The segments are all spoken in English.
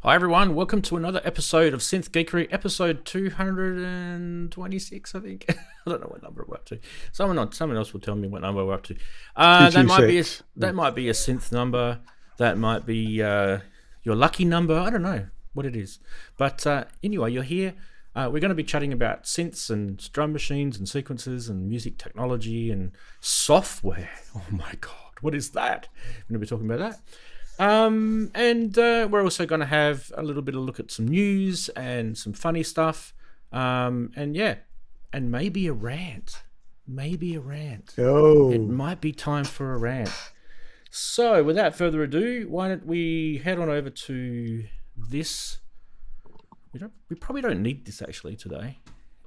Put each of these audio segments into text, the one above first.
Hi everyone, welcome to another episode of Synth Geekery, episode 226, I think. I don't know what number we're up to. Someone else will tell me what number we're up to. That might be a synth number. That might be your lucky number. I don't know what it is. But anyway, you're here. We're going to be chatting about synths and drum machines and sequencers and music technology and software. Oh my God, what is that? We're going to be talking about that. And we're also going to have a little bit of a look at some news and some funny stuff. And maybe a rant. Oh. It might be time for a rant. So without further ado, why don't we head on over to this. We probably don't need this actually today.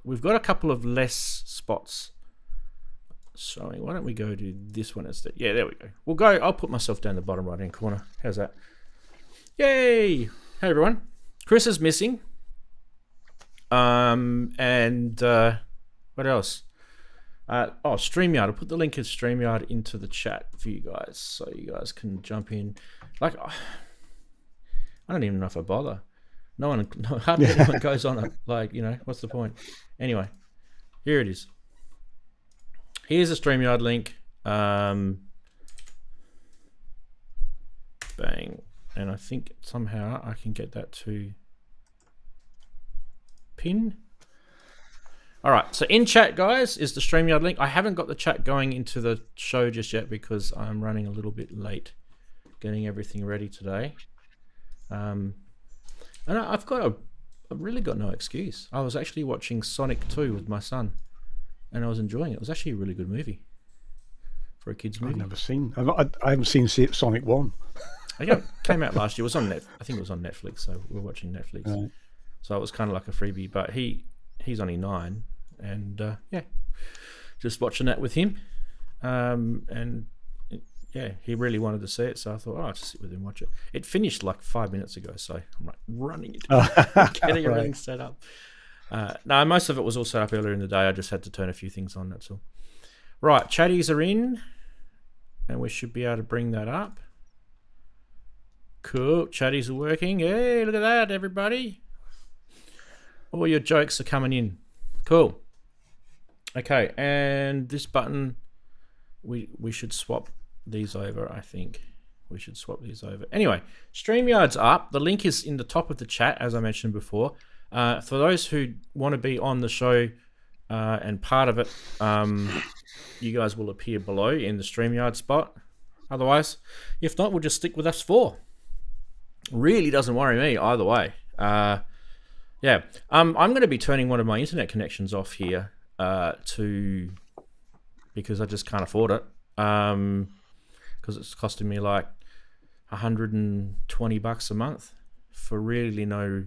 We've got a couple of less spots showing. Why don't we go to this one instead? Yeah, there we go. We'll go. I'll put myself down the bottom right hand corner. How's that? Yay! Hey everyone. Chris is missing. And what else? StreamYard. I'll put the link of StreamYard into the chat for you guys, so you guys can jump in. I don't even know if I bother. Hardly anyone goes on it. What's the point? Anyway, here it is. Here's a StreamYard link. Bang. And I think somehow I can get that to pin. All right. So in chat, guys, is the StreamYard link. I haven't got the chat going into the show just yet because I'm running a little bit late getting everything ready today. And I've really got no excuse. I was actually watching Sonic 2 with my son. And I was enjoying it. It was actually a really good movie for a kids' movie. I haven't seen Sonic 1. It came out last year. It was on I think it was on Netflix, so we were watching Netflix. Right. So it was kind of like a freebie. But he's only 9, and just watching that with him. He really wanted to see it, so I thought, I'll just sit with him and watch it. It finished like 5 minutes ago, so I'm like running it, getting everything set up. No, most of it was all set up earlier in the day. I just had to turn a few things on, that's all. Right, chatties are in, and we should be able to bring that up. Cool, chatties are working. Hey, look at that, everybody. All your jokes are coming in. Cool. Okay, and this button, we should swap these over, I think. We should swap these over. Anyway, StreamYard's up. The link is in the top of the chat, as I mentioned before. For those who want to be on the show and part of it, you guys will appear below in the StreamYard spot. Otherwise, if not, we'll just stick with us 4. Really doesn't worry me either way. I'm going to be turning one of my internet connections off here because I just can't afford it. Because it's costing me like $120 a month for really no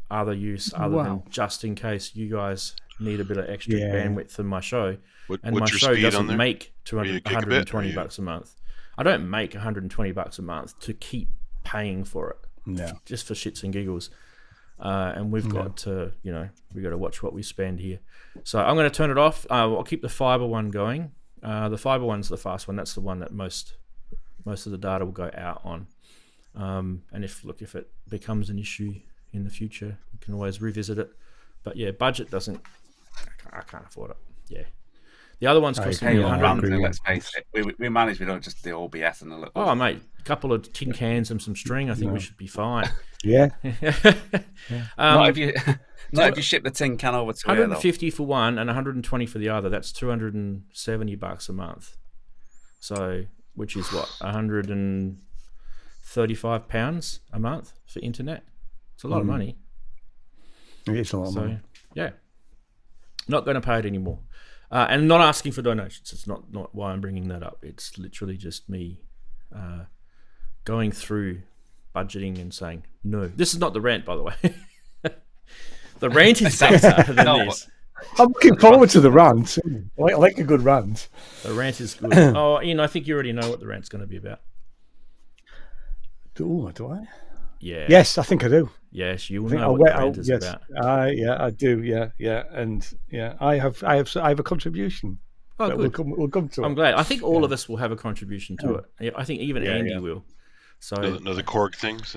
other use other than just in case you guys need a bit of extra bandwidth in my show. And my show doesn't make $120 a month. I don't make $120 a month to keep paying for it. No. Just for shits and giggles. And we've got to, we've got to watch what we spend here. So I'm going to turn it off. I'll keep the fiber one going. The fiber one's the fast one. That's the one that most of the data will go out on. And if it becomes an issue in the future, we can always revisit it. But yeah, budget doesn't. I can't afford it. Yeah, the other one's costing me $100. Let's face it, we manage. We don't just do OBS and a little. Oh mate, a couple of tin cans and some string. I think we should be fine. Yeah. Not if you ship the tin can over to 150 for one and 120 for the other. That's $270 a month. So, which is what, £135 a month for internet. It's a lot of money. It's a lot of money. Yeah, not going to pay it anymore, and not asking for donations. It's not why I'm bringing that up. It's literally just me going through budgeting and saying no. This is not the rant, by the way. The rant is better than this. I'm looking forward to the rant. I like a good rant. The rant is good. Ian, I think you already know what the rant's going to be about. Do I? Yeah. Yes, I think I do. Yes, you will know what the rant is about. Yeah, I do. Yeah, and I have a contribution. Oh, good. We'll come to it. I'm glad. I think all of us will have a contribution to it. I think even Andy will. So no, the Korg things.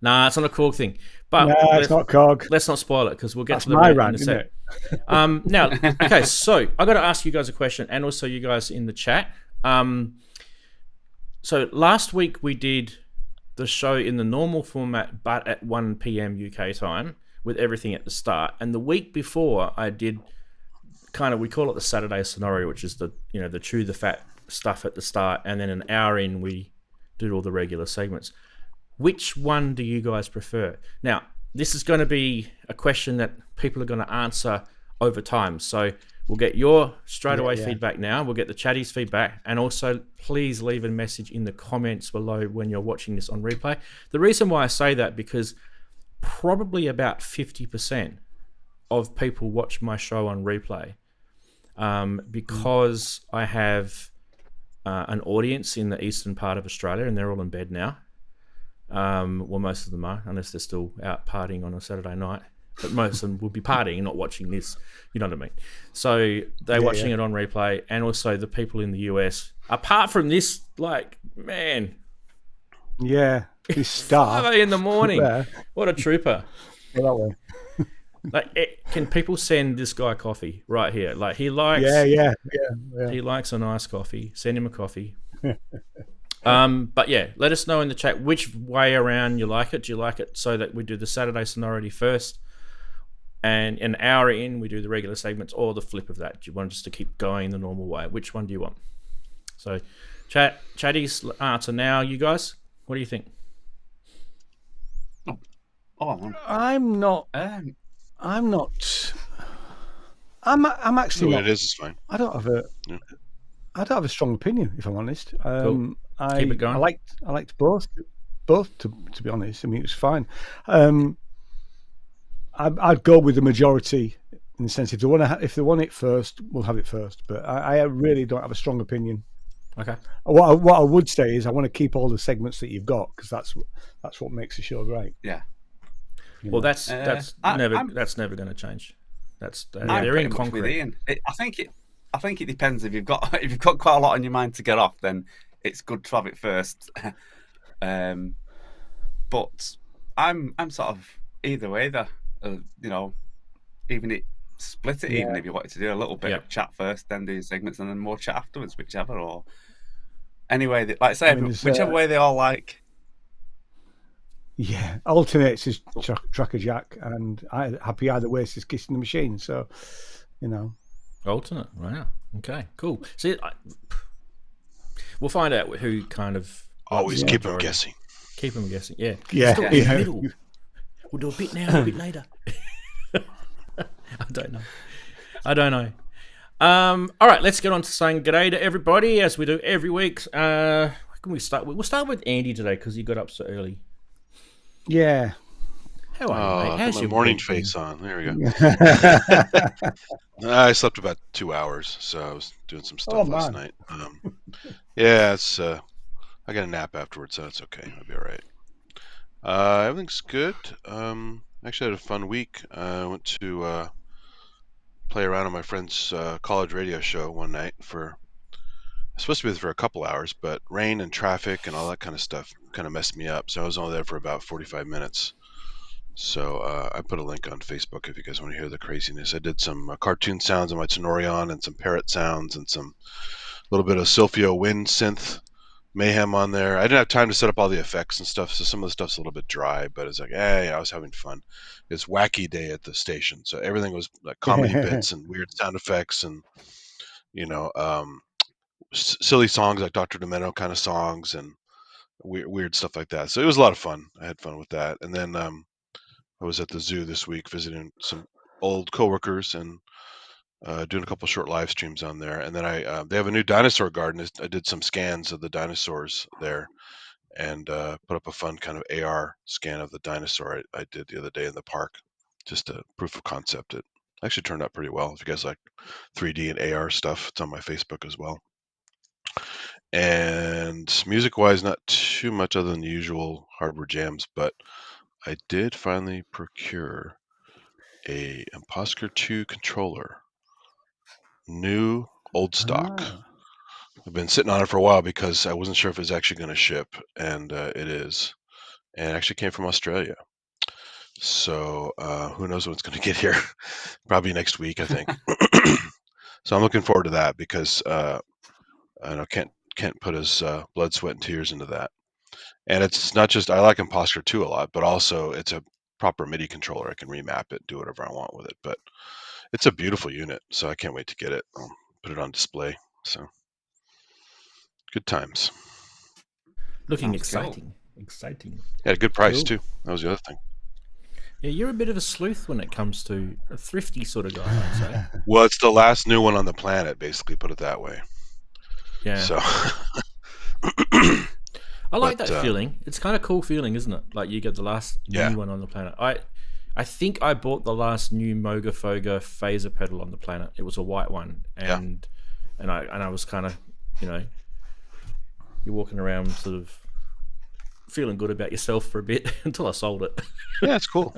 Nah, it's not a Korg thing. But it's not Korg. Let's not spoil it because we'll get to the my rant in a sec. Now, okay, so I got to ask you guys a question, and also you guys in the chat. So last week we did the show in the normal format, but at 1 p.m. UK time with everything at the start. And the week before, I did we call it the Saturday Sonority, which is the chew the fat stuff at the start, and then an hour in we did all the regular segments. Which one do you guys prefer? Now, this is going to be a question that people are going to answer over time. So we'll get your straight away feedback now. We'll get the chatties feedback. And also, please leave a message in the comments below when you're watching this on replay. The reason why I say that, because probably about 50% of people watch my show on replay because I have an audience in the eastern part of Australia, and they're all in bed now. Well, most of them are, unless they're still out partying on a Saturday night. But most of them will be partying and not watching this. You know what I mean? So they're watching it on replay, and also the people in the US. Apart from this, man. Yeah, this star. 5 in the morning. What a trooper. That way. Can people send this guy coffee right here? He likes. Yeah. He likes a nice coffee. Send him a coffee. But yeah, let us know in the chat which way around you like it. Do you like it so that we do the Saturday Sonority first, and an hour in we do the regular segments, or the flip of that? Do you want us to keep going the normal way? Which one do you want? So, chatties, answer now. You guys, what do you think? I'm actually not. It is fine. I don't have a strong opinion, if I'm honest. Cool. Keep it going. I liked both to be honest. I mean, it was fine. I'd go with the majority in the sense if they want it first, we'll have it first. But I really don't have a strong opinion. Okay. What I would say is I want to keep all the segments that you've got, because that's what makes the show great. Yeah. Well, that's never going to change. They're in concrete. I think it depends. If you've got quite a lot on your mind to get off, then it's good to have it first. But I'm sort of either way. Even it split it. Even if you wanted to do a little bit of chat first, then do segments, and then more chat afterwards, whichever. Or anyway, whichever way they all like. Yeah, alternates is Tracker Jack, and Happy Either Way is Kissing the Machine. So, alternate. Wow. Okay. Cool. See, we'll find out who kind of always keep them guessing. Keep them guessing. Yeah. Yeah. Middle. We'll do a bit now, a bit later. I don't know. All right, let's get on to saying g'day to everybody, as we do every week. Can we start? We'll start with Andy today because he got up so early. Yeah. How are you, mate? How's my your morning week face on? There we go. I slept about 2 hours, so I was doing some stuff last night. It's I got a nap afterwards, so it's okay. I'll be all right. Everything's good. Actually had a fun week. I went to play around on my friend's college radio show one night I was supposed to be there for a couple hours, but rain and traffic and all that kind of stuff kind of messed me up. So I was only there for about 45 minutes. So I put a link on Facebook if you guys want to hear the craziness. I did some cartoon sounds on my Tenorion and some parrot sounds and some little bit of Silphio wind synth mayhem on there. I didn't have time to set up all the effects and stuff, so some of the stuff's a little bit dry, but it's I was having fun. It's wacky day at the station, so everything was like comedy bits and weird sound effects and silly songs like Dr. Demento kind of songs and weird stuff like that. So it was a lot of fun. I had fun with that. And then I was at the zoo this week visiting some old coworkers and doing a couple short live streams on there. And then they have a new dinosaur garden. I did some scans of the dinosaurs there and put up a fun kind of AR scan of the dinosaur I did the other day in the park. Just a proof of concept. It actually turned out pretty well. If you guys like 3D and AR stuff, it's on my Facebook as well. And music-wise, not too much other than the usual hardware jams, but I did finally procure a Imposter 2 controller. New, old stock. I've been sitting on it for a while because I wasn't sure if it was actually going to ship, and it is. and it actually came from Australia. So who knows when it's going to get here? Probably next week, I think. So I'm looking forward to that because I know Kent put his blood, sweat, and tears into that. And it's not just, I like Imposter 2 a lot, but also it's a proper MIDI controller. I can remap it, do whatever I want with it. But it's a beautiful unit, so I can't wait to get it. I'll put it on display. So good times. Looking exciting. Exciting. Yeah, a good price too. That was the other thing. Yeah, you're a bit of a sleuth when it comes to a thrifty sort of guy, I'd say. Well, it's the last new one on the planet, basically, put it that way. Yeah. So I like that feeling. It's kind of cool feeling, isn't it? Like you get the last new one on the planet. I think I bought the last new Moog Foga phaser pedal on the planet. It was a white one, and I was kind of, you're walking around sort of feeling good about yourself for a bit until I sold it. Yeah, it's cool.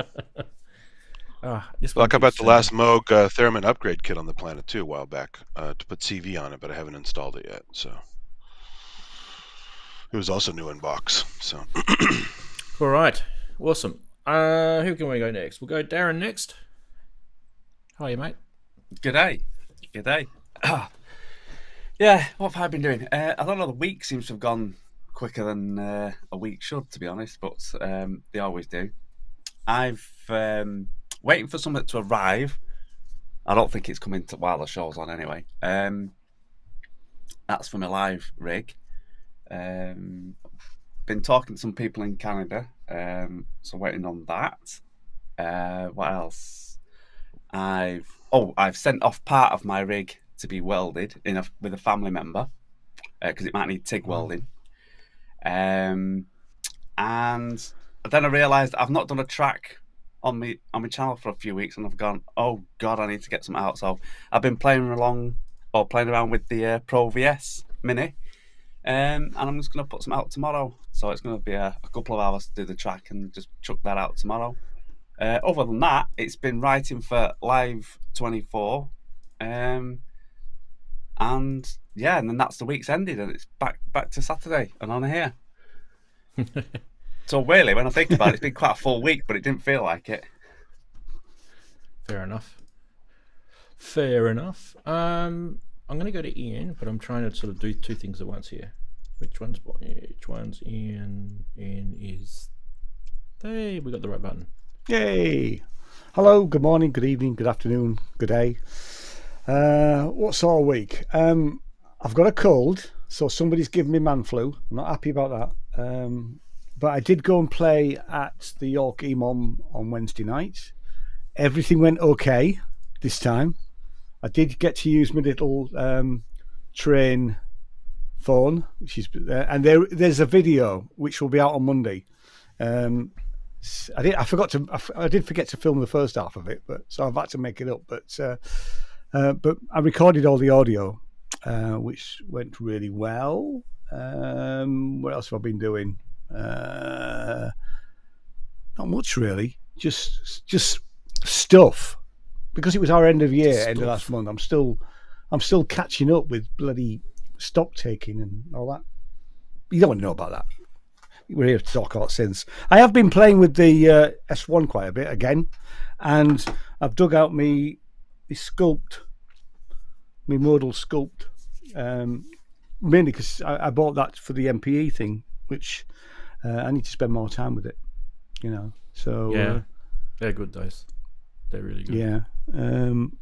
Like I bought the last Moog Theremin upgrade kit on the planet too a while back to put CV on it, but I haven't installed it yet. So it was also new in box. So all right, awesome. Who can we go next? We'll go Darren next. How are you, mate? G'day. Yeah, what have I been doing? I don't know. The week seems to have gone quicker than a week should, to be honest, but they always do. I've waiting for something to arrive. I don't think it's coming while the show's on anyway. That's for my live rig. Been talking to some people in Canada, so waiting on that. What else? I've sent off part of my rig to be welded with a family member because it might need TIG welding. And then I realised I've not done a track on my channel for a few weeks, and I've gone, oh God, I need to get some out. So I've been playing around with the Pro VS Mini, and I'm just going to put some out tomorrow. So it's going to be a couple of hours to do the track and just chuck that out tomorrow. Other than that, it's been writing for Live 24, and then that's the week's ended, and it's back to Saturday and on here. So really, when I think about it, it's been quite a full week, but it didn't feel like it. Fair enough. I'm going to go to Ian, but I'm trying to sort of do two things at once here. Which one's Ian? Ian is... Hey, we got the right button. Yay! Hello, good morning, good evening, good afternoon, good day. What's our week? I've got a cold, so somebody's given me man flu. I'm not happy about that. But I did go and play at the York EMOM on Wednesday night. Everything went okay this time. I did get to use my little train phone, which is and there's a video which will be out on Monday. I did forget to film the first half of it, but so I've had to make it up. But I recorded all the audio, which went really well. What else have I been doing? Not much really. Just stuff, because it was our end of year, end of last month. I'm still catching up with bloody stock taking and all that. You don't want to know about that. We're here to talk about synths. I have been playing with the S1 quite a bit again, and I've dug out my modal sculpt, mainly because I bought that for the MPE thing, which I need to spend more time with it, So yeah, they're good dice. They're really good. Yeah. And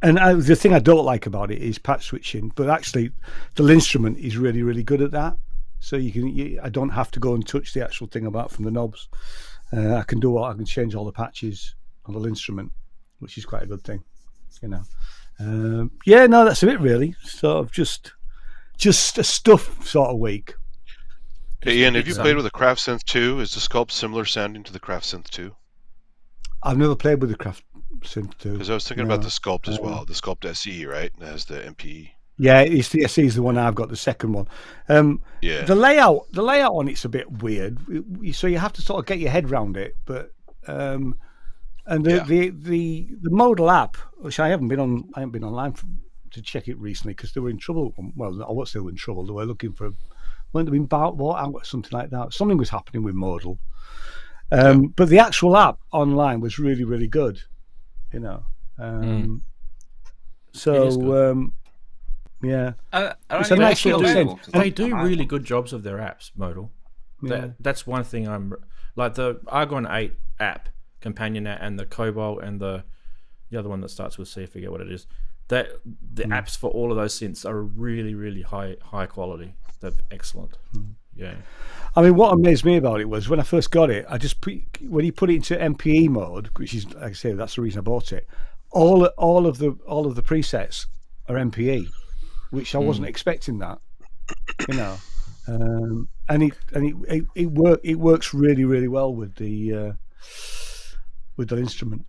the thing I don't like about it is patch switching, but actually the instrument is really, really good at that. So I don't have to go and touch the actual thing from the knobs. I can change all the patches on the instrument, which is quite a good thing, that's it really. Sort of just a stuff sort of week. Hey Ian, have you played with the Craft Synth 2? Is the sculpt similar sounding to the Craft Synth 2? I've never played with the Craft Synth 2. Because I was thinking about the sculpt as well. The sculpt SE, right? It has the MPE. Yeah, it's the SE is the one I've got, the second one. The layout on it's a bit weird, so you have to sort of get your head around it. But the modal app, which I haven't been online to check it recently because they were in trouble. Well, I was still in trouble. They were looking for weren't they being bought out or something like that? Something was happening with Modal. But the actual app online was really, really good, you know. So, yeah. It's a nice little thing. They do really good jobs of their apps, Modal. That's one thing I'm like the Argon 8 app, companion app, and the Cobalt and the other one that starts with C, I forget what it is. That the apps for all of those synths are really, really high quality. They're excellent. Yeah. I mean, what amazed me about it was when I first got it, when you put it into MPE mode, which is, like I say, that's the reason I bought it. All of the presets are MPE, which I wasn't expecting that, you know. And it works really, really well with the instrument.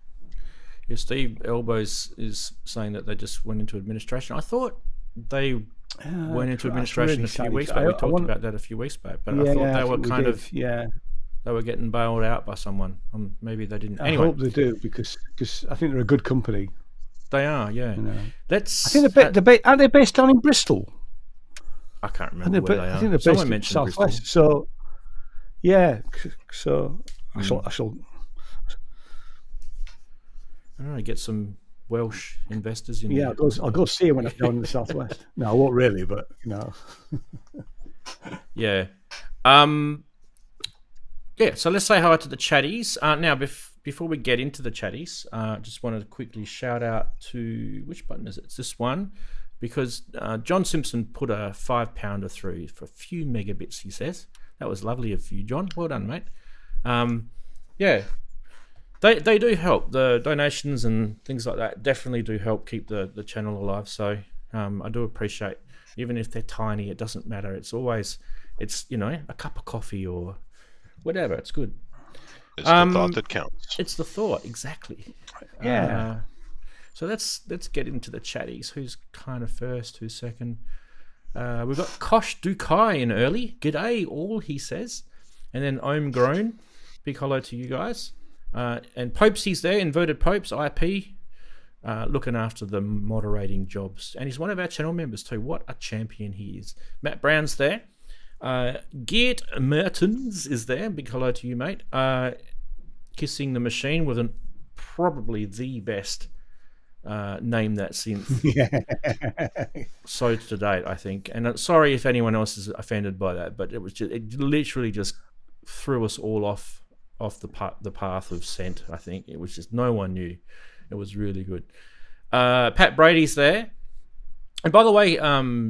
Yeah, Steve Elbows is saying that they just went into administration. I thought they went into administration a few weeks back. We talked about that a few weeks back, but I thought they were kind of they were getting bailed out by someone. Maybe they didn't. Anyway, I hope they do because I think they're a good company. They are, yeah. You know. I think aren't they based down in Bristol? I can't remember where they are. I think they're based in Southwest. Bristol. So, yeah. So I shall. I don't know. Get some Welsh investors in. Yeah, I'll go see him when I'm down in the Southwest. No, I won't really, but you know. Yeah. Yeah. So let's say hi to the chatties. Now, before we get into the chatties, just wanted to quickly shout out to which button is it? It's this one, because John Simpson put a £5 through for a few megabits. He says that was lovely of you, John. Well done, mate. Yeah. They do help. The donations and things like that definitely do help keep the channel alive. So I do appreciate, even if they're tiny, it doesn't matter. It's you know, a cup of coffee or whatever. It's good. It's the thought that counts. It's the thought, exactly. Yeah. So let's get into the chatties. Who's kind of first? Who's second? We've got Kosh Dukai in early. G'day all, he says. And then Ohm Groan. Big hello to you guys. And Popesy's there, Inverted Popes, IP, looking after the moderating jobs. And he's one of our channel members too. What a champion he is. Matt Brown's there. Geert Mertens is there. Big hello to you, mate. Kissing the Machine with probably the best name that synth so to date, I think. And sorry if anyone else is offended by that, but it literally just threw us all off the path of scent. I think it was just no one knew. It was really good. Pat Brady's there, and by the way,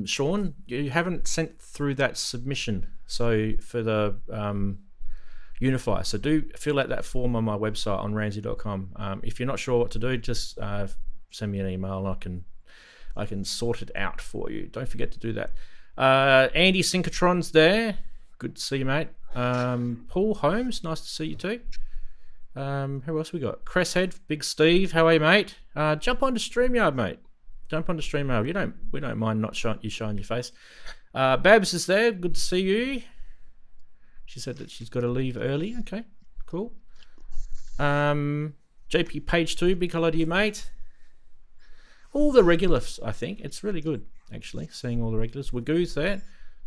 Sean, you haven't sent through that submission, so for the Unify, so do fill out that form on my website on ranzee.com. If you're not sure what to do, just send me an email and I can sort it out for you. Don't forget to do that. Andy Synchrotron's there. Good to see you, mate. Paul Holmes, nice to see you too. Who else we got? Cresshead, Big Steve, how are you, mate? Jump onto StreamYard, mate. Jump onto StreamYard. We don't mind not showing your face. Babs is there. Good to see you. She said that she's got to leave early. Okay, cool. JP Page 2, big hello to you, mate. All the regulars, I think. It's really good, actually, seeing all the regulars. Wagoo's there.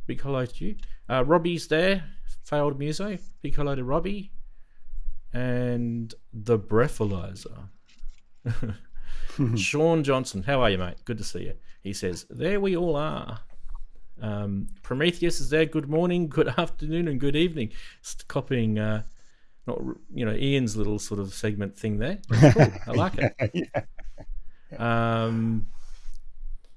Big hello to you. Robbie's there. Failed Muso. Big hello to Robbie. And the breathalyzer. Sean Johnson, how are you, mate? Good to see you. He says, there we all are. Prometheus is there. Good morning, good afternoon, and good evening. Just copying, Ian's little sort of segment thing there. That's cool. I like it.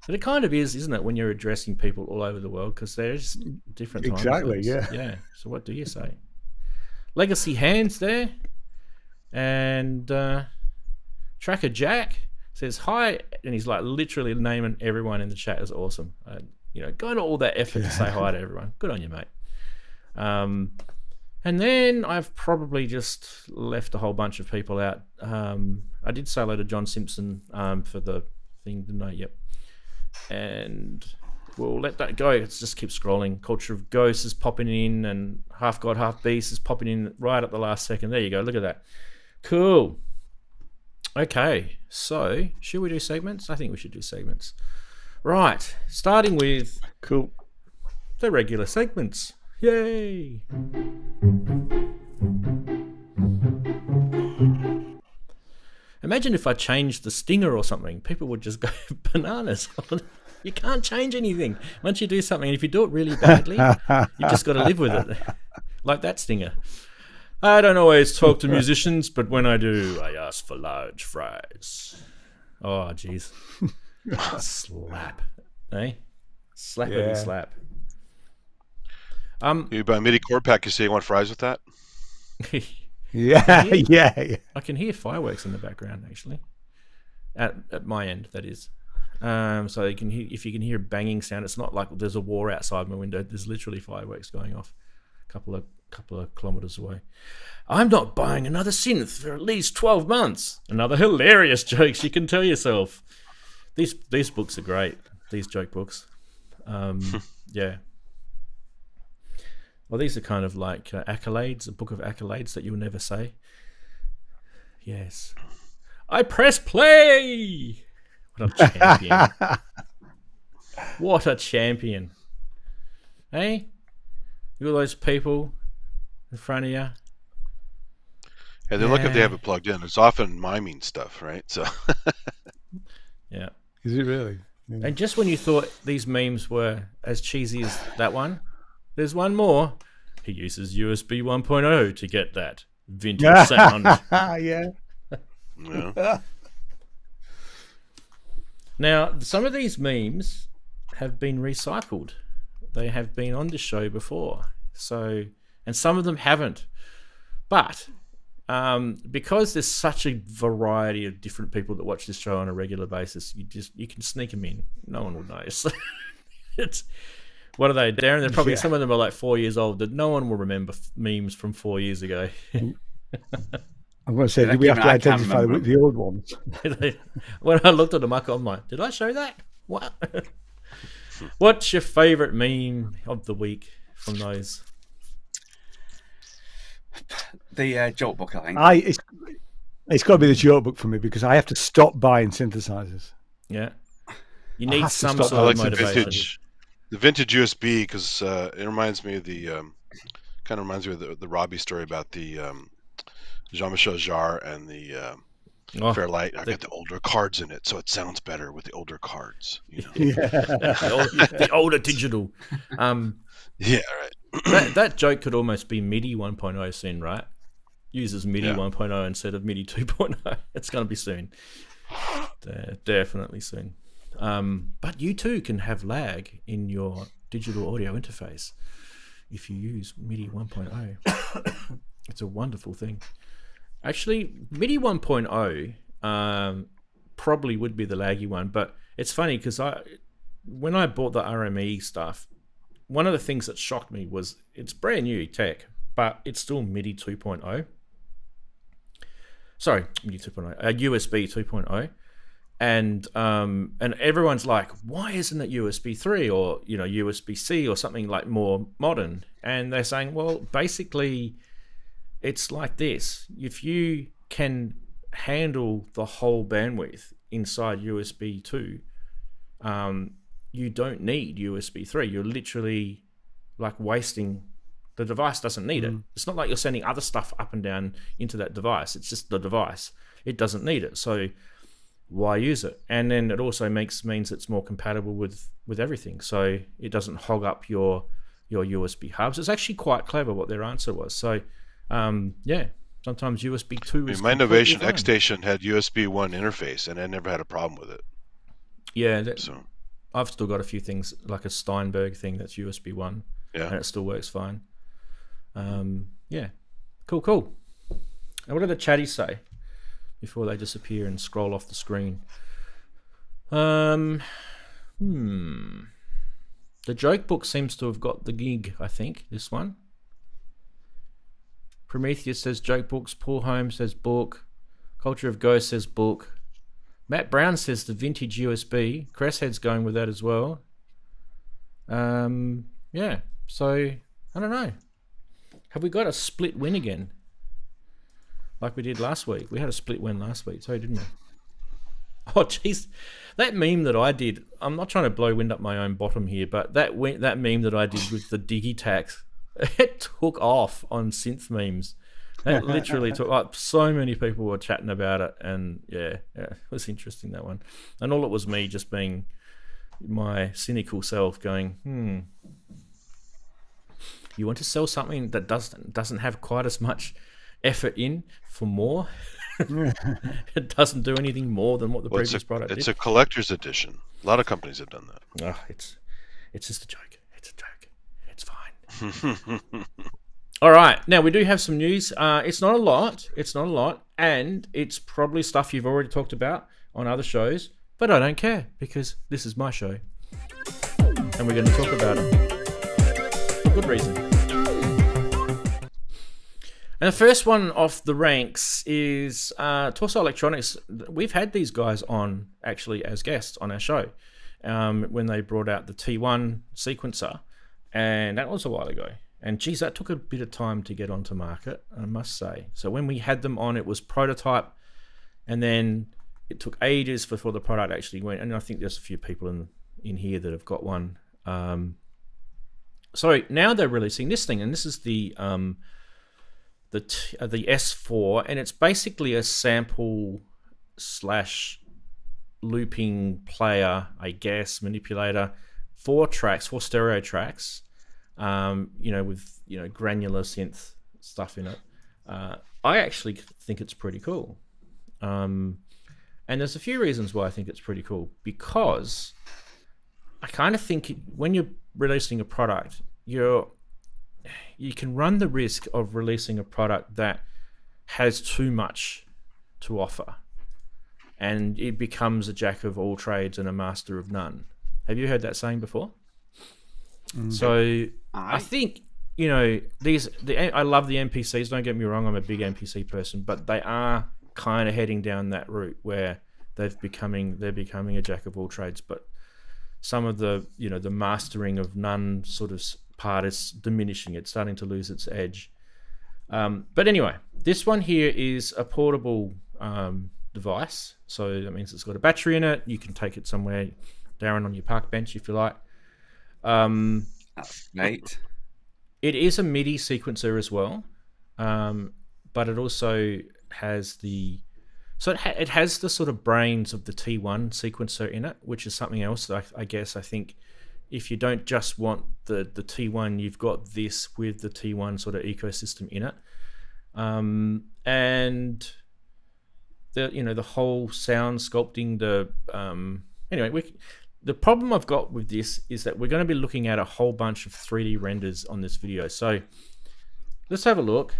But it kind of is, isn't it, when you're addressing people all over the world, because there's different times. Exactly, yeah. So what do you say? Legacy Hands there. And Tracker Jack says hi, and he's like literally naming everyone in the chat as awesome. Going to all that effort to say hi to everyone. Good on you, mate. And then I've probably just left a whole bunch of people out. I did say hello to John Simpson for the thing, didn't I? Yep. And we'll let that go. Let's just keep scrolling. Culture of Ghosts is popping in, and Half God, Half Beast is popping in right at the last second. There you go. Look at that. Cool. Okay, so should we do segments? I think we should do segments. Right, starting with the regular segments. Yay! Imagine if I changed the stinger or something. People would just go bananas. You can't change anything. Once you do something, and if you do it really badly, you just got to live with it. Like that stinger. I don't always talk to musicians, but when I do, I ask for large fries. Oh, jeez. Slap. Eh? Slappity slap. You buy a MIDI chord pack, you say you want fries with that? Yeah. I can hear fireworks in the background, actually. At my end, that is. So you can hear, if you can hear a banging sound, it's not like there's a war outside my window. There's literally fireworks going off a couple of kilometers away. I'm not buying another synth for at least 12 months. Another hilarious jokes you can tell yourself. These books are great. These joke books. Yeah. Well, these are kind of like accolades, a book of accolades that you'll never say. Yes. I press play! What a champion. What a champion. Hey? You all those people in front of you? Yeah, they look if they have it plugged in. It's often miming stuff, right? So. Yeah. Is it really? Yeah. And just when you thought these memes were as cheesy as that one, there's one more. He uses USB 1.0 to get that vintage sound. Yeah. Now, some of these memes have been recycled. They have been on the show before. So, and some of them haven't. But because there's such a variety of different people that watch this show on a regular basis, you can sneak them in. No one will notice. What are they, Darren? They're probably some of them are like 4 years old. That no one will remember memes from 4 years ago. I'm going to say, we have to identify the old ones? When I looked at them, I'm like, did I show that? What? What's your favourite meme of the week from those? The joke book, I think. It's got to be the joke book for me because I have to stop buying synthesizers. Yeah. You need some sort of motivation. The vintage USB, because it reminds me of the Robbie story about the Jean-Michel Jarre and the Fairlight. I got the older cards in it, so it sounds better with the older cards. You know? The older digital. Yeah, right. that joke could almost be MIDI 1.0 soon, right? Uses MIDI 1.0 instead of MIDI 2.0. It's going to be soon. Definitely soon. But you too can have lag in your digital audio interface if you use MIDI 1.0. It's a wonderful thing. Actually, MIDI 1.0 probably would be the laggy one, but it's funny because when I bought the RME stuff, one of the things that shocked me was it's brand new tech, but it's still MIDI 2.0. Sorry, MIDI 2.0, USB 2.0. And everyone's like, why isn't it USB 3 or USB-C or something like more modern? And they're saying, well, basically, it's like this. If you can handle the whole bandwidth inside USB 2, you don't need USB 3. You're literally like wasting. The device doesn't need it. It's not like you're sending other stuff up and down into that device. It's just the device. It doesn't need it. So why use it? And then it also means it's more compatible with everything, so it doesn't hog up your USB hubs. It's actually quite clever what their answer was. So sometimes USB 2 is my Novation X Station had USB 1 interface and I never had a problem with it. Yeah, so I've still got a few things like a Steinberg thing that's USB 1 and it still works fine. Cool. And what do the chatties say before they disappear and scroll off the screen? The joke book seems to have got the gig, I think, this one. Prometheus says joke books. Paul Holmes says book. Culture of Ghost says book. Matt Brown says the vintage USB. Cresshead's going with that as well. So I don't know. Have we got a split win again? Like we did last week. We had a split win last week too, didn't we? Oh, jeez. That meme that I did, I'm not trying to blow wind up my own bottom here, but that meme that I did with the Digitax, it took off on synth memes. It literally took up. So many people were chatting about it, and yeah, it was interesting, that one. And all it was me just being my cynical self going, you want to sell something that doesn't have quite as much effort in for more? It doesn't do anything more than what the previous product did. It's a collector's edition. A lot of companies have done that. Oh, it's just a joke. It's a joke. It's fine. All right. Now, we do have some news. It's not a lot. And it's probably stuff you've already talked about on other shows. But I don't care, because this is my show. And we're going to talk about it. For good reason. And the first one off the ranks is Torso Electronics. We've had these guys on, actually, as guests on our show when they brought out the T1 sequencer. And that was a while ago. And geez, that took a bit of time to get onto market, I must say. So when we had them on, it was prototype. And then it took ages before the product actually went. And I think there's a few people in here that have got one. So now they're releasing this thing. And this is the S4, and it's basically a sample / looping player, I guess, manipulator, 4 stereo tracks, with granular synth stuff in it. I actually think it's pretty cool, and there's a few reasons why I think it's pretty cool, because I kind of think when you're releasing a product, you can run the risk of releasing a product that has too much to offer, and it becomes a jack of all trades and a master of none. Have you heard that saying before? So I think, I love the NPCs, don't get me wrong, I'm a big NPC person, but they are kind of heading down that route where they're becoming a jack of all trades, but some of the mastering of none sort of part is diminishing. It's starting to lose its edge. But anyway, this one here is a portable device. So that means it's got a battery in it. You can take it somewhere, Darren, on your park bench if you like. That's great. It is a MIDI sequencer as well. But it also has it has the sort of brains of the T1 sequencer in it, which is something else that I guess I think if you don't just want the T1, you've got this with the T1 sort of ecosystem in it. And the whole sound sculpting, the problem I've got with this is that we're going to be looking at a whole bunch of 3D renders on this video. So let's have a look.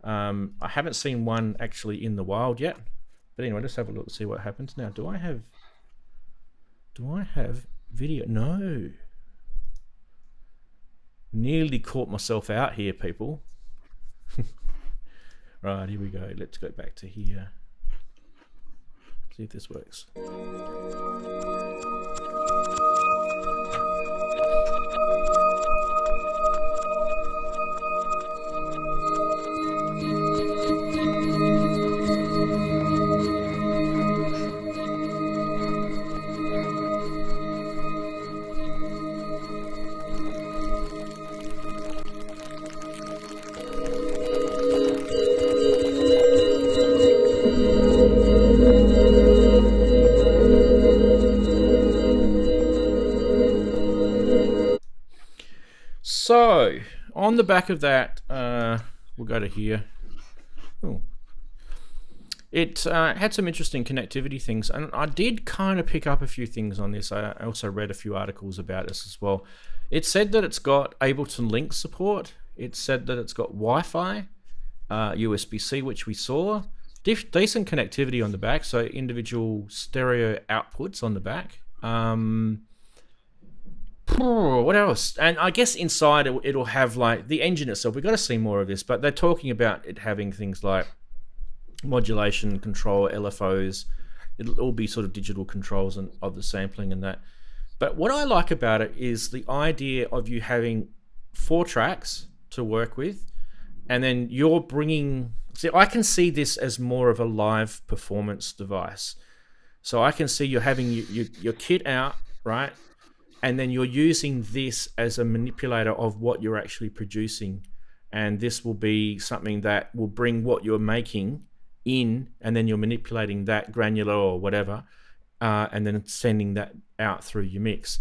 I haven't seen one actually in the wild yet, but anyway, let's have a look and see what happens. Now, do I have video? No. Nearly caught myself out here, people. Right, here we go. Let's go back to here. See if this works. So, on the back of that, we'll go to here. Ooh. It had some interesting connectivity things, and I did kind of pick up a few things on this. I also read a few articles about this as well. It said that it's got Ableton Link support. It said that it's got Wi-Fi, USB-C, which we saw. Decent connectivity on the back, so individual stereo outputs on the back. What else? And I guess inside it'll have like the engine itself. We've got to see more of this, but they're talking about it having things like modulation control, LFOs. It'll all be sort of digital controls and of the sampling and that. But what I like about it is the idea of you having 4 tracks to work with, and then you're bringing. See, I can see this as more of a live performance device. So I can see you're having your kit out, right? And then you're using this as a manipulator of what you're actually producing. And this will be something that will bring what you're making in, and then you're manipulating that granular or whatever, and then sending that out through your mix.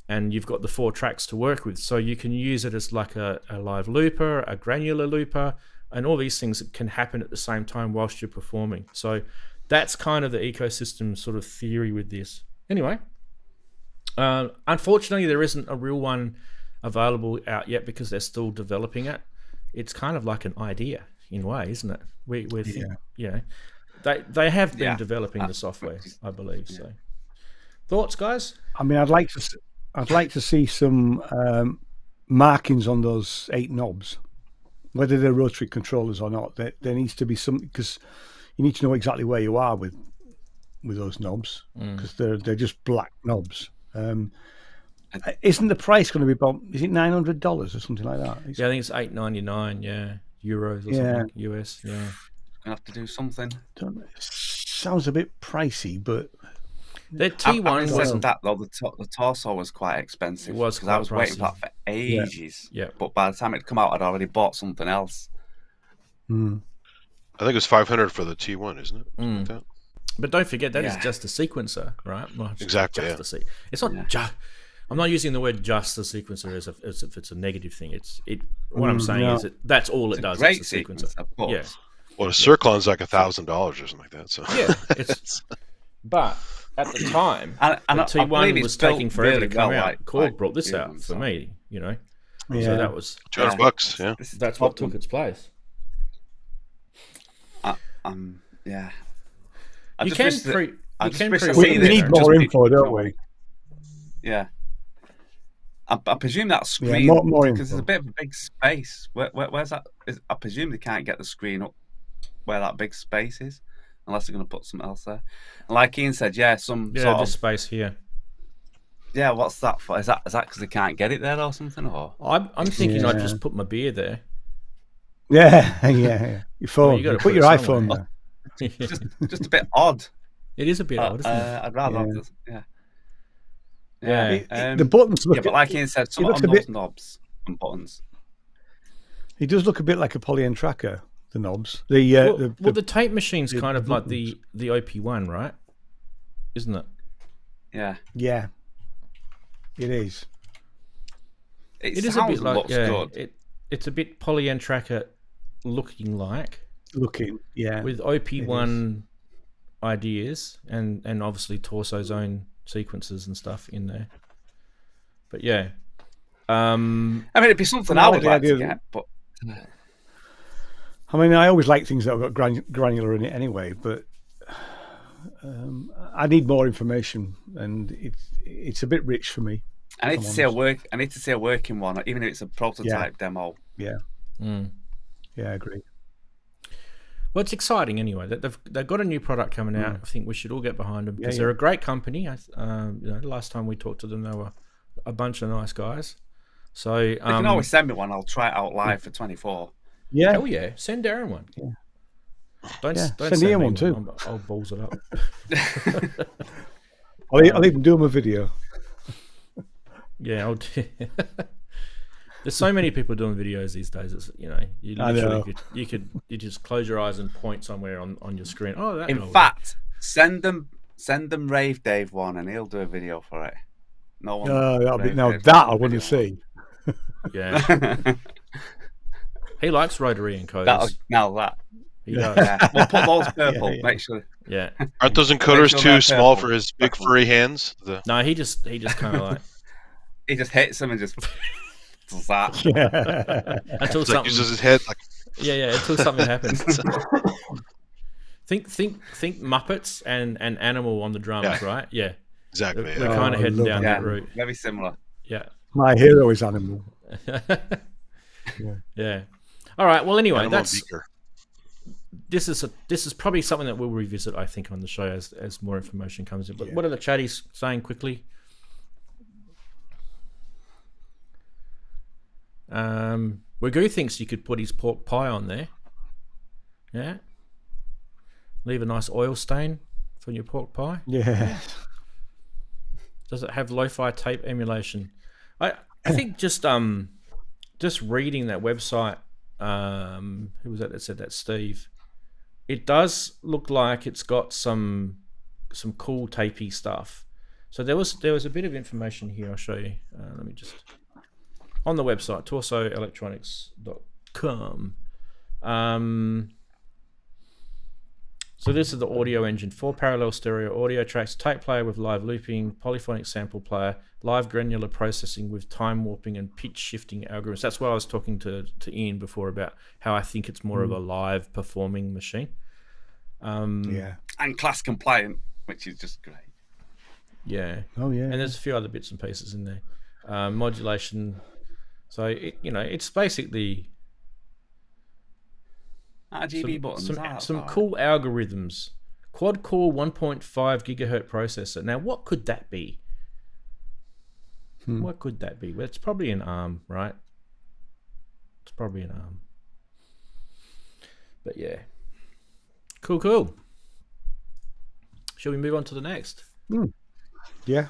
And you've got the 4 tracks to work with. So you can use it as like a live looper, a granular looper, and all these things that can happen at the same time whilst you're performing. So that's kind of the ecosystem sort of theory with this. Anyway, unfortunately, there isn't a real one available out yet because they're still developing it. It's kind of like an idea in a way, isn't it? They have been developing the software, I believe. So, thoughts, guys? I mean, I'd like to see some markings on those 8 knobs, whether they're rotary controllers or not. There needs to be some, because you need to know exactly where you are with those knobs, because they're just black knobs. Isn't the price going to be about? Is it $900 or something like that? Yeah, I think it's $899. Yeah, euros or something. US. Yeah, gonna have to do something. Sounds a bit pricey, but the T1 wasn't that though. The torso was quite expensive. It was because I was waiting for that for ages. Yeah. But by the time it come out, I'd already bought something else. I think it's $500 for the T1, isn't it? Like that. But don't forget that is just a sequencer, right? Well, exactly. It's not just. I'm not using the word just a sequencer as if it's a negative thing. What I'm saying is that's all it does. It's a sequencer. Yeah. Well, a Circlon's like $1,000 or something like that. So it's. But at the time, the T1 was taking forever to come out. Korg brought this out for me, you know. Yeah. So that was $200. Yeah, that's what took its place. Yeah. We need more info, don't we? Yeah. I presume that screen, because there's a bit of a big space. Where's that? I presume they can't get the screen up where that big space is, unless they're going to put something else there. And like Ian said, sort of space here. Yeah, what's that for? Is that because they can't get it there or something? Or I'm thinking I'd just put my beer there. Yeah. Your phone. You put your iPhone there. just a bit odd. It is a bit odd, isn't it? I'd rather have this. The buttons look. But like Ian said, some on those knobs and buttons. He does look a bit like a polyend tracker. The knobs. The tape machine's kind of like the OP1, right? Isn't it? Yeah. Yeah. It is. It is a bit like good. It's a bit polyend tracker looking, with OP1 ideas and obviously Torso's own sequences and stuff in there. But yeah, I mean, it'd be something I would like to get, but I mean, I always like things that have got granular in it anyway, but I need more information, and it's a bit rich for me. I need to see a working one, even if it's a prototype demo. Yeah. Yeah, I agree. Well, it's exciting anyway. They've got a new product coming out. I think we should all get behind them because they're a great company. Last time we talked to them, they were a bunch of nice guys. So you can always send me one. I'll try it out live for 24. Yeah. Hell yeah! Send Darren one. Yeah. Don't send Ian one too. I'll balls it up. I'll even do him a video. Yeah, I'll do. There's so many people doing videos these days. It's, you literally you just close your eyes and point somewhere on your screen. Oh, that. In fact, send them Rave Dave one, and he'll do a video for it. No one. That I want to see. Yeah. He likes rotary encoders. He does. Yeah. We'll put those purple. Make sure. Yeah. Aren't those encoders too small for his big furry hands? No, he just kind of like. He just hits them and just. Until something uses his head like. Yeah. Until something happens. Think Muppets and Animal on the drums, right? Yeah. Exactly. We're kind of heading down that route. Very similar. Yeah. My hero is Animal. Yeah. All right. Well, anyway, Animal this is probably something that we'll revisit, I think, on the show as more information comes in. But what are the chatties saying quickly? Wagoo thinks you could put his pork pie on there. Yeah. Leave a nice oil stain for your pork pie? Yeah. Does it have lo-fi tape emulation? I think just reading that website, who was that said that? Steve. It does look like it's got some cool tapey stuff. So there was a bit of information here. I'll show you. Let me just on the website torsoelectronics.com. So this is the audio engine: 4 parallel stereo audio tracks, tape player with live looping, polyphonic sample player, live granular processing with time warping and pitch shifting algorithms. That's why I was talking to Ian before about how I think it's more of a live performing machine. And class compliant, which is just great. Yeah. Oh yeah. And there's a few other bits and pieces in there. Modulation. So it's basically RGB buttons. Some cool algorithms. Quad core 1.5 gigahertz processor. Now, what could that be? What could that be? Well, it's probably an ARM, right? It's probably an ARM. But yeah. Cool. Shall we move on to the next? Yeah.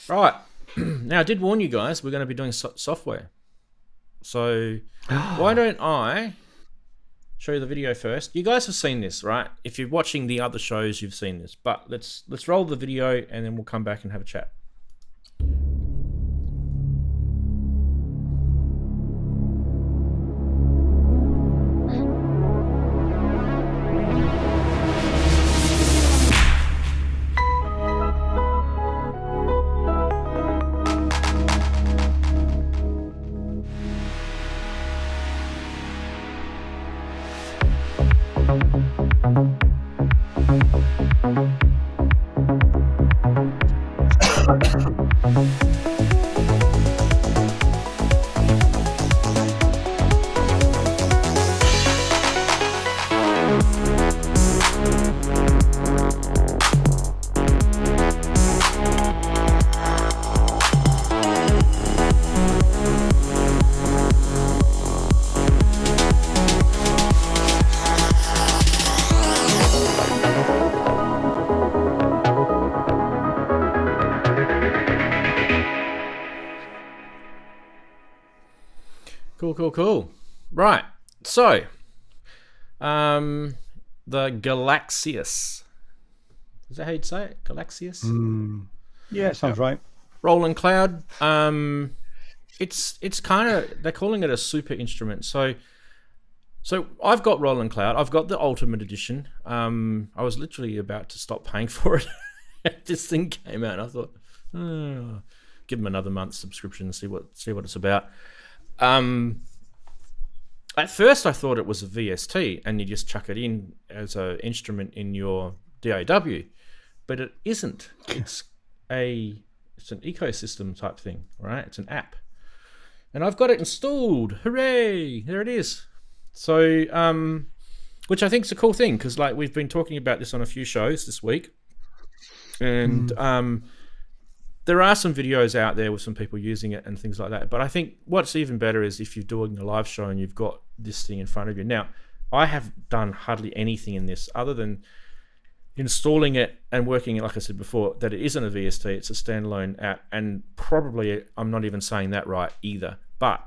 Right. Now, I did warn you guys we're going to be doing software. So why don't I show you the video first? You guys have seen this, right? If you're watching the other shows, you've seen this. But let's roll the video and then we'll come back and have a chat. Cool. Right. So, the Galaxias. Is that how you'd say it? Galaxias? Yeah, it sounds right. Roland Cloud. It's kind of, they're calling it a super instrument. So I've got Roland Cloud. I've got the Ultimate Edition. I was literally about to stop paying for it. This thing came out and I thought, give them another month's subscription and see what it's about. At first I thought it was a VST and you just chuck it in as an instrument in your DAW, but it isn't. It's an ecosystem type thing, right? It's an app. And I've got it installed. Hooray! There it is. So, which I think is a cool thing because like we've been talking about this on a few shows this week. And there are some videos out there with some people using it and things like that. But I think what's even better is if you're doing a live show and you've got this thing in front of you. Now, I have done hardly anything in this other than installing it and working it, like I said before, that it isn't a VST, it's a standalone app. And probably I'm not even saying that right either. But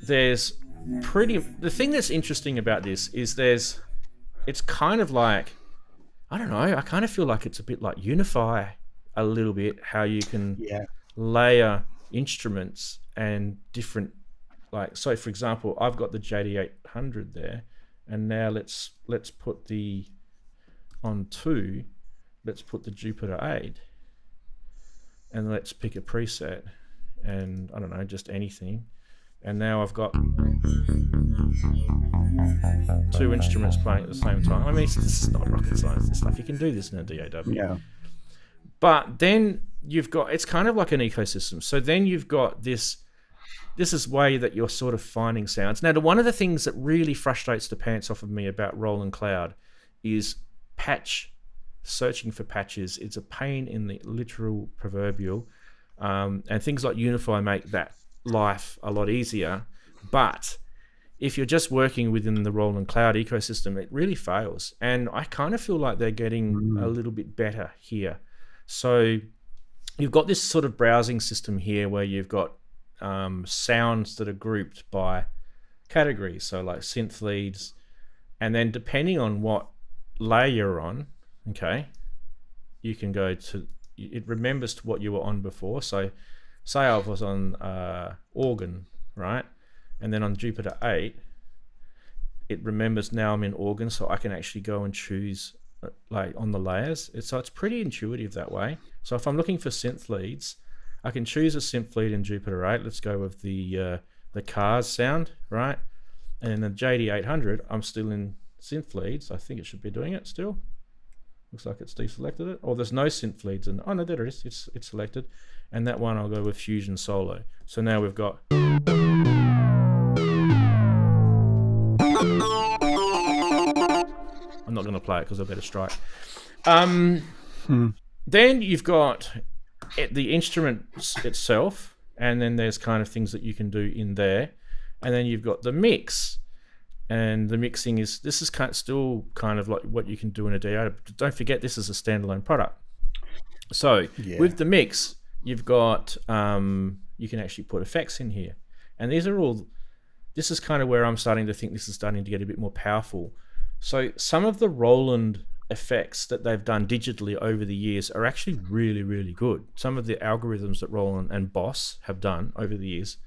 the thing that's interesting about this is it's kind of like, I don't know, I kind of feel like it's a bit like Unify a little bit, how you can layer instruments and different, like, so for example, I've got the JD800 there, and now let's put let's put the Jupiter 8, and let's pick a preset, and I don't know, just anything. And now I've got two instruments playing at the same time. I mean, this is not rocket science and stuff. You can do this in a DAW. Yeah. But then you've got, it's kind of like an ecosystem. So then you've got this is way that you're sort of finding sounds. Now, one of the things that really frustrates the pants off of me about Roland Cloud is searching for patches. It's a pain in the literal proverbial. And things like Unify make that life a lot easier, but if you're just working within the Roland Cloud ecosystem, it really fails. And I kind of feel like they're getting a little bit better here. So you've got this sort of browsing system here where you've got sounds that are grouped by categories. So like synth leads, and then depending on what layer you're on, okay, you can go to, it remembers what you were on before. So say I was on organ, right? And then on Jupiter 8, it remembers now I'm in organ, so I can actually go and choose like on the layers. So it's pretty intuitive that way. So if I'm looking for synth leads, I can choose a synth lead in Jupiter 8. Let's go with the cars sound, right? And in the JD800, I'm still in synth leads. I think it should be doing it still. Looks like it's deselected it. Or there's no synth leads. Oh no, there it is. It's selected. And that one I'll go with Fusion Solo. So now we've got... I'm not going to play it because I better strike. Then you've got the instrument itself, and then there's kind of things that you can do in there. And then you've got the mix. And the mixing is, this is still kind of like what you can do in a DAW. But don't forget, this is a standalone product. So with the mix, you've got, you can actually put effects in here. And these are all, this is kind of where I'm starting to think this is starting to get a bit more powerful. So some of the Roland effects that they've done digitally over the years are actually really, really good. Some of the algorithms that Roland and Boss have done over the years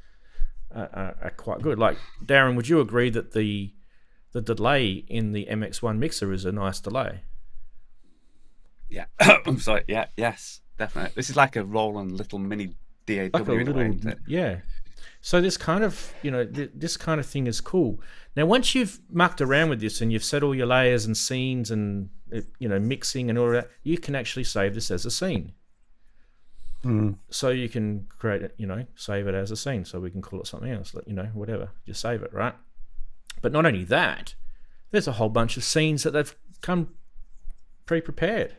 are quite good. Like, Darren, would you agree that the delay in the MX1 mixer is a nice delay? Yeah. I'm sorry. Yeah. Yes, definitely. This is like a Roland little mini DAW. Like a little, yeah. So this kind of, this kind of thing is cool. Now, once you've mucked around with this and you've set all your layers and scenes and, mixing and all that, you can actually save this as a scene. So you can create it, save it as a scene. So we can call it something else, whatever. Just save it, right? But not only that, there's a whole bunch of scenes that they've come pre-prepared.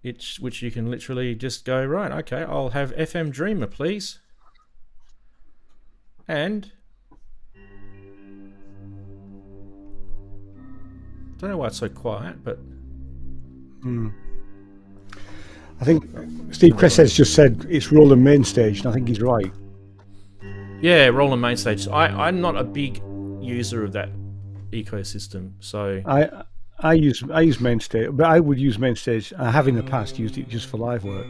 Which you can literally just go, right, okay, I'll have FM Dreamer, please. And I don't know why it's so quiet, but I think Steve Cress has just said it's Roland Mainstage, and I think he's right. Yeah, Roland Mainstage. I'm not a big user of that ecosystem, so I use Mainstage, but I would use Mainstage. I have in the past used it just for live work.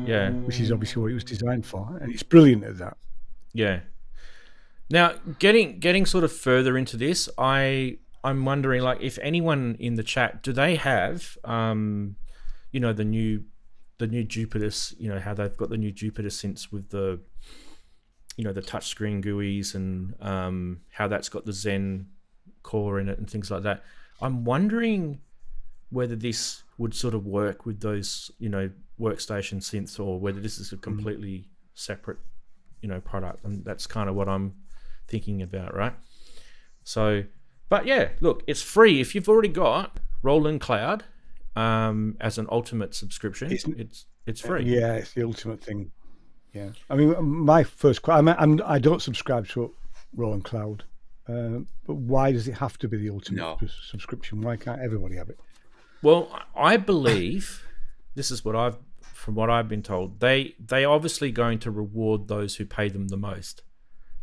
Yeah, which is obviously what it was designed for, and it's brilliant at that. Yeah. Now, getting sort of further into this, I'm wondering, like, if anyone in the chat, do they have, the new Jupiter, how they've got the new Jupiter synths with the, the touchscreen GUIs and how that's got the Zen core in it and things like that. I'm wondering whether this would sort of work with those, workstation synths, or whether this is a completely separate, product. And that's kind of what I'm thinking about, right? So, but yeah, look, it's free. If you've already got Roland Cloud as an ultimate subscription, it's free. Yeah, it's the ultimate thing. Yeah, I mean, my first question, I don't subscribe to Roland Cloud, but why does it have to be the ultimate subscription? Why can't everybody have it? Well, I believe this is from what I've been told. They obviously going to reward those who pay them the most,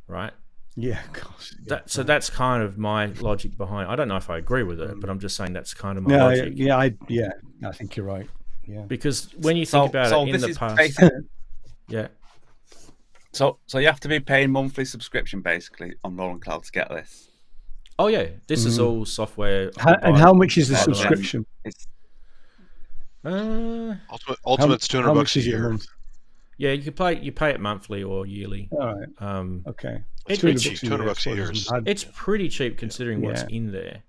right? Yeah, of course. Yeah. So that's kind of my logic behind. I don't know if I agree with it, but I'm just saying that's kind of my logic. I think you're right. Yeah, because when you think about it in the past, yeah. So you have to be paying monthly subscription basically on Roland Cloud to get this. Oh yeah, this is all software. And how much is the subscription? Ultimate's $200 a year. Yeah, you pay it monthly or yearly. All right. Okay. It's cheap, $200 a year. It's pretty cheap considering what's in there.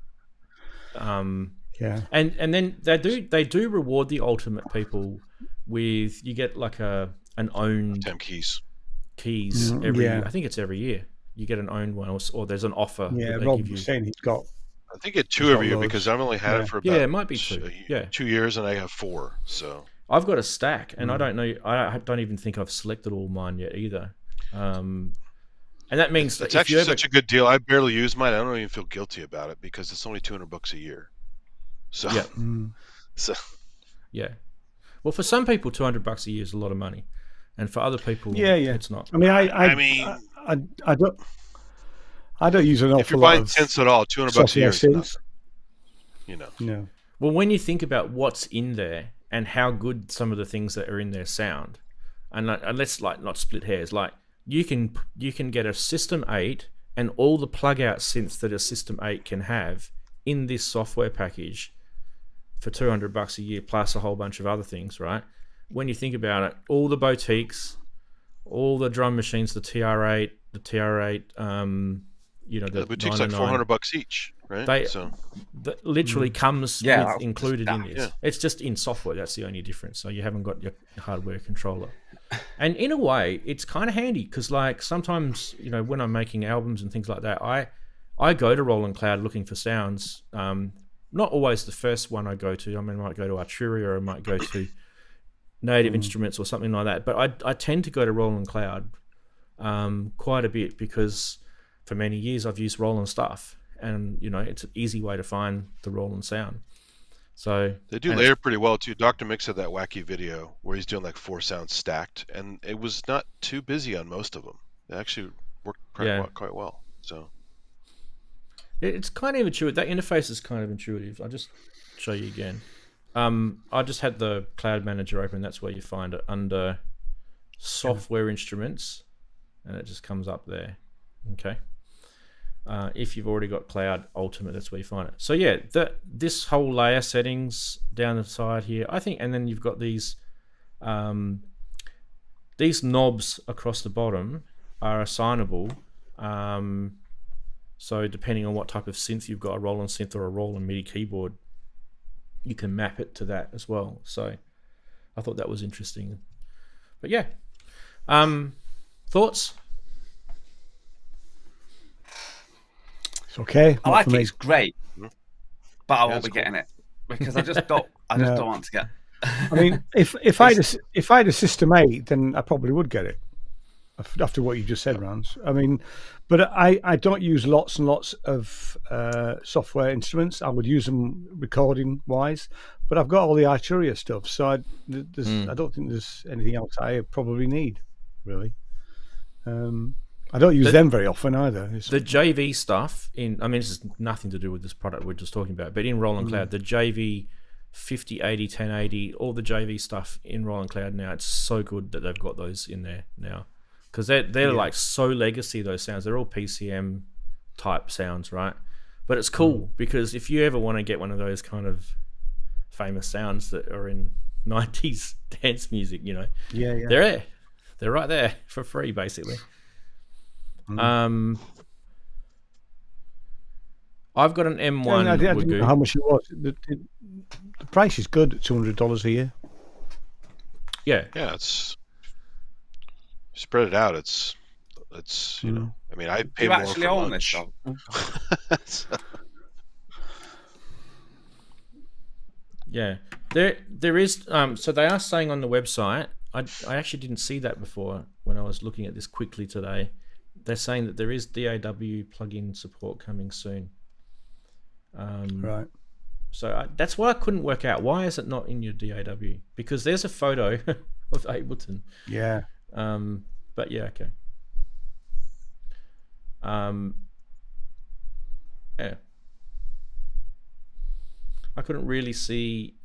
Yeah. And then they do reward the ultimate people with, you get like an owned 10 keys every I think it's every year. You get an owned one, or there's an offer. Yeah, Rob was saying he's got. I think it's 2 every year because I've only had it for about it might be 2. 2 years, and I have 4. So I've got a stack, and I don't know. I don't even think I've selected all mine yet either. And that means it's actually such a good deal. I barely use mine. I don't even feel guilty about it because it's only $200 a year. So, yeah. Well, for some people, $200 a year is a lot of money, and for other people, it's not. I mean, I don't use an awful lot. If you're buying synths at all, $200 a year is nothing. You know. No. Well, when you think about what's in there and how good some of the things that are in there sound, and let's not split hairs. Like you can get a System 8 and all the plug-out synths that a System 8 can have in this software package for $200 a year plus a whole bunch of other things, right? When you think about it, all the boutiques, all the drum machines, the TR8, the boutiques like $400 each, right? That literally comes included in this. Yeah. It's just in software. That's the only difference. So you haven't got your hardware controller. And in a way, it's kind of handy because, like, sometimes when I'm making albums and things like that, I go to Roland Cloud looking for sounds. Not always the first one I go to. I mean, I might go to Arturia or I might go to Native Instruments or something like that. But I tend to go to Roland Cloud quite a bit because for many years I've used Roland stuff, and it's an easy way to find the Roland sound. So they do layer pretty well too. Dr. Mix had that wacky video where he's doing like 4 sounds stacked, and it was not too busy on most of them. It actually worked quite well. So. It's kind of intuitive. That interface is kind of intuitive. I'll just show you again. I just had the Cloud Manager open. That's where you find it under Software Instruments, and it just comes up there. Okay. If you've already got Cloud Ultimate, that's where you find it. So yeah, this whole layer settings down the side here, I think, and then you've got these knobs across the bottom are assignable. So depending on what type of synth you've got, a Roland synth or a Roland MIDI keyboard, you can map it to that as well. So I thought that was interesting. But yeah, thoughts? It's okay. I like it. It's great, but I won't be getting it because I just don't want to get. I mean, if I had a System 8, then I probably would get it. After what you just said, Ranz. I mean, but I don't use lots and lots of software instruments. I would use them recording wise, but I've got all the Arturia stuff, so I don't think there's anything else I probably need, really. I don't use them very often either. The JV stuff this is nothing to do with this product we're just talking about, but in Roland Cloud, the JV 5080, 1080, all the JV stuff in Roland Cloud now, it's so good that they've got those in there now. Because they're like so legacy, those sounds. They're all PCM type sounds, right? But it's cool because if you ever want to get one of those kind of famous sounds that are in 90s dance music, they're there. They're right there for free, basically. I've got an M1. I didn't know how much it was. The price is good at $200 a year. Yeah. Yeah, it's... Spread it out. It's I mean, I pay more for lunch. Yeah, there is. So they are saying on the website. I actually didn't see that before when I was looking at this quickly today. They're saying that there is DAW plugin support coming soon. Right. So that's why I couldn't work out why is it not in your DAW, because there's a photo of Ableton. Yeah. But yeah, okay. Yeah. I couldn't really see,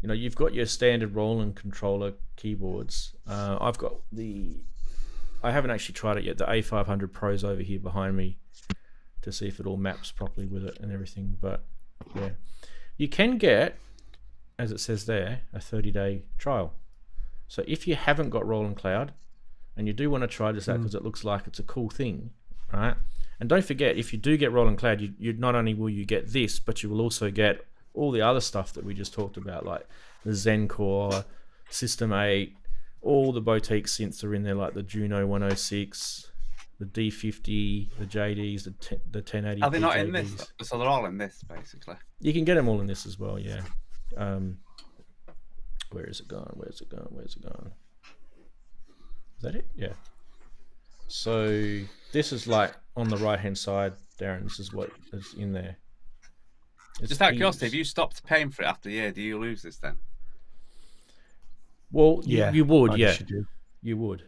you've got your standard Roland controller keyboards. I haven't actually tried it yet. The A500 Pro's over here behind me to see if it all maps properly with it and everything. But yeah, you can get, as it says there, a 30-day trial. So if you haven't got Roland Cloud and you do want to try this out because it looks like it's a cool thing, right? And don't forget, if you do get Roland Cloud, you not only will you get this, but you will also get all the other stuff that we just talked about, like the Zencore, System 8, all the boutique synths are in there, like the Juno 106, the D50, the JDs, the 1080. Are they not in this? So they're all in this, basically. You can get them all in this as well, yeah. Where is it gone? Where's it gone? Is that it? Yeah. So this is like on the right-hand side, Darren. This is what is in there. Just out of curiosity, if you stopped paying for it after a year, do you lose this then? Well, you would, yeah. You would.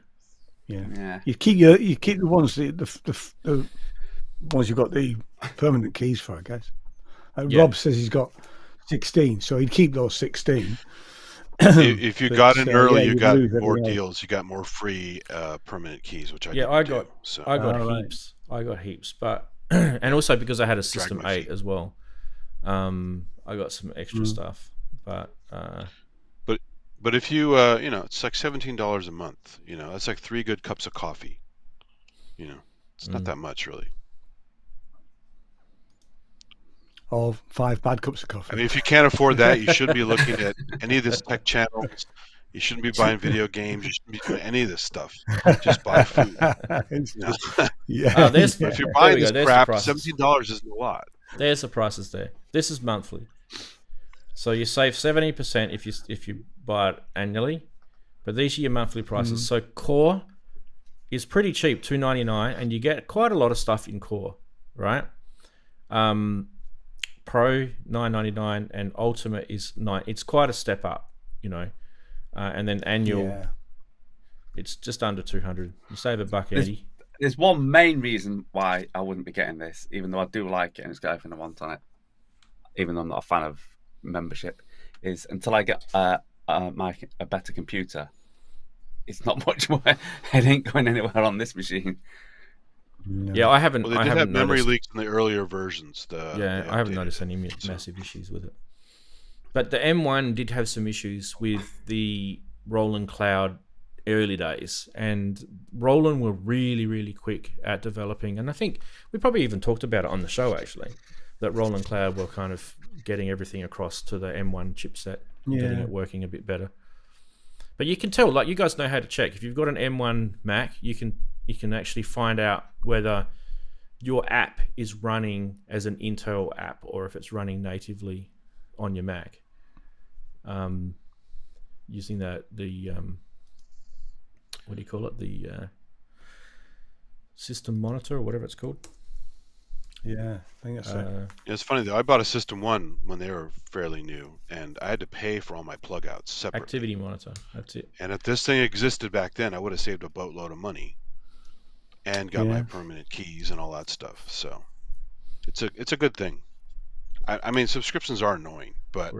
Yeah. You keep the ones the ones you've got the permanent keys for, I guess. Rob says he's got 16, so he'd keep those 16. If you got in early, you got more deals. You got more free permanent keys, which I got heaps. Right. I got heaps, but and also because I had a System 8 as well, I got some extra stuff. But if you it's like $17 a month. That's like 3 good cups of coffee. It's not that much really. Or 5 bad cups of coffee. I mean, if you can't afford that, you shouldn't be looking at any of this tech channels. You shouldn't be buying video games. You shouldn't be doing any of this stuff. Just buy food. But if you're buying this crap, $17 isn't a lot. There's the prices there. This is monthly. So you save 70% if you buy it annually. But these are your monthly prices. So Core is pretty cheap, $299, and you get quite a lot of stuff in Core, right? Pro $9.99 and Ultimate is $9. It's quite a step up, and then annual, it's just under $200. You save $180. There's one main reason why I wouldn't be getting this, even though I do like it and it's got everything I want on it. Even though I'm not a fan of membership, is until I get a better computer, it's not much more. It ain't going anywhere on this machine. No. Yeah, I haven't. Well, they did have memory leaks in the earlier versions. I haven't noticed any massive issues with it. But the M1 did have some issues with the Roland Cloud early days, and Roland were really, really quick at developing. And I think we probably even talked about it on the show actually, that Roland Cloud were kind of getting everything across to the M1 chipset, getting it working a bit better. But you can tell, like, you guys know how to check. If you've got an M1 Mac, you can actually find out whether your app is running as an Intel app or if it's running natively on your Mac, using the what do you call it, the system monitor or whatever it's called. Yeah, I think that's it. It's funny though, I bought a System 1 when they were fairly new, and I had to pay for all my plug outs separately. Activity monitor, that's it. And if this thing existed back then, I would have saved a boatload of money and got my permanent keys and all that stuff. So it's a good thing. I mean, subscriptions are annoying, but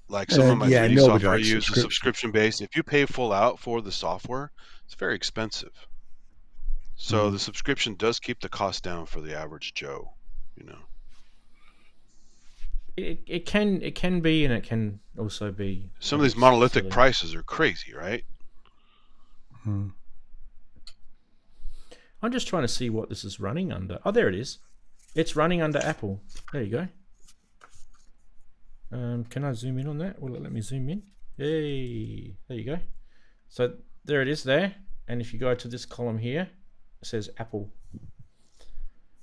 like some of my 3D software I use is subscription based. If you pay full out for the software, it's very expensive. So the subscription does keep the cost down for the average Joe, It can be, and it can also be. Some of these monolithic prices are crazy, right? I'm just trying to see what this is running under. Oh, there it is. It's running under Apple. There you go. Can I zoom in on that? Will it let me zoom in? Hey, there you go. So there it is there. And if you go to this column here, it says Apple.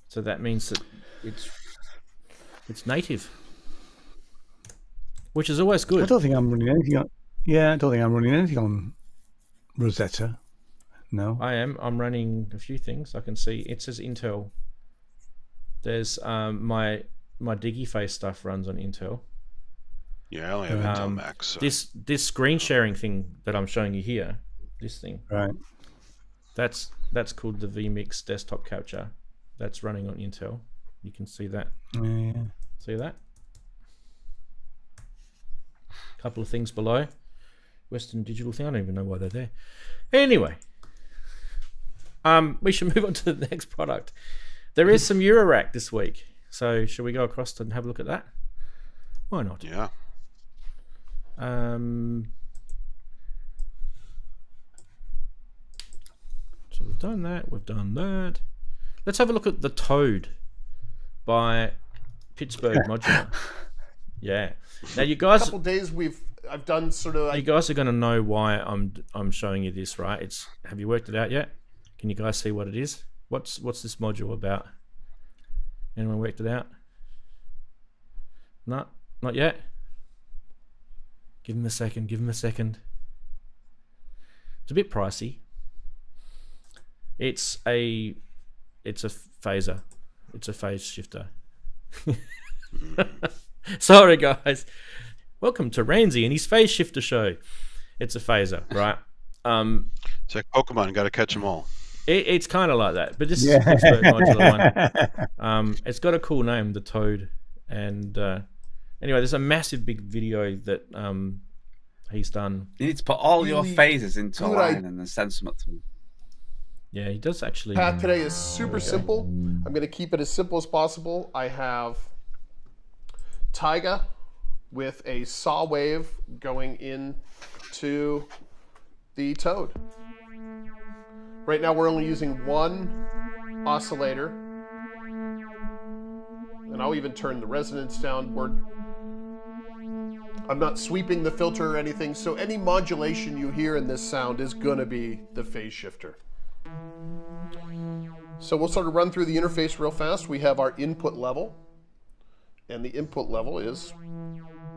So that means that it's native, which is always good. I don't think I'm running anything on. Yeah, I don't think I'm running anything on Rosetta. No, I am. I'm running a few things. I can see it says Intel. There's my DigiFace stuff runs on Intel. Yeah, I only have Intel Max. So. This screen sharing thing that I'm showing you here, this thing. Right. That's called the vMix desktop capture. That's running on Intel. You can see that. Yeah. See that? A couple of things below. Western Digital thing. I don't even know why they're there. Anyway, we should move on to the next product. There is some Eurorack this week. So should we go across and have a look at that? Why not? Yeah. So we've done that. We've done that. Let's have a look at the Toad by Pittsburgh Modular. Yeah. Now you guys. A couple days I've done sort of. You guys are going to know why I'm showing you this, right? Have you worked it out yet? Can you guys see what it is? What's this module about? Anyone worked it out? No, not yet. Give him a second. It's a bit pricey. It's a phaser. It's a phase shifter. Sorry, guys. Welcome to Ranzee and his phase shifter show. It's a phaser, right? It's like Pokemon. Got to catch them all. It's kind of like that, but this is a Pittsburgh modular one. It's got a cool name, the Toad. And anyway, there's a massive big video that he's done. You need to put all your phases into a line and then send some up to me. Yeah, he does actually. Path today is super simple. I'm going to keep it as simple as possible. I have Taiga with a saw wave going into the Toad. Right now we're only using one oscillator. And I'll even turn the resonance downward. I'm not sweeping the filter or anything, so any modulation you hear in this sound is going to be the phase shifter. So we'll sort of run through the interface real fast. We have our input level, and the input level is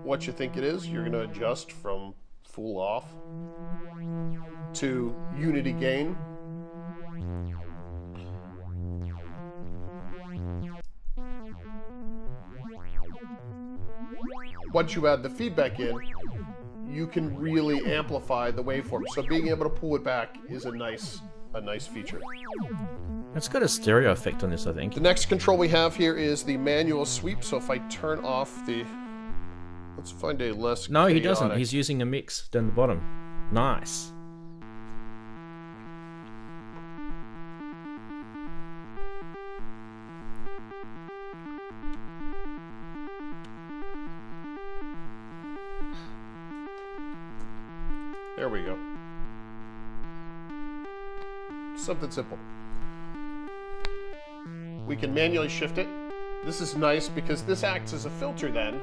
what you think it is. You're going to adjust from full off to unity gain. Once you add the feedback in, you can really amplify the waveform. So being able to pull it back is a nice feature. It's got a stereo effect on this, I think. The next control we have here is the manual sweep. So if I turn off the... Let's find a less No, chaotic... he doesn't. He's using a mix down the bottom. Nice. There we go. Something simple. We can manually shift it. This is nice because this acts as a filter then,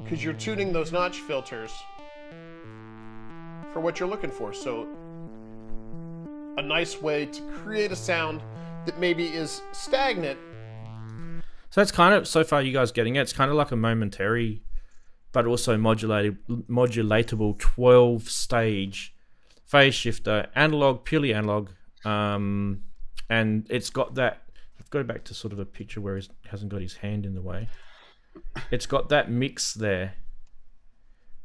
because you're tuning those notch filters for what you're looking for. So a nice way to create a sound that maybe is stagnant. So it's kind of, so far you guys getting it, it's kind of like a momentary but also modulatable 12-stage phase shifter, analog, purely analog, and it's got that. I've got it back to sort of a picture where he hasn't got his hand in the way. It's got that mix there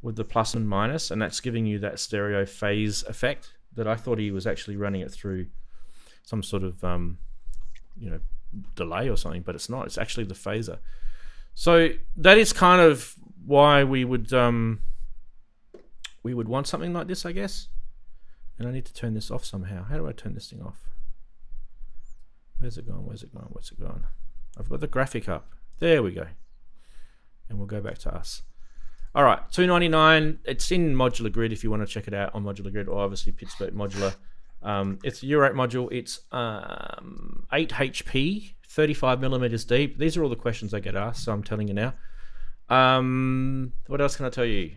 with the plus and minus, and that's giving you that stereo phase effect that I thought he was actually running it through some sort of delay or something, but it's not. It's actually the phaser. So that is kind of why we would want something like this, I guess. And I need to turn this off somehow. How do I turn this thing off? Where's it gone? Where's it gone? Where's it gone? I've got the graphic up. There we go. And we'll go back to us. All right, $2.99. It's in Modular Grid if you want to check it out on Modular Grid, or obviously Pittsburgh Modular. It's a eurorack module. It's 8 HP, 35 millimeters deep. These are all the questions I get asked, so I'm telling you now. What else can I tell you?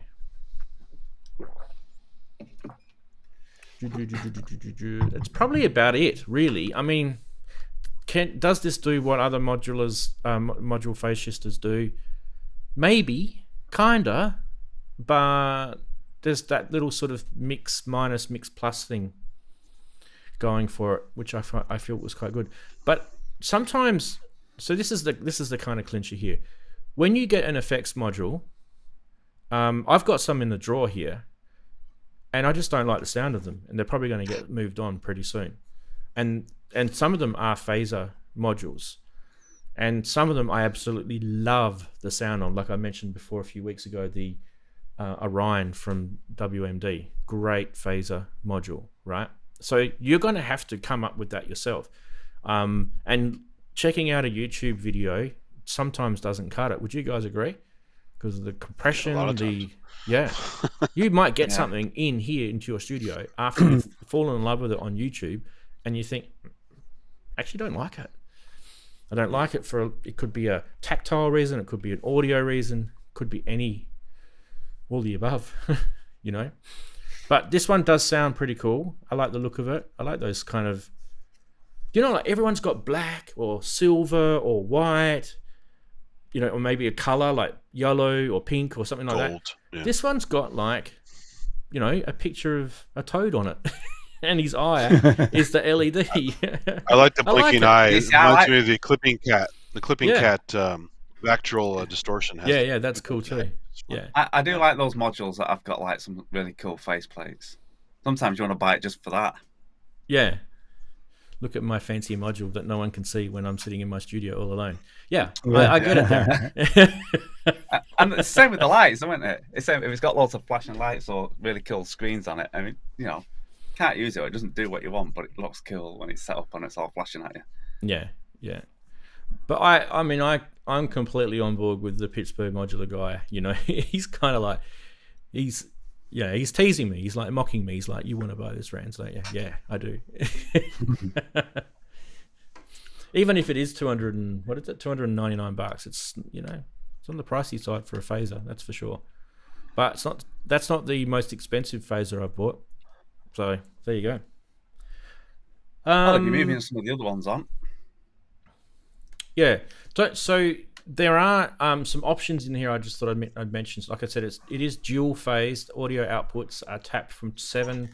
That's probably about it, really. I mean, does this do what other module phase shifters do? Maybe, kinda, but there's that little sort of mix minus, mix plus thing going for it, which I feel was quite good. But sometimes, so this is the kind of clincher here. When you get an effects module, I've got some in the drawer here, and I just don't like the sound of them, and they're probably going to get moved on pretty soon. And some of them are phaser modules, and some of them I absolutely love the sound on. Like I mentioned before a few weeks ago, the Orion from WMD, great phaser module, right? So you're going to have to come up with that yourself. And checking out a YouTube video sometimes doesn't cut it. Would you guys agree? Because of the compression, you might get something in here into your studio after you've fallen in love with it on YouTube, and you think, actually don't like it. I don't like it it could be a tactile reason, it could be an audio reason, it could be all the above, you know. But this one does sound pretty cool. I like the look of it. I like those kind of, like everyone's got black or silver or white, or maybe a color like yellow or pink or something like that. Yeah. This one's got like, a picture of a toad on it. and his eye is the LED. I like the blinking eye. It reminds me of the clipping cat. The clipping cat actual distortion. Has that's cool too. Yeah, I do like those modules that have got like some really cool faceplates. Sometimes you want to buy it just for that. Yeah. Look at my fancy module that no one can see when I'm sitting in my studio all alone. Yeah, I get it there. And it's the same with the lights, isn't it? It's same if it's got lots of flashing lights or really cool screens on it. I mean, can't use it. It doesn't do what you want, but it looks cool when it's set up and it's all flashing at you. Yeah. But I'm completely on board with the Pittsburgh modular guy. He's kind of like he's teasing me. He's like mocking me. He's like, "You want to buy this Ranzee?" Yeah, I do. Even if it is $299, it's it's on the pricey side for a phaser, that's for sure. But that's not the most expensive phaser I've bought. So there you go. Well, if you're moving some of the other ones on. Yeah. So there are some options in here. I just thought I'd mention. Like I said, it is dual phased. Audio outputs are tapped from 7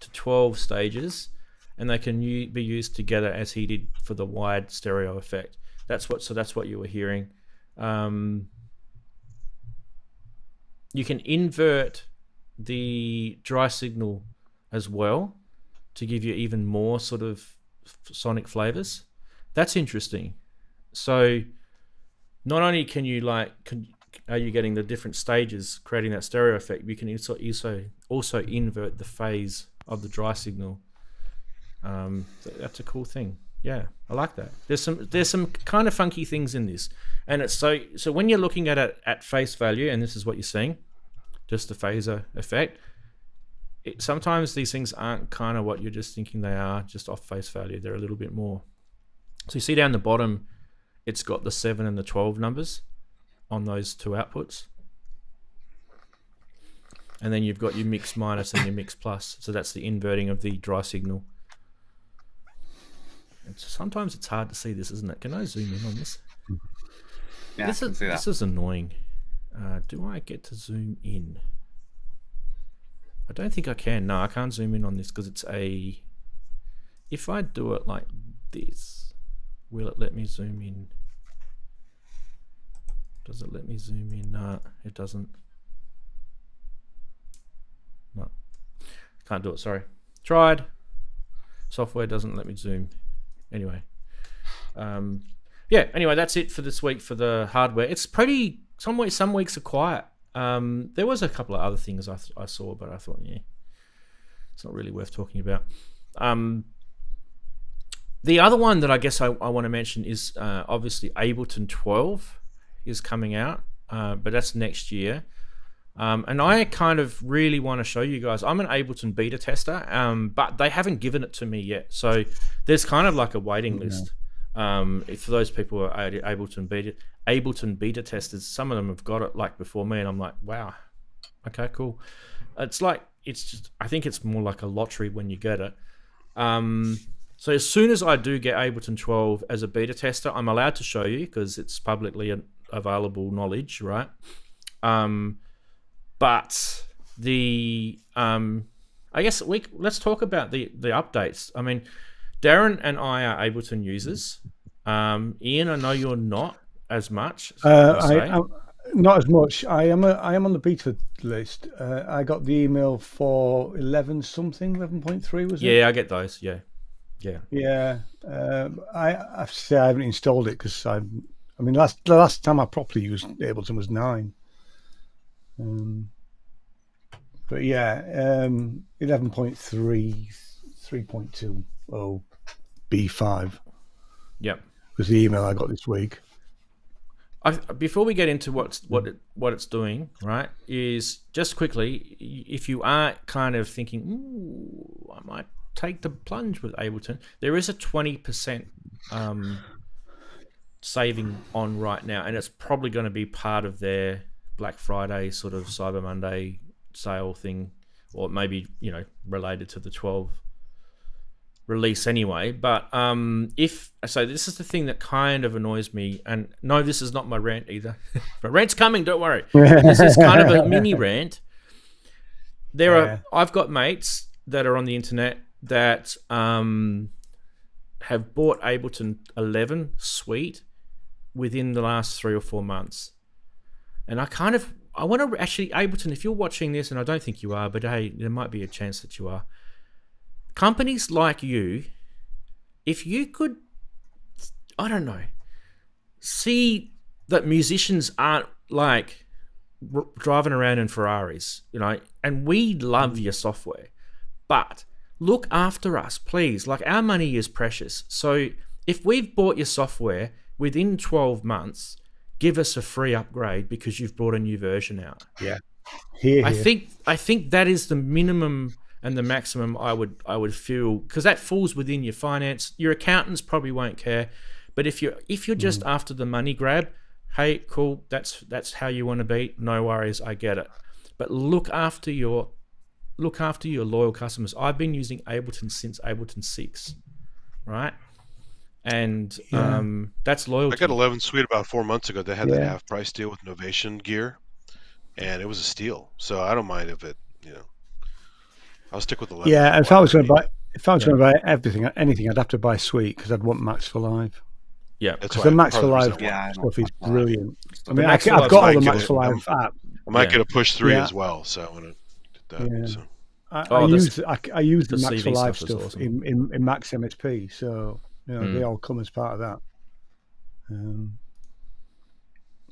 to 12 stages, and they can be used together as he did for the wide stereo effect. That's what you were hearing. You can invert the dry signal as well to give you even more sort of sonic flavors. That's interesting. So not only can you are you getting the different stages creating that stereo effect, you can also invert the phase of the dry signal. That's a cool thing. Yeah, I like that. There's some kind of funky things in this, and it's so when you're looking at it at face value, and this is what you're seeing, just the phaser effect. Sometimes these things aren't kind of what you're just thinking they are, just off face value. They're a little bit more. So you see down the bottom, it's got the 7 and the 12 numbers on those two outputs, and then you've got your mix minus and your mix plus. So that's the inverting of the dry signal. Sometimes it's hard to see this, isn't it? Can I zoom in on this? Yeah, this is annoying. Do I get to zoom in? I don't think I can. No, I can't zoom in on this because it's a... If I do it like this, will it let me zoom in? Does it let me zoom in? No, it doesn't. No, can't do it, sorry. Tried. Software doesn't let me zoom. Anyway, anyway, that's it for this week for the hardware. It's pretty, some weeks are quiet. There was a couple of other things I saw, but I thought, it's not really worth talking about. The other one that I guess I want to mention is obviously Ableton 12 is coming out, but that's next year. And I kind of really want to show you guys. I'm an Ableton beta tester, but they haven't given it to me yet. So there's kind of like a waiting list. For those people who are Ableton beta testers, some of them have got it like before me, and I'm like, wow, okay, cool. I think it's more like a lottery when you get it. So as soon as I do get Ableton 12 as a beta tester, I'm allowed to show you because it's publicly available knowledge, right? But I guess let's talk about the updates. I mean, Darren and I are Ableton users. Ian, I know you're not as much. I'm not as much. I am on the beta list. I got the email for 11.3 was it? Yeah, I get those. Yeah. I haven't installed it because the last time I properly used Ableton was 9. But yeah, 11.3, 3.20 B5. Yep. Was the email I got this week. Before we get into what it's doing, right, is just quickly, if you are kind of thinking, ooh, I might take the plunge with Ableton, there is a 20% saving on right now, and it's probably going to be part of their Black Friday sort of Cyber Monday sale thing, or maybe related to the 12 release anyway. But this is the thing that kind of annoys me, and no, this is not my rant either. But rant's coming, don't worry. This is kind of a mini rant. I've got mates that are on the internet that have bought Ableton 11 Suite within the last 3 or 4 months. And I want to actually, Ableton, if you're watching this, and I don't think you are, but hey, there might be a chance that you are. Companies like you, if you could, I don't know, see that musicians aren't like driving around in Ferraris, you know, and we love your software, but look after us, please. Like, our money is precious. So if we've bought your software within 12 months, give us a free upgrade because you've brought a new version out. Yeah. I think that is the minimum and the maximum I would feel, because that falls within your finance. Your accountants probably won't care, but if you're just after the money grab, hey, cool, that's how you want to be. No worries, I get it. But look after your loyal customers. I've been using Ableton since Ableton 6, right? And that's loyalty. I got 11 Suite about 4 months ago. They had that half price deal with Novation gear, and it was a steal. So I don't mind if it, you know, I'll stick with 11. Yeah, if I was going to buy anything, I'd have to buy Suite because I'd want Max for Live. Yeah, because the Max for Live stuff is brilliant. I mean, I've got all the Max for Live apps. I might get a Push 3 as well, so I want to get that. So. I use the Max for Live stuff awesome. in Max MSP, so you know they all come as part of that.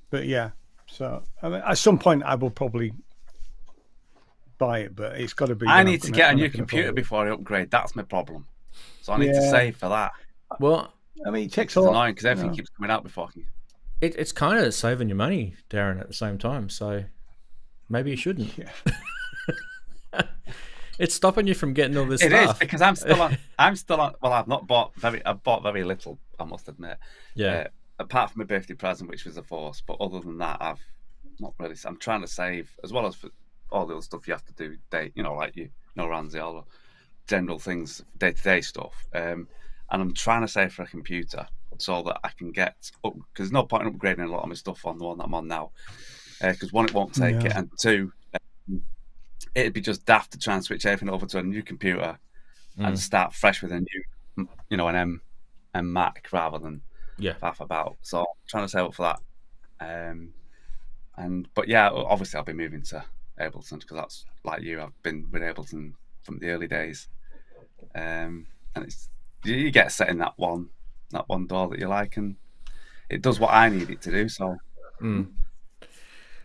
But yeah, so I mean, at some point I will probably buy it, but it's got to be. I need to get a new computer before I upgrade. That's my problem. So I need to save for that. Well, I mean, it takes a lot. It's annoying because everything keeps coming out before. It's kind of saving your money, Darren, at the same time. So maybe you shouldn't. Yeah. It's stopping you from getting all this stuff. It is, because I'm still on. Well, I've bought very little, I must admit. Yeah. Apart from my birthday present, which was a force, but other than that, I've not really. I'm trying to save, as well as for all the other stuff you have to do, like Ranzee, all the general things, day-to-day stuff. And I'm trying to save for a computer so that I can get up, because there's no point in upgrading a lot of my stuff on the one that I'm on now. Because one, it won't take it, and two, it'd be just daft to try and switch everything over to a new computer and start fresh with a new, an M Mac rather than faff about. So I'm trying to save up for that. But yeah, obviously I'll be moving to Ableton because that's like you. I've been with Ableton from the early days, and it's you get set in that one door that you like, and it does what I need it to do. So.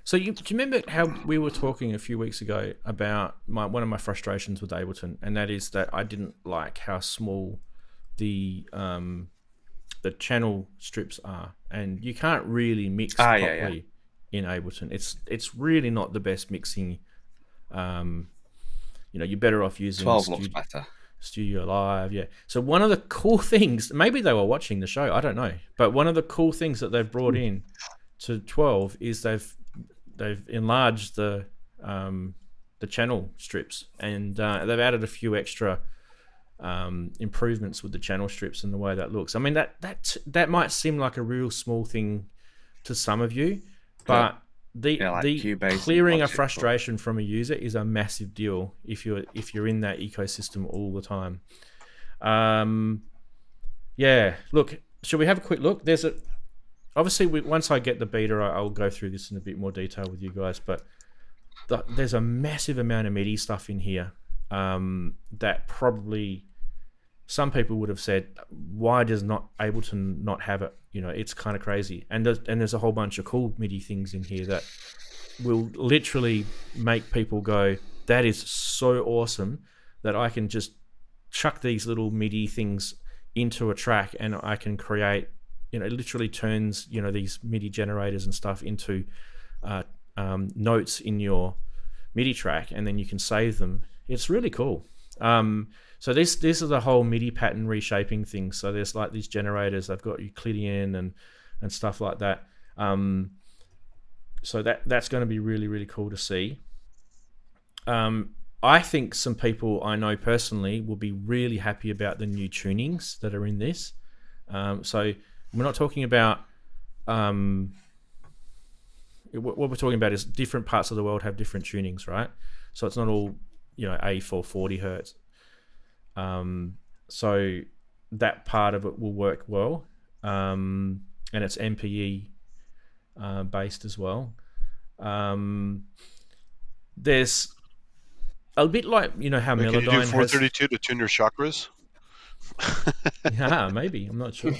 So do you remember how we were talking a few weeks ago about one of my frustrations with Ableton, and that is that I didn't like how small the channel strips are, and you can't really mix properly in Ableton. It's really not the best mixing. You're better off using 12 looks better. Studio Live, yeah. So one of the cool things, maybe they were watching the show, I don't know, but one of the cool things that they've brought in to 12 is they've enlarged the channel strips, and they've added a few extra improvements with the channel strips and the way that looks. I mean, that might seem like a real small thing to some of you, but the clearing a frustration from a user is a massive deal if you're in that ecosystem all the time. Look, should we have a quick look? Obviously, once I get the beta, I'll go through this in a bit more detail with you guys, but there's a massive amount of MIDI stuff in here that probably some people would have said, why does Ableton not have it? It's kind of crazy. And there's a whole bunch of cool MIDI things in here that will literally make people go, that is so awesome that I can just chuck these little MIDI things into a track and I can create, it literally turns, these MIDI generators and stuff into notes in your MIDI track, and then you can save them. It's really cool. So this is the whole MIDI pattern reshaping thing. So there's like these generators, they've got Euclidean and stuff like that. So that's going to be really, really cool to see. I think some people I know personally will be really happy about the new tunings that are in this. So we're not talking about what we're talking about is different parts of the world have different tunings, right? So it's not all A440 hertz. So that part of it will work well, and it's MPE based as well. There's a bit like, you know, how Melodyne can you do 432 to tune your chakras? Yeah, maybe. I'm not sure.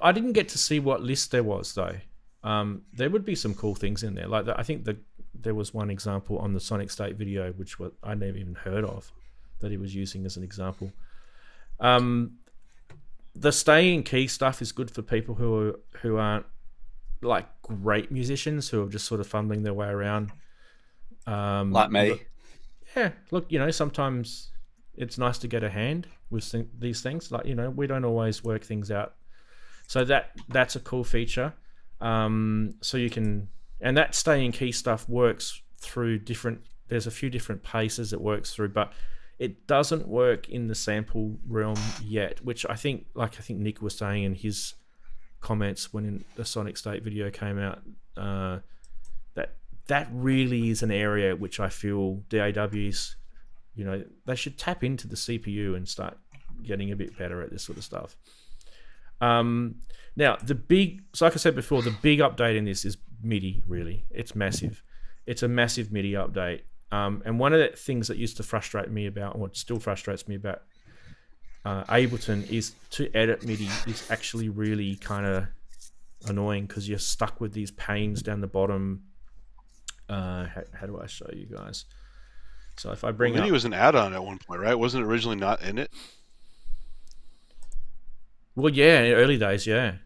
I didn't get to see what list there was, though. There would be some cool things in there. Like I think there was one example on the Sonic State video, which I never even heard of, that he was using as an example. The stay in key stuff is good for people who aren't like great musicians, who are just sort of fumbling their way around. Like me. Look, you know, sometimes it's nice to get a hand with these things. Like, you know, we don't always work things out. So that's a cool feature. So you can, and that stay in key stuff works through there's a few different paces it works through, but it doesn't work in the sample realm yet, which I think Nick was saying in his comments when the Sonic State video came out, that really is an area which I feel DAWs, you know, they should tap into the CPU and start getting a bit better at this sort of stuff. Now, like I said before, the big update in this is MIDI, really. It's massive. It's a massive MIDI update. And one of the things that used to frustrate me about, or still frustrates me about Ableton, is to edit MIDI is actually really kind of annoying, because you're stuck with these panes down the bottom. How do I show you guys? So if I bring MIDI was an add-on at one point, right? Wasn't it originally not in it? Well, yeah, in early days, yeah.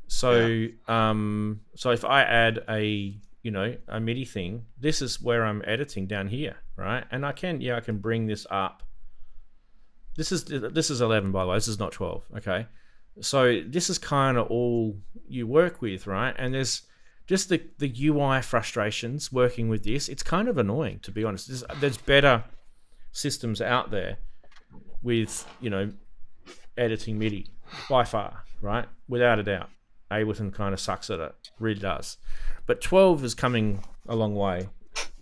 So, so if I add a MIDI thing, this is where I'm editing down here, right? And I can bring this up. This is 11, by the way. This is not 12. Okay, so this is kind of all you work with, right? And there's just the UI frustrations working with this. It's kind of annoying, to be honest. There's better systems out there with, you know, editing MIDI by far, right? Without a doubt. Ableton kind of sucks at it, really does. But 12 is coming a long way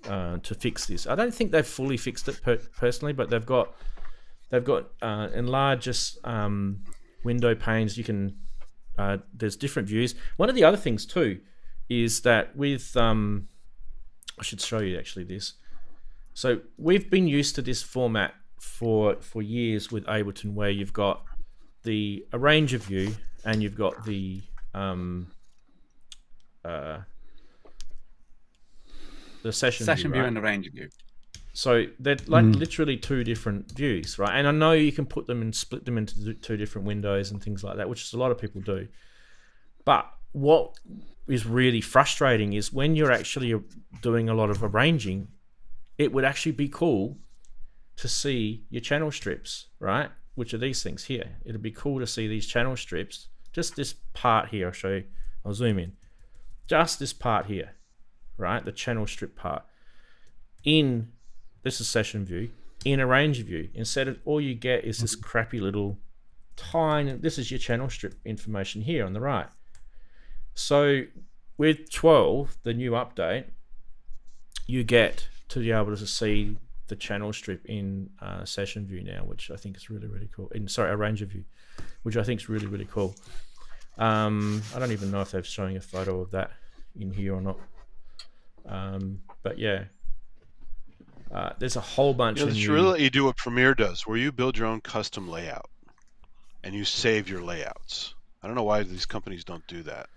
to fix this. I don't think they've fully fixed it personally, but they've got enlarged window panes. You can there's different views. One of the other things too is that with I should show you actually this. So we've been used to this format for years with Ableton, where you've got the arranger view and you've got the session view, right? And arranger view. So they're like literally two different views, right? And I know you can put them and split them into two different windows and things like that, which is a lot of people do. But what is really frustrating is when you're actually doing a lot of arranging, it would actually be cool to see your channel strips, right? Which are these things here. It'd be cool to see these channel strips. Just this part here, I'll show you. I'll zoom in. Just this part here, right? The channel strip part. This is session view. In arranger view, instead of all you get is this crappy little tiny, this is your channel strip information here on the right. So with 12, the new update, you get to be able to see the channel strip in session view now, which I think is really, really cool. Arranger view, which I think is really, really cool. I don't even know if they're showing a photo of that in here or not. But yeah, there's a whole bunch of new... really let you do what Premiere does, where you build your own custom layout and you save your layouts. I don't know why these companies don't do that.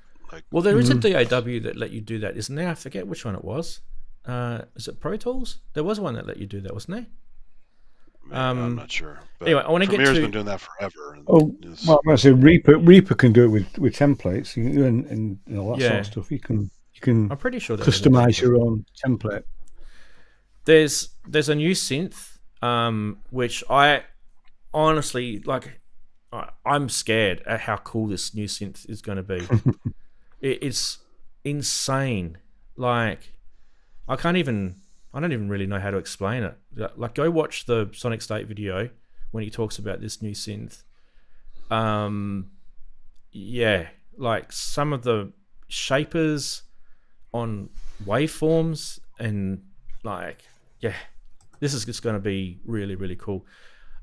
Well, there is a DAW that let you do that, isn't there? I forget which one it was. Is it Pro Tools? There was one that let you do that, wasn't there? I'm not sure. But anyway, I want to get to... Premiere's been doing that forever. Well, I say Reaper can do it with templates and all that sort of stuff. You can I'm pretty sure customize your own template. There's a new synth, which I honestly like. I'm scared at how cool this new synth is going to be. It's insane. Like, I don't even really know how to explain it. Like, go watch the Sonic State video when he talks about this new synth. Yeah, like some of the shapers on waveforms and like, yeah, this is just going to be really, really cool.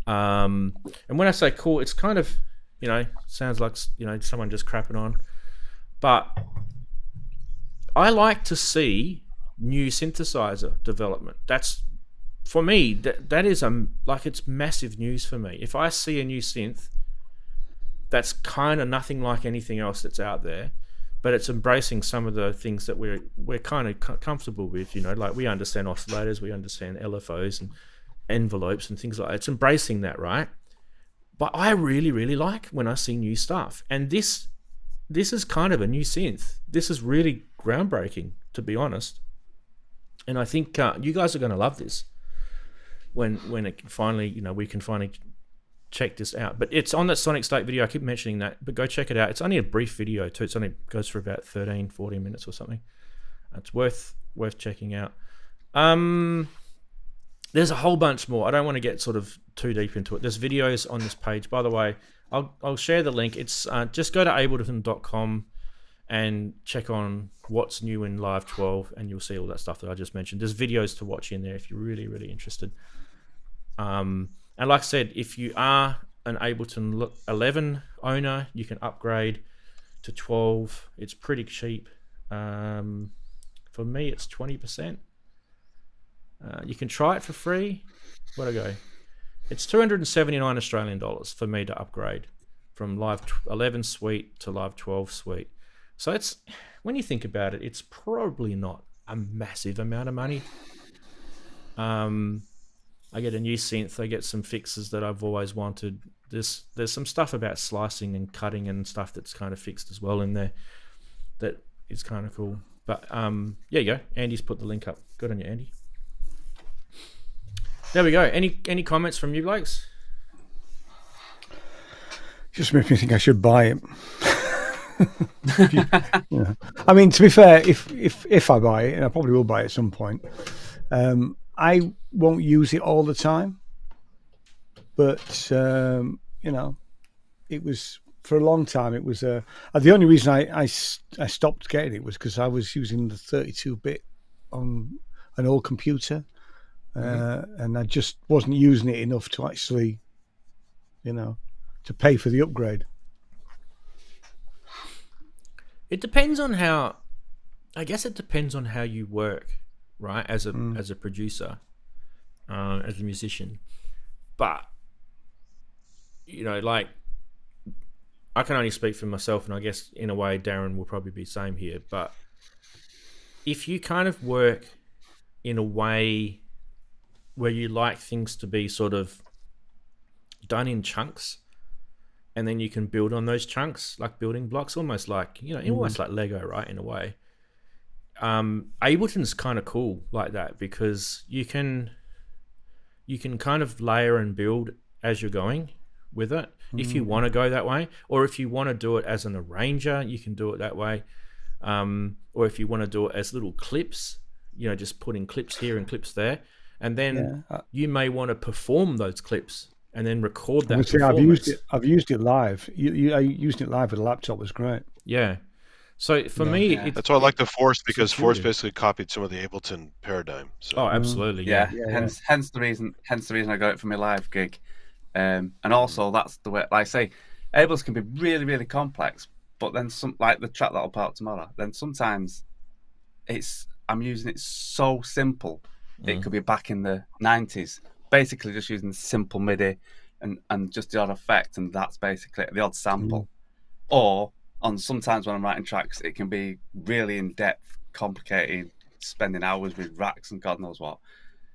And when I say cool, it's kind of, sounds like, someone just crapping on. But I like to see new synthesizer development. That's, for me, that is it's massive news for me. If I see a new synth that's kind of nothing like anything else that's out there, but it's embracing some of the things that we're kind of comfortable with, like we understand oscillators, we understand LFOs and envelopes and things like that. It's embracing that, right? But I really, really like when I see new stuff. And this is kind of a new synth. This is really groundbreaking, to be honest. And I think you guys are going to love this when it finally, we can finally check this out. But it's on that Sonic State video. I keep mentioning that, but go check it out. It's only a brief video too. It only goes for about 13, 14 minutes or something. It's worth checking out. There's a whole bunch more. I don't want to get sort of too deep into it. There's videos on this page. By the way, I'll share the link. It's just go to ableton.com and check on what's new in Live 12, and you'll see all that stuff that I just mentioned. There's videos to watch in there if you're really, really interested. And like I said, if you are an Ableton 11 owner, you can upgrade to 12. It's pretty cheap. For me, it's 20%. You can try it for free. Where'd I go? It's 279 Australian dollars for me to upgrade from Live 11 Suite to Live 12 Suite. So it's, when you think about it, it's probably not a massive amount of money. I get a new synth. I get some fixes that I've always wanted. There's some stuff about slicing and cutting and stuff that's kind of fixed as well in there. That is kind of cool. But there you go. Andy's put the link up. Good on you, Andy. There we go. Any comments from you blokes? Just makes me think I should buy it. I mean, to be fair, if I buy it, and I probably will buy it at some point, I won't use it all the time. But it was, for a long time, it was the only reason I stopped getting it was because I was using the 32-bit on an old computer. And I just wasn't using it enough to actually, to pay for the upgrade. It depends on how you work, right? As a producer, as a musician. But, like, I can only speak for myself, and I guess in a way Darren will probably be the same here. But if you kind of work in a way where you like things to be sort of done in chunks, and then you can build on those chunks like building blocks, almost like almost like Lego, right? In a way, Ableton's kind of cool like that, because you can kind of layer and build as you're going with it. If you want to go that way, or if you want to do it as an arranger, you can do it that way. Or if you want to do it as little clips, just putting clips here and clips there. And then you may want to perform those clips and then record that. I've used it live. I used it live with a laptop. It was great. Yeah. So for me, that's why I like the Force, because Force basically copied some of the Ableton paradigm. So. Oh, absolutely. Yeah. Hence the reason I got it for my live gig. And also that's the way, like I say, Ableton can be really, really complex. But then some, like the track that I'll put out tomorrow, then sometimes I'm using it so simple. It could be back in the 90s, basically just using simple MIDI and just the odd effect, and that's basically the odd sample. Or sometimes when I'm writing tracks, it can be really in-depth, complicated, spending hours with racks and God knows what.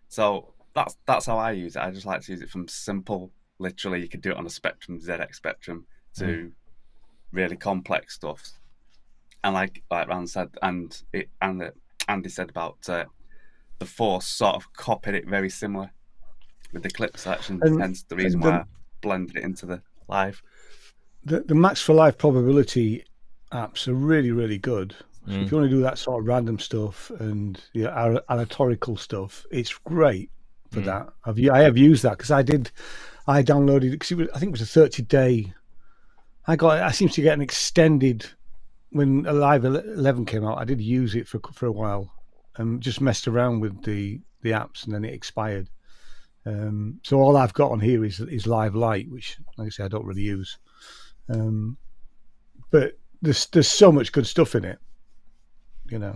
So that's how I use it. I just like to use it from simple, literally you could do it on a Spectrum, ZX Spectrum, to really complex stuff. And like Rand said, and Andy said about the Force sort of copied it very similar with the clip section, hence the reason why I blended it into the live. The Max for Live probability apps are really, really good. So if you want to do that sort of random stuff and anatorical stuff, it's great for that. I have used that because I downloaded it because I think it was a 30-day. I seem to get an extended, when Live 11 came out, I did use it for a while and just messed around with the apps, and then it expired. So all I've got on here is Live Light, which, like I say, I don't really use. But there's so much good stuff in it, you know.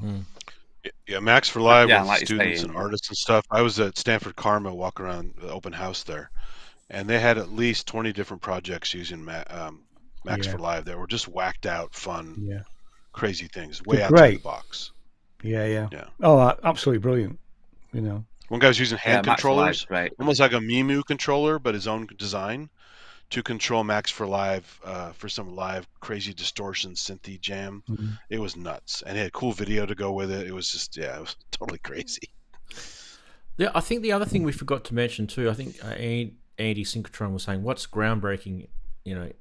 Yeah, Max for Live with like students and artists and stuff. I was at Stanford Karma walking around the open house there, and they had at least 20 different projects using Max for Live that were just whacked out, fun, crazy things, way outside the box. Yeah. Oh, absolutely brilliant, you know. One guy was using hand controllers, almost like a Mimu controller, but his own design, to control Max for Live for some live crazy distortion synthy jam. It was nuts, and it had cool video to go with it. It was just it was totally crazy. Yeah, I think the other thing we forgot to mention too, I think Andy Synchrotron was saying, what's groundbreaking, you know,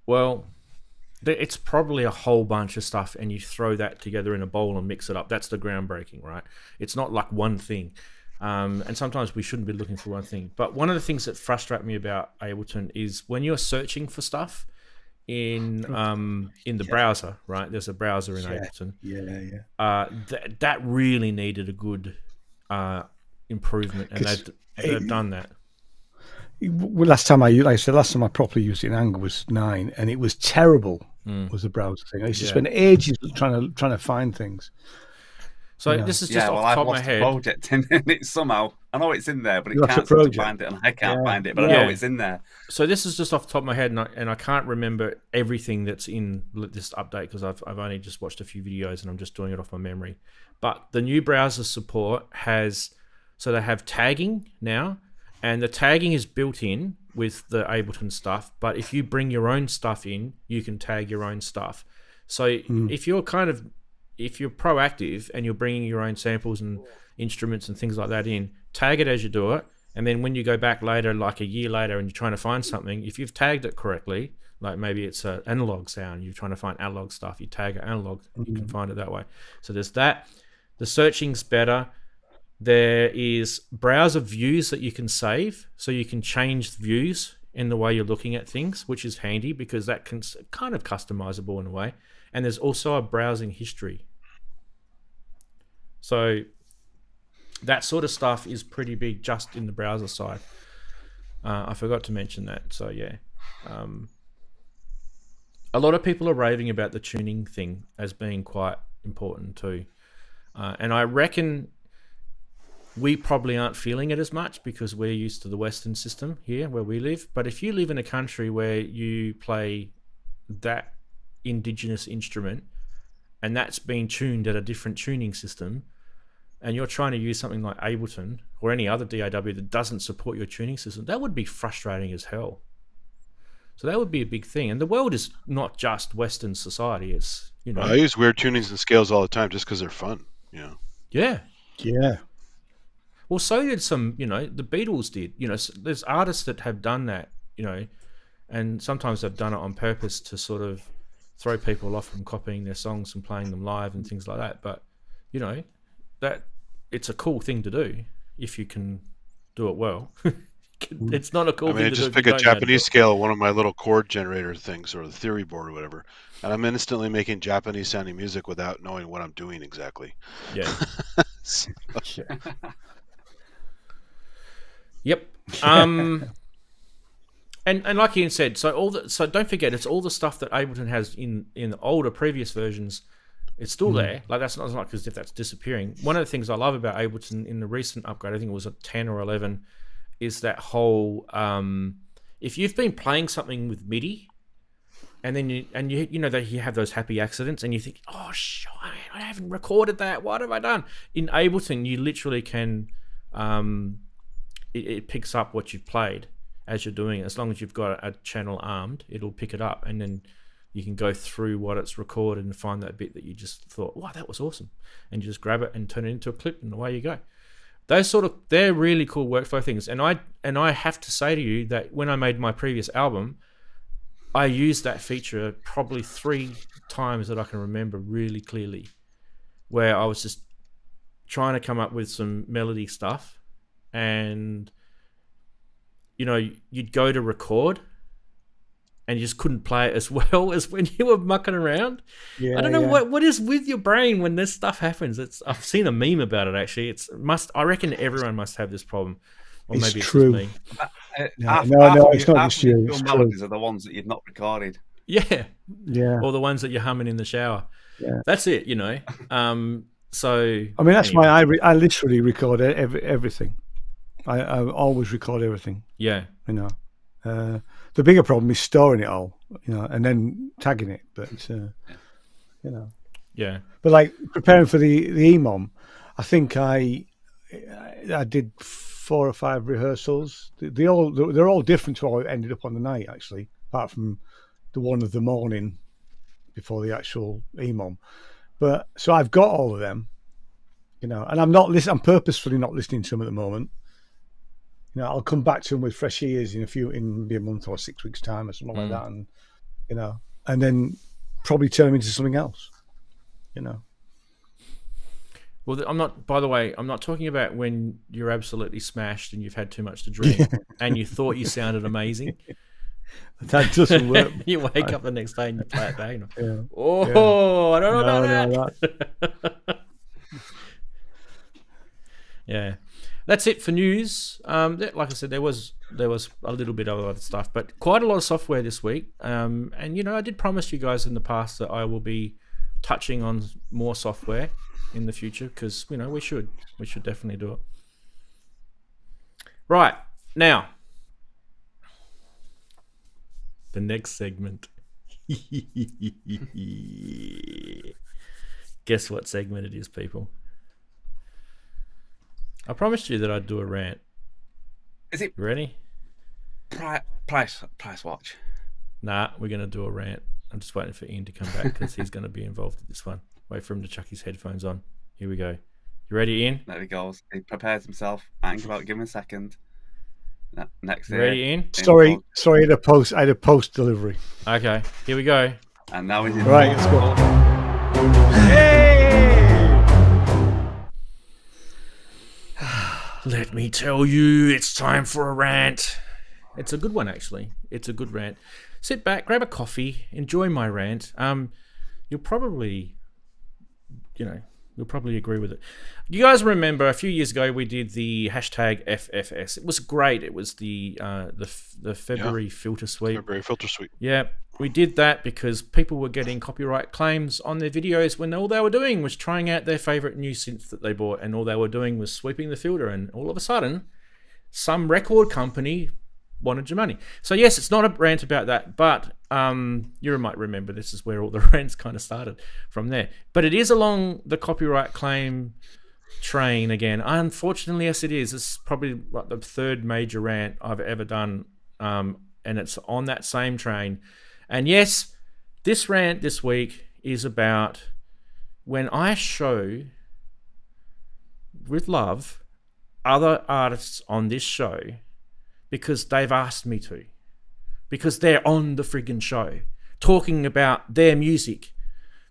well, it's probably a whole bunch of stuff, and you throw that together in a bowl and mix it up. That's the groundbreaking, right? It's not like one thing. And sometimes we shouldn't be looking for one thing. But one of the things that frustrate me about Ableton is when you're searching for stuff in the browser, right? There's a browser in Ableton. That really needed a good improvement, and they've done that. Well, last time I properly used it in Anger was 9, and it was terrible. Was the browser thing? I used to spend ages trying to find things. So this is just off the top of my head. Project in it somehow. I know it's in there, but it can't seem to find it, and I can't find it, but I know it's in there. So this is just off the top of my head, and I can't remember everything that's in this update because I've only just watched a few videos and I'm just doing it off my memory. But the new browser support they have tagging now, and the tagging is built in with the Ableton stuff. But if you bring your own stuff in, you can tag your own stuff. So if you're proactive and you're bringing your own samples and instruments and things like that in, tag it as you do it. And then when you go back later, like a year later, and you're trying to find something, if you've tagged it correctly, like maybe it's an analog sound, you're trying to find analog stuff, you tag it analog, you can find it that way. So there's that. The searching's better. There is browser views that you can save, so you can change views in the way you're looking at things, which is handy because that can kind of customizable in a way. And there's also a browsing history. So that sort of stuff is pretty big just in the browser side. I forgot to mention that. So yeah, a lot of people are raving about the tuning thing as being quite important too. And I reckon we probably aren't feeling it as much because we're used to the Western system here where we live. But if you live in a country where you play that indigenous instrument and that's being tuned at a different tuning system, and you're trying to use something like Ableton or any other DAW that doesn't support your tuning system, that would be frustrating as hell. So that would be a big thing. And the world is not just Western society. It's, you know. I use weird tunings and scales all the time just because they're fun, you know. Yeah. Yeah. Well, so did some, you know, the Beatles did. You know, there's artists that have done that, you know, and sometimes they've done it on purpose to sort of throw people off from copying their songs and playing them live and things like that. But, you know, that it's a cool thing to do if you can do it well. It's not a cool thing to do. Just pick a Japanese scale, one of my little chord generator things, or the theory board or whatever, and I'm instantly making Japanese sounding music without knowing what I'm doing exactly. Yeah. Yep. And like Ian said, so don't forget, it's all the stuff that Ableton has in the older previous versions. It's still there. Like that's not because if that's disappearing. One of the things I love about Ableton in the recent upgrade, I think it was a 10 or 11, is that whole if you've been playing something with MIDI, and then you know that you have those happy accidents, and you think, oh shit, I haven't recorded that. What have I done? In Ableton, you literally can it picks up what you've played as you're doing it. As long as you've got a channel armed, it'll pick it up, and then you can go through what it's recorded and find that bit that you just thought, wow, that was awesome. And you just grab it and turn it into a clip, and away you go. They're really cool workflow things. And I have to say to you that when I made my previous album, I used that feature probably 3 times that I can remember really clearly, where I was just trying to come up with some melody stuff, and you know, you'd go to record and you just couldn't play it as well as when you were mucking around. I don't know what is with your brain when this stuff happens. I've seen a meme about it actually. I reckon everyone must have this problem. Or maybe it's true. Me. No, it's not just you. It's melodies are the ones that you've not recorded. Yeah. Yeah. Or the ones that you're humming in the shower. Yeah. That's it, you know. So I mean, that's why I literally record everything. I always record everything. Yeah. You know. The bigger problem is storing it all, you know, and then tagging it. But you know. Yeah. But like preparing for the EMOM, I think I did 4 or 5 rehearsals. They're all different to how it ended up on the night, actually, apart from the one of the morning before the actual EMOM. But so I've got all of them, you know, and I'm purposefully not listening to them at the moment. You know, I'll come back to them with fresh ears in maybe a month or 6 weeks' time or something like that, and you know, and then probably turn them into something else. You know. Well, I'm not. By the way, I'm not talking about when you're absolutely smashed and you've had too much to drink and you thought you sounded amazing. That doesn't work. You wake up the next day and you play it back. Yeah. I don't know about that. Yeah, that's it for news. Like I said, there was a little bit of other stuff, but quite a lot of software this week. And you know, I did promise you guys in the past that I will be touching on more software in the future, because you know we should definitely do it. Right, now the next segment. Guess what segment it is, people? I promised you that I'd do a rant. Is it ready? Price watch? Nah, we're gonna do a rant. I'm just waiting for Ian to come back because he's going to be involved in this one. Wait for him to chuck his headphones on. Here we go. You ready, Ian? There he goes. He prepares himself. I think about give him a second. Next. You ready, Ian? Sorry, I had a post delivery. Okay, here we go. And now he's in. Right, let's go. Hey! Let me tell you, it's time for a rant. It's a good one, actually. It's a good rant. Sit back, grab a coffee, enjoy my rant. You'll probably agree with it. You guys remember a few years ago we did the hashtag FFS. It was great. It was the February filter sweep. February filter sweep. Yeah, we did that because people were getting copyright claims on their videos when all they were doing was trying out their favorite new synth that they bought, and all they were doing was sweeping the filter, and all of a sudden, some record company wanted your money. So yes, it's not a rant about that, but you might remember this is where all the rants kind of started from there. But it is along the copyright claim train again. Unfortunately, yes, it is. It's probably like the 3rd major rant I've ever done, and it's on that same train. And yes, this rant this week is about when I show with love other artists on this show because they've asked me to, because they're on the friggin' show talking about their music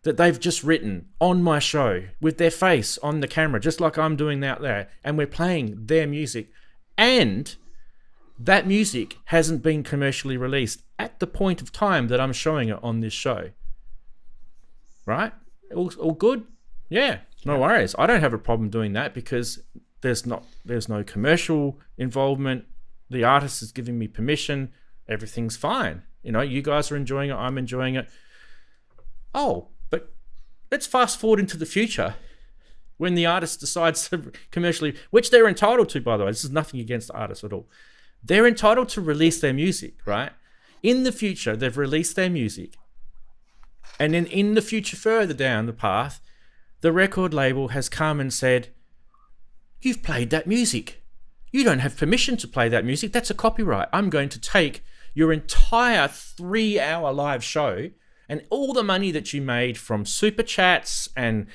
that they've just written on my show with their face on the camera, just like I'm doing out there, and we're playing their music, and that music hasn't been commercially released at the point of time that I'm showing it on this show. Right? All good? Yeah, no worries. I don't have a problem doing that because there's no commercial involvement. The artist is giving me permission. Everything's fine. You know, you guys are enjoying it. I'm enjoying it. Oh, but let's fast forward into the future when the artist decides to commercially, which they're entitled to, by the way. This is nothing against the artists at all. They're entitled to release their music, right? In the future, they've released their music. And then in the future, further down the path, the record label has come and said, you've played that music. You don't have permission to play that music. That's a copyright. I'm going to take your entire 3-hour live show and all the money that you made from super chats and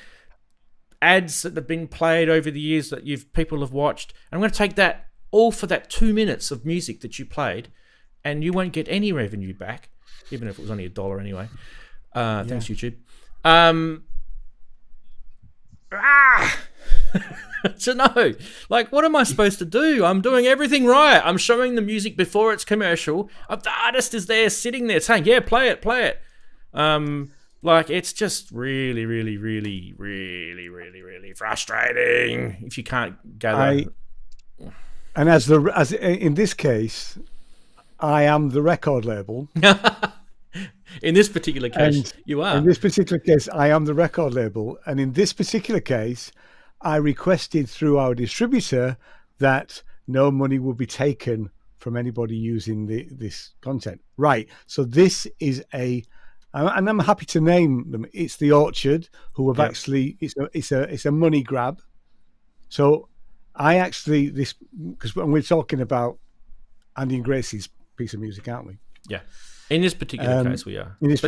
ads that have been played over the years that people have watched. And I'm going to take that all for that 2 minutes of music that you played, and you won't get any revenue back, even if it was only $1 anyway. Thanks, YouTube. So no, like, what am I supposed to do? I'm doing everything right. I'm showing the music before it's commercial. The artist is there, sitting there saying, yeah, play it. Like, it's just really, really, really, really, really, really frustrating if you can't gather. And as in this case, I am the record label. In this particular case, you are. In this particular case, I am the record label. And in this particular case, I requested through our distributor that no money will be taken from anybody using this content. Right. So this is and I'm happy to name them. It's the Orchard, who have actually, it's a money grab. So I actually, because when we're talking about Andy and Gracie's piece of music, aren't we? Yeah. In this particular case, we are. There's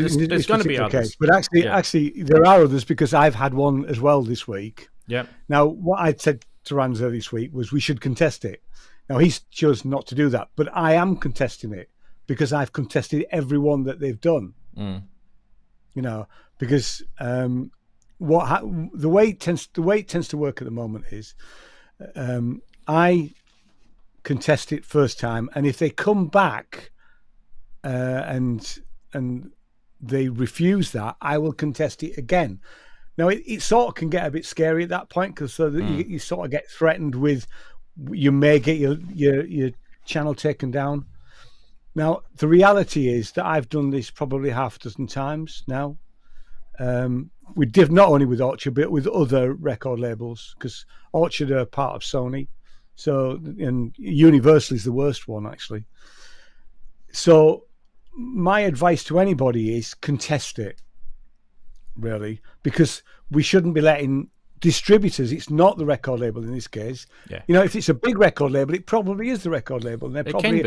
going to be others. Case. But actually, there are others, because I've had one as well this week. Yeah. Now, what I said to Ranzee this week was we should contest it. Now, he's chosen not to do that, but I am contesting it because I've contested every one that they've done. Mm. You know, because the way it tends to work at the moment is I contest it first time, and if they come back and they refuse that, I will contest it again. Now it sort of can get a bit scary at that point, because you sort of get threatened with, you may get your channel taken down. Now the reality is that I've done this probably half a dozen times now. We did not only with Orchard, but with other record labels, because Orchard are part of Sony. So, and Universal is the worst one, actually. So my advice to anybody is contest it, really, because we shouldn't be letting distributors, it's not the record label in this case. Yeah. You know, if it's a big record label, it probably is the record label. And It can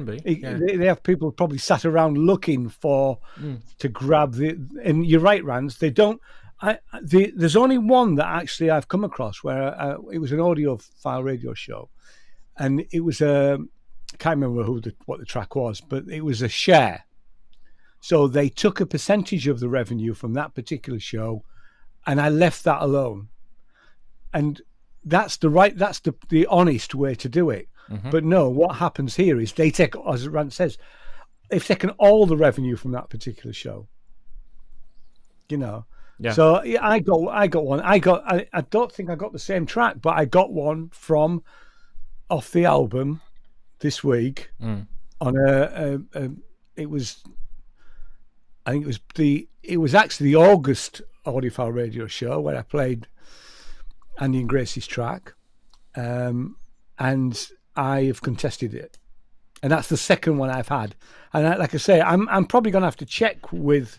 be. Yeah. They have people probably sat around looking for to grab and you're right, Ranz, they don't. There's only one that actually I've come across where it was an audiophile radio show, and it was I can't remember what the track was, but it was a share. So they took a percentage of the revenue from that particular show, and I left that alone. And that's the honest way to do it. Mm-hmm. But no, what happens here is they take, as Rant says, they've taken all the revenue from that particular show. You know. Yeah. So yeah, I got one. I don't think I got the same track, but I got one from off the album this week on it was actually the August audiophile radio show where I played Andy and Gracie's track, and I have contested it, and that's the second one I've had. And like I say, I'm probably going to have to check with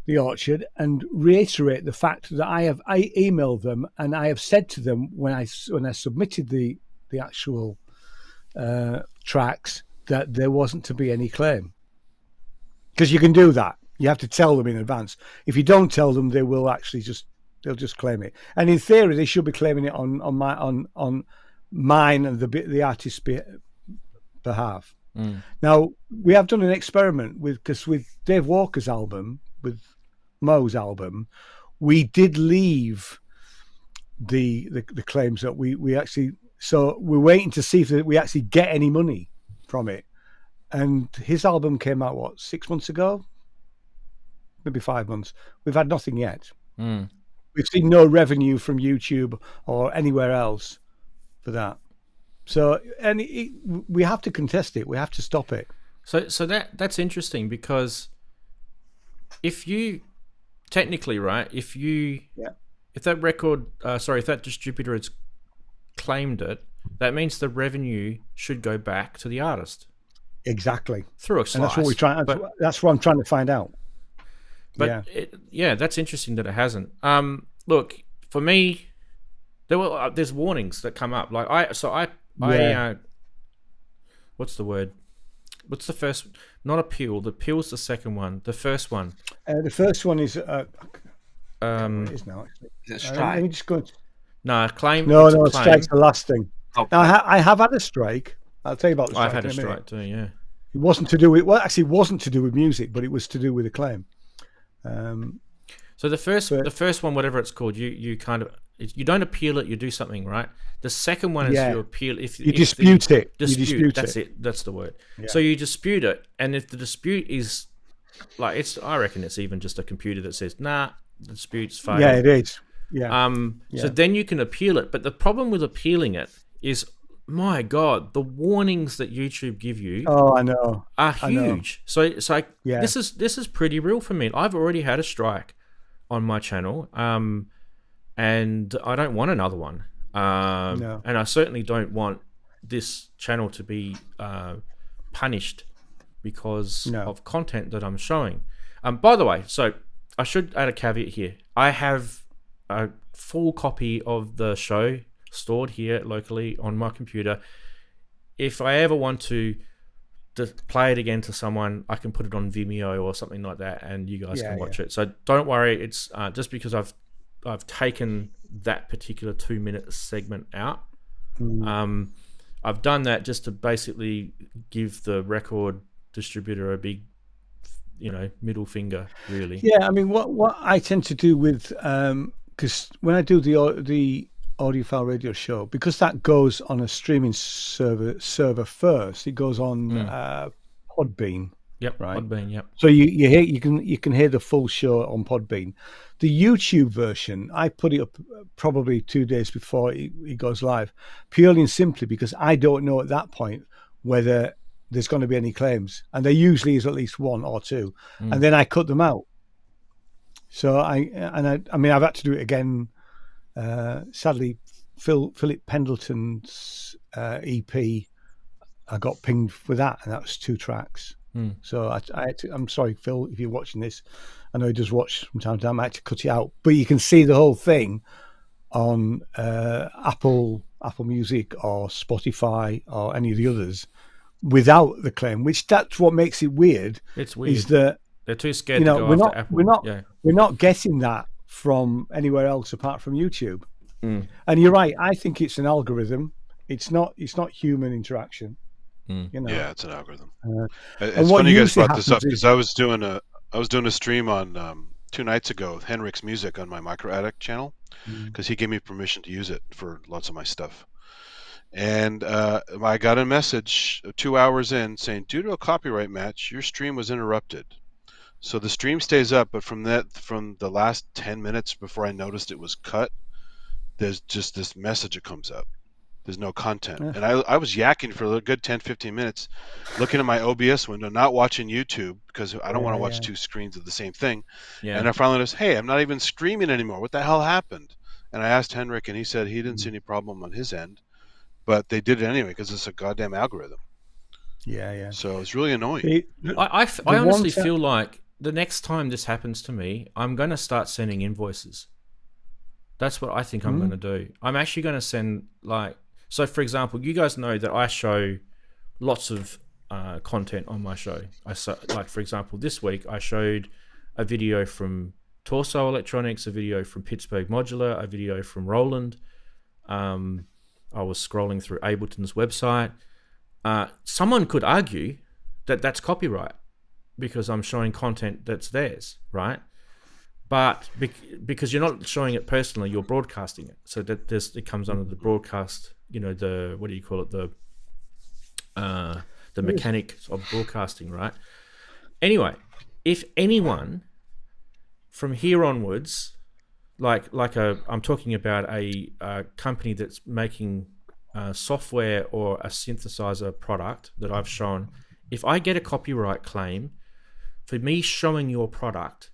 the Orchard and reiterate the fact that I emailed them and I have said to them when I submitted the actual tracks that there wasn't to be any claim, because you can do that. You have to tell them in advance. If you don't tell them, they will actually they'll just claim it. And in theory, they should be claiming it on mine and the artist's behalf. Now we have done an experiment with Dave Walker's album, with Mo's album, we did leave the claims that we actually. So we're waiting to see if we actually get any money from it. And his album came out 6 months ago, maybe 5 months. We've had nothing yet. We've seen no revenue from YouTube or anywhere else for that. So, and we have to contest it. We have to stop it. So that's interesting, because if you technically, right, if that record, if that distributor has claimed it, that means the revenue should go back to the artist. Exactly. Through a slice. And that's what we're trying. That's what I'm trying to find out. But that's interesting that it hasn't. Look, for me, there's warnings that come up. Like what's the word? What's the first? Not appeal. The appeal's the second one. The first one. The first one is. It is now. Is it strike? Let me just go. No, claim. No, strike's the last thing. Oh. Now I have had a strike. I'll tell you about the strike. I've had a strike too. Yeah. It wasn't to do with. Well, actually, it wasn't to do with music, but it was to do with a claim. So the first one, whatever it's called, you kind of, you don't appeal it, you do something, right? The second one is you appeal. If you dispute it. That's it. That's the word. Yeah. So you dispute it, and if the dispute is like I reckon it's even just a computer that says, nah, the dispute's failed. Yeah, it is. Yeah. So then you can appeal it, but the problem with appealing it is my God, the warnings that YouTube give you I know. are huge. So this is pretty real for me. I've already had a strike on my channel, and I don't want another one. No. And I certainly don't want this channel to be punished because of content that I'm showing. By the way, so I should add a caveat here. I have a full copy of the show stored here locally on my computer. If I ever want to play it again to someone, I can put it on Vimeo or something like that, and you guys can watch it. So don't worry. It's just because I've taken that particular 2-minute segment out. I've done that just to basically give the record distributor a big, middle finger, really. Yeah, I mean, what I tend to do with because when I do the audiophile radio show, because that goes on a streaming server first, it goes on Podbean. Yep, right. Podbean. Yep. So you can hear the full show on Podbean. The YouTube version, I put it up probably 2 days before it goes live, purely and simply because I don't know at that point whether there's going to be any claims, and there usually is at least one or two, and then I cut them out. So I mean I've had to do it again. Sadly, Philip Pendleton's EP, I got pinged for that, and that was 2 tracks. So I had to, I'm sorry, Phil, if you're watching this. I know he does watch from time to time. I had to cut it out, but you can see the whole thing on Apple Music or Spotify or any of the others without the claim. Which that's what makes it weird. It's weird. Is that they're too scared to go after Apple. We're not getting that from anywhere else apart from YouTube. And you're right. I think it's an algorithm. It's not human interaction. Yeah, it's an algorithm. It's funny you guys brought this up because I was doing a stream on 2 nights ago with Henrik's music on my Micro Addict channel because he gave me permission to use it for lots of my stuff. And I got a message 2 hours in saying, due to a copyright match, your stream was interrupted. So the stream stays up, but from the last 10 minutes before I noticed it was cut, there's just this message that comes up. There's no content. And I was yakking for a good 10-15 minutes, looking at my OBS window, not watching YouTube because I don't want to watch 2 screens of the same thing. And I finally noticed, hey, I'm not even streaming anymore. What the hell happened? And I asked Henrik, and he said he didn't see any problem on his end, but they did it anyway because it's a goddamn algorithm. Yeah. So it's really annoying. I honestly feel like the next time this happens to me, I'm going to start sending invoices. That's what I think I'm going to do. I'm actually going to send so for example, you guys know that I show lots of content on my show. For example, this week I showed a video from Torso Electronics, a video from Pittsburgh Modular, a video from Roland. I was scrolling through Ableton's website. Someone could argue that that's copyright because I'm showing content that's theirs, right? But because you're not showing it personally, you're broadcasting it. So that it comes under the broadcast, the, what do you call it? The mechanics of broadcasting, right? Anyway, if anyone from here onwards, I'm talking about a company that's making software or a synthesizer product that I've shown, if I get a copyright claim for me showing your product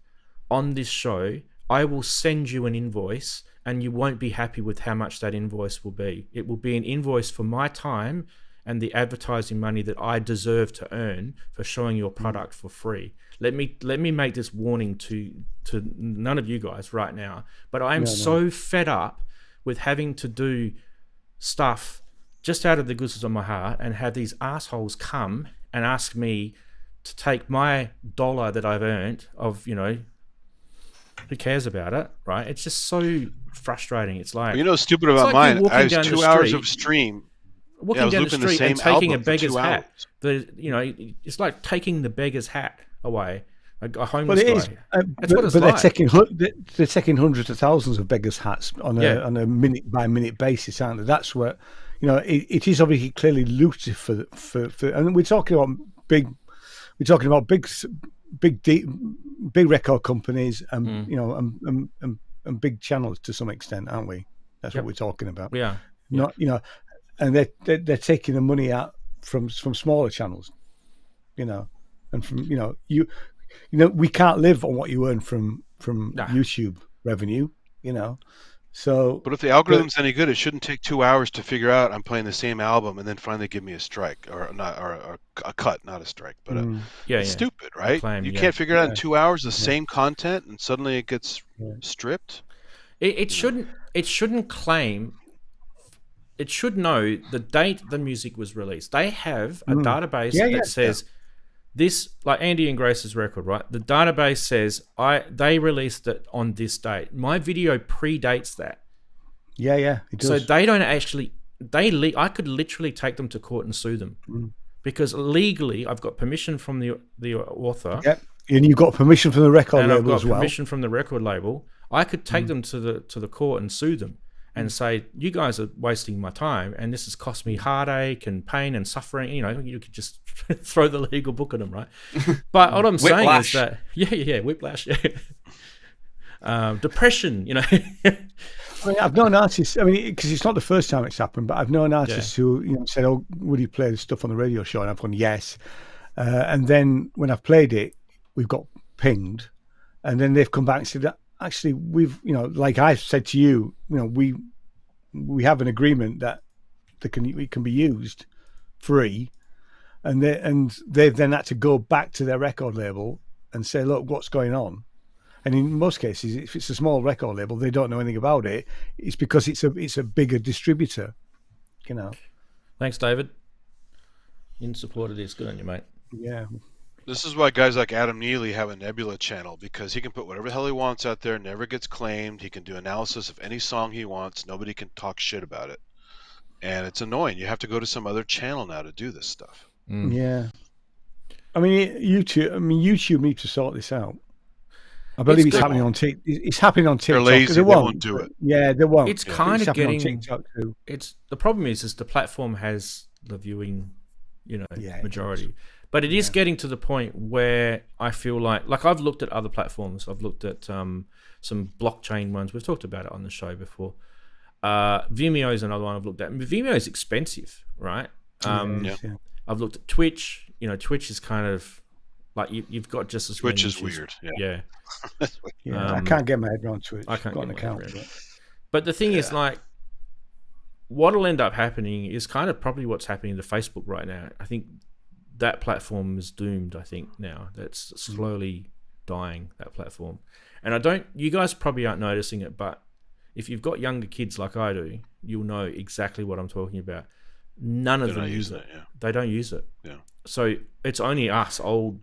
on this show, I will send you an invoice and you won't be happy with how much that invoice will be. It will be an invoice for my time and the advertising money that I deserve to earn for showing your product for free. Let me make this warning to none of you guys right now, but I am so fed up with having to do stuff just out of the goodness of my heart and have these assholes come and ask me to take my dollar that I've earned of, who cares about it, right? It's just so frustrating. It's like, stupid about mine. I was 2 hours of stream. Walking down the street and taking a beggar's hat. It's like taking the beggar's hat away. A homeless guy. That's what it's like. They're taking hundreds of thousands of beggars' hats on a minute by minute basis, aren't they? That's where, it is obviously clearly lucrative for and we're talking about big record companies and big channels to some extent, aren't we? That's what we're talking about. Yeah. and they're taking the money out from smaller channels, and from we can't live on what you earn from YouTube revenue, So, but if the algorithm's any good, it shouldn't take 2 hours to figure out I'm playing the same album and then finally give me a strike or a cut, not a strike, but it's stupid, right? You can't figure it out in 2 hours the same content and suddenly it gets stripped. It shouldn't claim. It should know the date the music was released. They have a database that says this, like Andy and Grace's record, right? The database says they released it on this date. My video predates that. Yeah, it does. So they don't actually. I could literally take them to court and sue them because legally I've got permission from the author. Yep, and you've got permission from the record label as well. I've got permission from the record label. I could take them to the court and sue them and say, you guys are wasting my time and this has cost me heartache and pain and suffering. You could just throw the legal book at them, right? But what I'm saying is that, whiplash, depression, I've known artists, because it's not the first time it's happened, but I've known artists who said, oh, would you play the stuff on the radio show? And I've gone, yes. And then when I've played it, we've got pinged. And then they've come back and said that, actually, we've, like I said to you, we have an agreement that it can be used free, and they've then had to go back to their record label and say, look, what's going on? And in most cases, if it's a small record label, they don't know anything about it. It's because it's a bigger distributor, Thanks, David. In support of this, good on you, mate. Yeah. This is why guys like Adam Neely have a Nebula channel, because he can put whatever the hell he wants out there, never gets claimed. He can do analysis of any song he wants. Nobody can talk shit about it. And it's annoying. You have to go to some other channel now to do this stuff. Yeah. YouTube needs to sort this out. I believe it's happening on TikTok. It's happening on TikTok. They're lazy. They won't do it. Yeah, they won't. It's kind of getting. On TikTok too. The problem is the platform has the viewing, majority. But it is getting to the point where I feel like I've looked at other platforms. I've looked at some blockchain ones. We've talked about it on the show before. Vimeo is another one I've looked at. Vimeo is expensive, right? I've looked at Twitch. Twitch is kind of like you've got just as Twitch is weird. Yeah. I can't get my head around Twitch. I can't get my head around it. But the thing is, what'll end up happening is kind of probably what's happening to Facebook right now. I think that platform is doomed. I think now that's slowly dying, that platform. And you guys probably aren't noticing it, but if you've got younger kids like I do, you'll know exactly what I'm talking about. None of them use it. They don't use it. Yeah. So it's only us older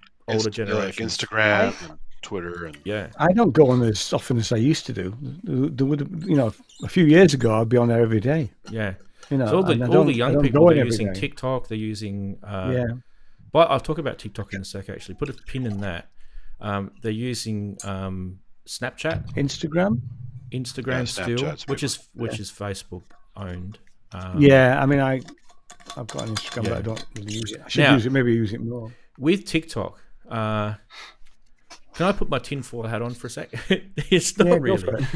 generations. Like Instagram and Twitter and I don't go on as often as I used to do. There would a few years ago I'd be on there every day. Yeah. So all the young people are using TikTok. They're using But I'll talk about TikTok in a sec. Actually, put a pin in that. They're using Snapchat, Instagram still, which is Facebook owned. I've got an Instagram, but I don't really use it. I should use it. Maybe use it more. With TikTok, can I put my tinfoil hat on for a sec? It's not really. Go for it.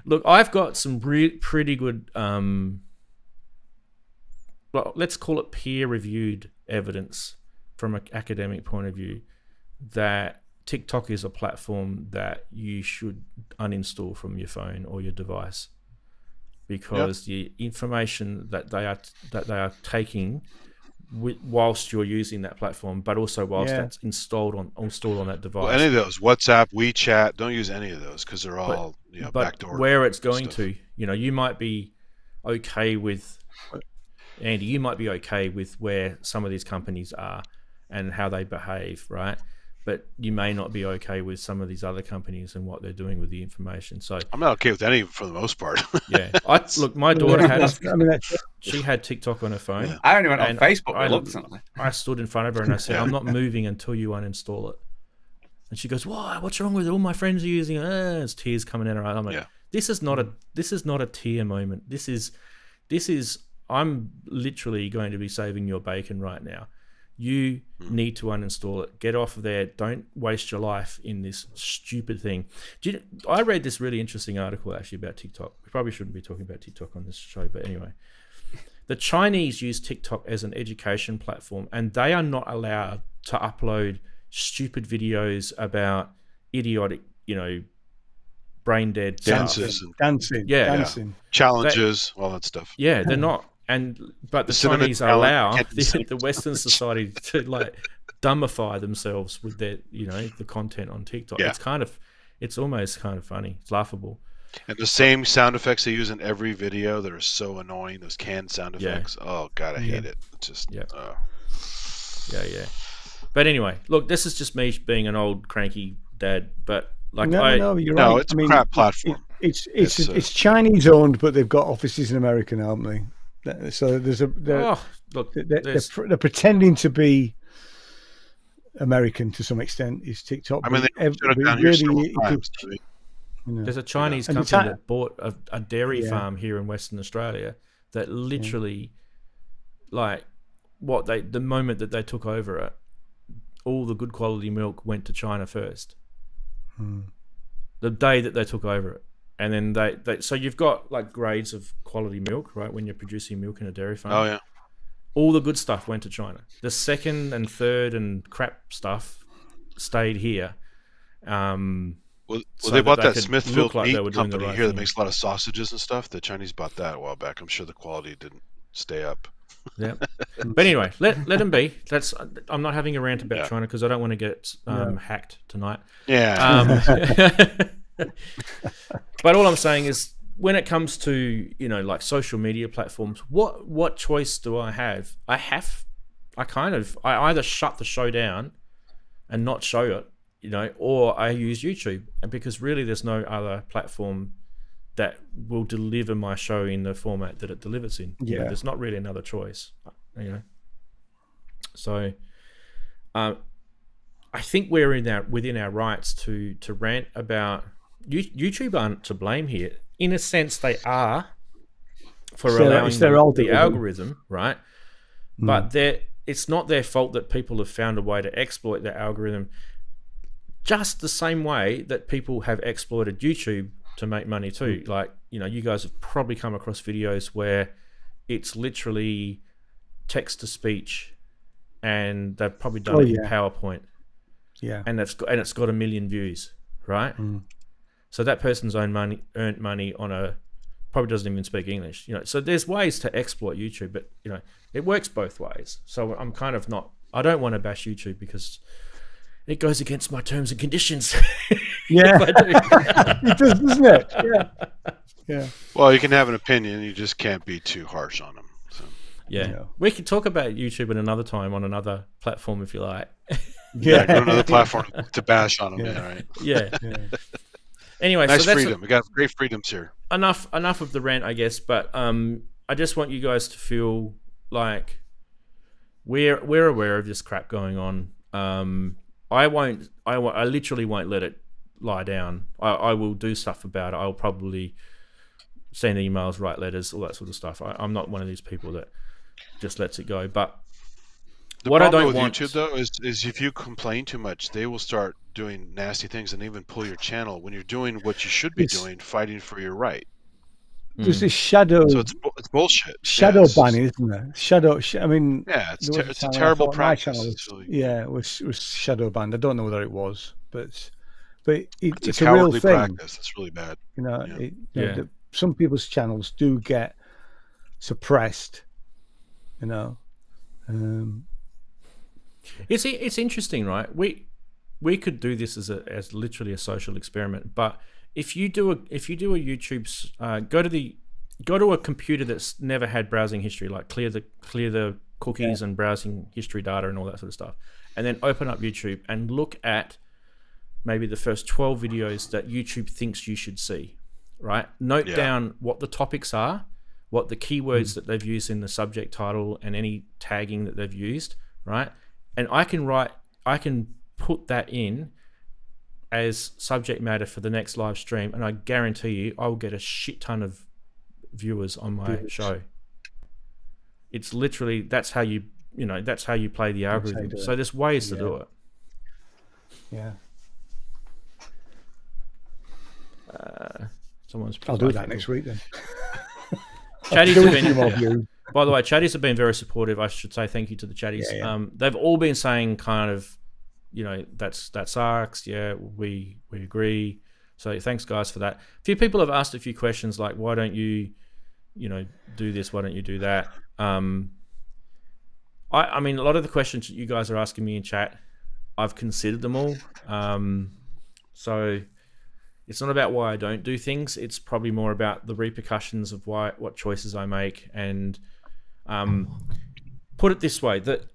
Look, I've got some pretty good. Let's call it peer-reviewed evidence from an academic point of view that TikTok is a platform that you should uninstall from your phone or your device, because the information that they are taking whilst you're using that platform, but also whilst that's installed on that device. Well, any of those, WhatsApp, WeChat, don't use any of those because they're all backdoor. Where it's going to, you might be okay with, Andy, you might be okay with where some of these companies are and how they behave, right? But you may not be okay with some of these other companies and what they're doing with the information. So I'm not okay with any for the most part. Look, my daughter had TikTok on her phone. Yeah. I only went on Facebook. I stood in front of her and I said, "I'm not moving until you uninstall it." And she goes, "Why? What's wrong with it? All my friends are using it." There's tears coming out of her eyes. I'm like, "This is not a tear moment. This is. I'm literally going to be saving your bacon right now. You need to uninstall it. Get off of there. Don't waste your life in this stupid thing." I read this really interesting article actually about TikTok. We probably shouldn't be talking about TikTok on this show, but anyway. the Chinese use TikTok as an education platform, and they are not allowed to upload stupid videos about idiotic, brain dead dancing, challenges, all that stuff. Yeah, they're not. But the Chinese allow the Western society to like dumbify themselves with their, the content on TikTok. Yeah. It's almost kind of funny. It's laughable. And the same sound effects they use in every video that are so annoying. Those canned sound effects. Oh God, I hate it. It's just yeah. But anyway, look, this is just me being an old cranky dad. But like, you're right. It's a crap platform. It's Chinese owned, but they've got offices in America now, haven't they? So they're pretending to be American to some extent. Is TikTok? I mean, there's a Chinese company that bought a dairy farm here in Western Australia that literally, like, the moment that they took over it, all the good quality milk went to China first. The day that they took over it. And then so you've got like grades of quality milk, right? When you're producing milk in a dairy farm. Oh yeah. All the good stuff went to China. The second and third and crap stuff stayed here. Well, they bought that Smithfield meat company here that makes a lot of sausages and stuff. The Chinese bought that a while back. I'm sure the quality didn't stay up. Yeah. But anyway, let them be. I'm not having a rant about China because I don't want to get hacked tonight. Yeah. But all I'm saying is, when it comes to like social media platforms, what choice do I have? I either shut the show down and not show it, or I use YouTube, and because really there's no other platform that will deliver my show in the format that it delivers in. There's not really another choice, So I think we're within our rights to rant about YouTube. Aren't to blame here. In a sense, they are for allowing the algorithm, right? But it's not their fault that people have found a way to exploit the algorithm, just the same way that people have exploited YouTube to make money too. Like, you guys have probably come across videos where it's literally text to speech, and they've probably done it in PowerPoint. Yeah. And it's got 1 million views, right? So that person's earned money on probably doesn't even speak English. So there's ways to exploit YouTube, but it works both ways. So I'm kind of I don't want to bash YouTube because it goes against my terms and conditions. Yeah. It does, doesn't it? Yeah. Well, you can have an opinion, you just can't be too harsh on them. So. Yeah. We could talk about YouTube at another time on another platform if you like. Go to another platform to bash on them. Yeah, right. Yeah. Anyway, nice freedom. We got great freedoms here. Enough of the rant, I guess. But I just want you guys to feel like we're aware of this crap going on. I literally won't let it lie down. I will do stuff about it. I'll probably send emails, write letters, all that sort of stuff. I'm not one of these people that just lets it go. But what I don't want with YouTube though is if you complain too much, they will start doing nasty things and even pull your channel when you're doing what you should be doing, fighting for your right. There's this shadow. So it's bullshit. Shadow banning, isn't there? I mean, it's a terrible practice. It was shadow banned. I don't know whether it was, but it's a real thing. Practice. It's really bad. Some people's channels do get suppressed. It's interesting, right? We could do this as literally a social experiment, but if you do a YouTube, go to a computer that's never had browsing history, like clear the cookies and browsing history data and all that sort of stuff, and then open up YouTube and look at maybe the first 12 videos that YouTube thinks you should see, right? Note down what the topics are, what the keywords that they've used in the subject title and any tagging that they've used, right? And I can put that in as subject matter for the next live stream, and I guarantee you I will get a shit ton of viewers on my show. It's literally that's how you play the algorithm. So there's ways to do it. Yeah. Someone's. I'll do that next week then. Chatties, By the way, chatties have been very supportive. I should say thank you to the chatties. They've all been saying kind of, that sucks. Yeah, we agree. So thanks, guys, for that. A few people have asked a few questions like, why don't you, do this? Why don't you do that? I mean, a lot of the questions you guys are asking me in chat, I've considered them all. So it's not about why I don't do things. It's probably more about the repercussions of what choices I make. And put it this way, the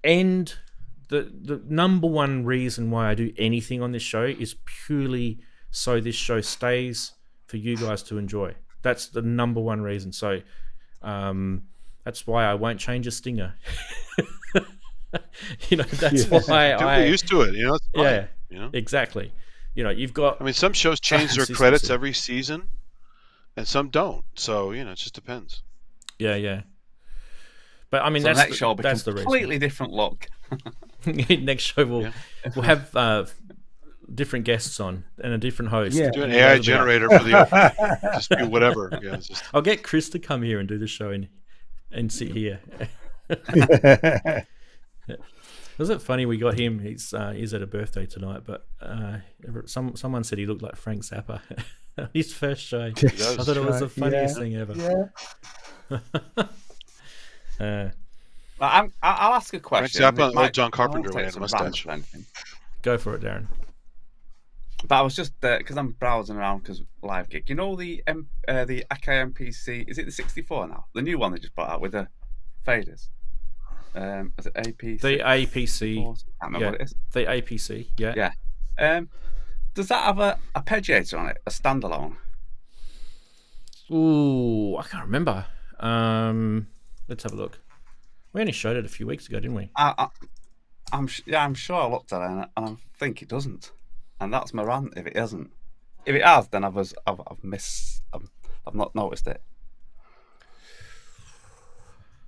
number one reason why I do anything on this show is purely so this show stays for you guys to enjoy. That's the number one reason. So that's why I won't change a stinger. That's why I used to it. It's fine, exactly. You've got. I mean, some shows change their credits every season, and some don't. So it just depends. Yeah. But I mean, so that's the reason. Completely different look. Next show we'll have different guests on and a different host. Yeah, do an AI generator for the just do whatever. Yeah, I'll get Chris to come here and do the show and sit here. Was it funny we got him? He's at a birthday tonight, but someone said he looked like Frank Zappa. His first show. I thought it was the funniest thing ever. Yeah. I'll ask a question. Frank Zappa and John Carpenter had a mustache. Go for it, Darren. But I was just because I'm browsing around because Live Gig. The Akai MPC, is it the 64 now? The new one they just brought out with the faders. Is it APC? The APC. I can't remember what it is. The APC, yeah. Does that have a arpeggiator on it? A standalone? Ooh, I can't remember. Let's have a look. We only showed it a few weeks ago, didn't we? I'm sure I looked at it and I think it doesn't. And that's my rant if it isn't. If it has, then I've not noticed it.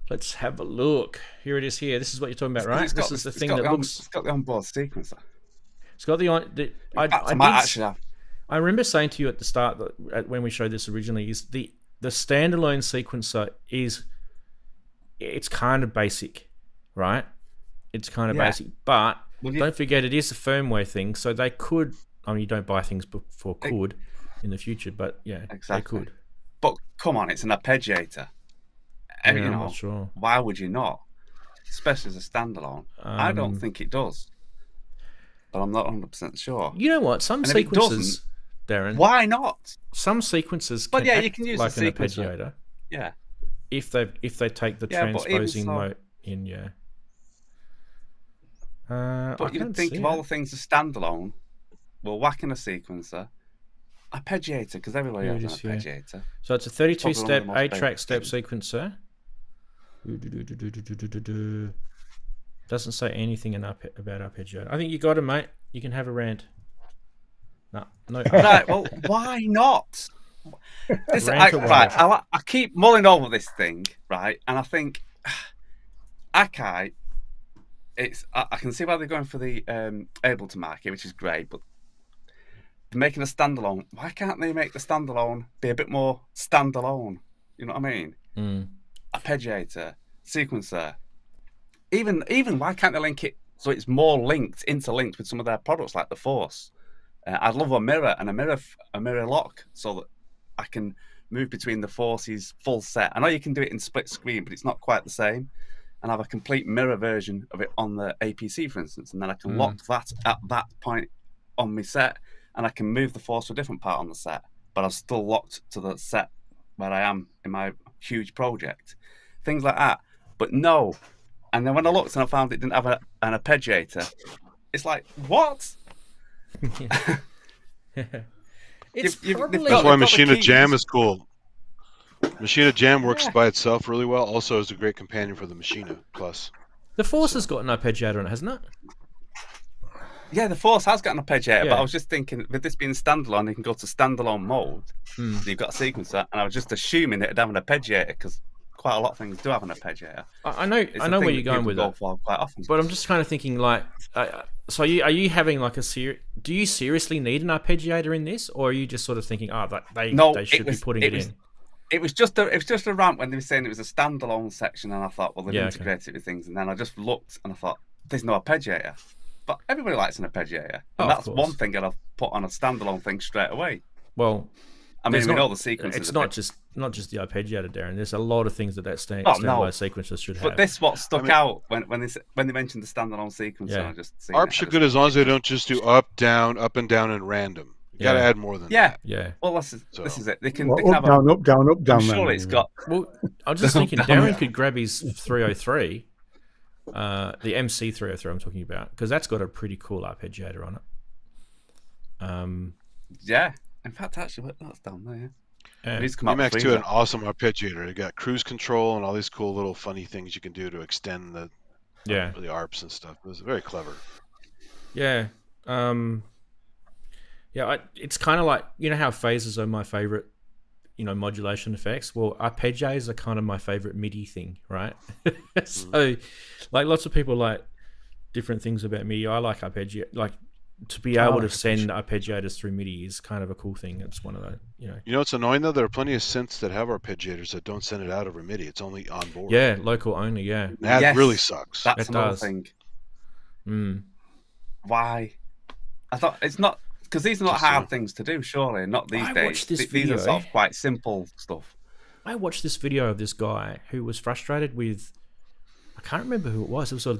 Let's have a look. Here it is. Here, this is what you're talking about, right? This is the thing that looks. It's got the onboard sequencer. It's got the on. I remember saying to you at the start that when we showed this originally, is the standalone sequencer is. It's kind of basic, right? It's kind of basic, but don't forget it is a firmware thing, so they could. I mean, you don't buy things before could in the future, but exactly. They could. But come on, it's an arpeggiator. I'm not sure. Why would you not? Especially as a standalone. I don't think it does. But I'm not 100% sure. You know what? Some sequences, Darren. Why not? Some sequences can you can use like an arpeggiator. Yeah. If they take the transposing mode in, but you'd think of all the things as standalone, we'll whack in a sequencer, arpeggiator, because everybody has an arpeggiator. So it's a 32-step, 8-track step sequencer. Doesn't say anything about arpeggiator. I think you got it, mate. You can have a rant. No. Right, well, why not? I keep mulling over this thing, right? And I think Akai, I can see why they're going for the Ableton market, which is great, but they're making a standalone. Why can't they make the standalone be a bit more standalone? You know what I mean? Arpeggiator, sequencer. Even why can't they link it so it's more interlinked with some of their products like the Force? I'd love a mirror and a mirror lock so that I can move between the Force's full set. I know you can do it in split screen, but it's not quite the same. And have a complete mirror version of it on the APC, for instance, and then I can lock that at that point on my set, and I can move the Force to a different part on the set, but I'm still locked to the set where I am in my huge project. Things like that. But no. And then when I looked and I found it didn't have an arpeggiator, it's like, what? That's why Machina Jam is cool. Machina Jam works by itself really well. Also, is a great companion for the Machina Plus. The Force has got an arpeggiator on it, hasn't it? Yeah, the Force has got an arpeggiator, but I was just thinking, with this being standalone, you can go to standalone mode. So you've got a sequencer, and I was just assuming it'd have an arpeggiator because quite a lot of things do have an arpeggiator. I know where you're going with that. Quite often. But I'm just kind of thinking, like, so are you having like do you seriously need an arpeggiator in this, or are you just sort of thinking, they should be putting it in? It was just a rant when they were saying it was a standalone section, and I thought, well, they've integrated it with things, and then I just looked and I thought, there's no arpeggiator, but everybody likes an arpeggiator, and that's one thing that I've put on a standalone thing straight away. Well, I mean, we know the sequences. It's not just the arpeggiator, Darren. There's a lot of things that standalone sequencer should have. But this what stuck out when they mentioned the standalone sequencer. Yeah. I just ARPs are good as long as they don't just do up, down, and random. You got to add more than that. Yeah. Well, this is it. They can up, have down, up, down, up, down. Surely it's got. Well, I was just thinking Darren could grab his 303, the MC 303 I'm talking about, because that's got a pretty cool arpeggiator on it. Yeah. In fact, actually, that's down there. Emacs 2 had an awesome arpeggiator. It got cruise control and all these cool little funny things you can do to extend the ARPs and stuff. It was very clever. Yeah. It's kind of like, you know how phasers are my favorite, modulation effects? Well, arpeggiators are kind of my favorite MIDI thing, right? So, like, lots of people like different things about MIDI. I like arpeggiator, like, to be able to send arpeggiators through MIDI is kind of a cool thing. It's one of the, You know what's annoying though? There are plenty of synths that have arpeggiators that don't send it out over MIDI. It's only on board. Yeah, local only. Yeah, that really sucks. That's another thing. Why? I thought it's not because these are not hard things to do. Surely not these days. These are sort of quite simple stuff. I watched this video of this guy who was frustrated with. I can't remember who it was. It was a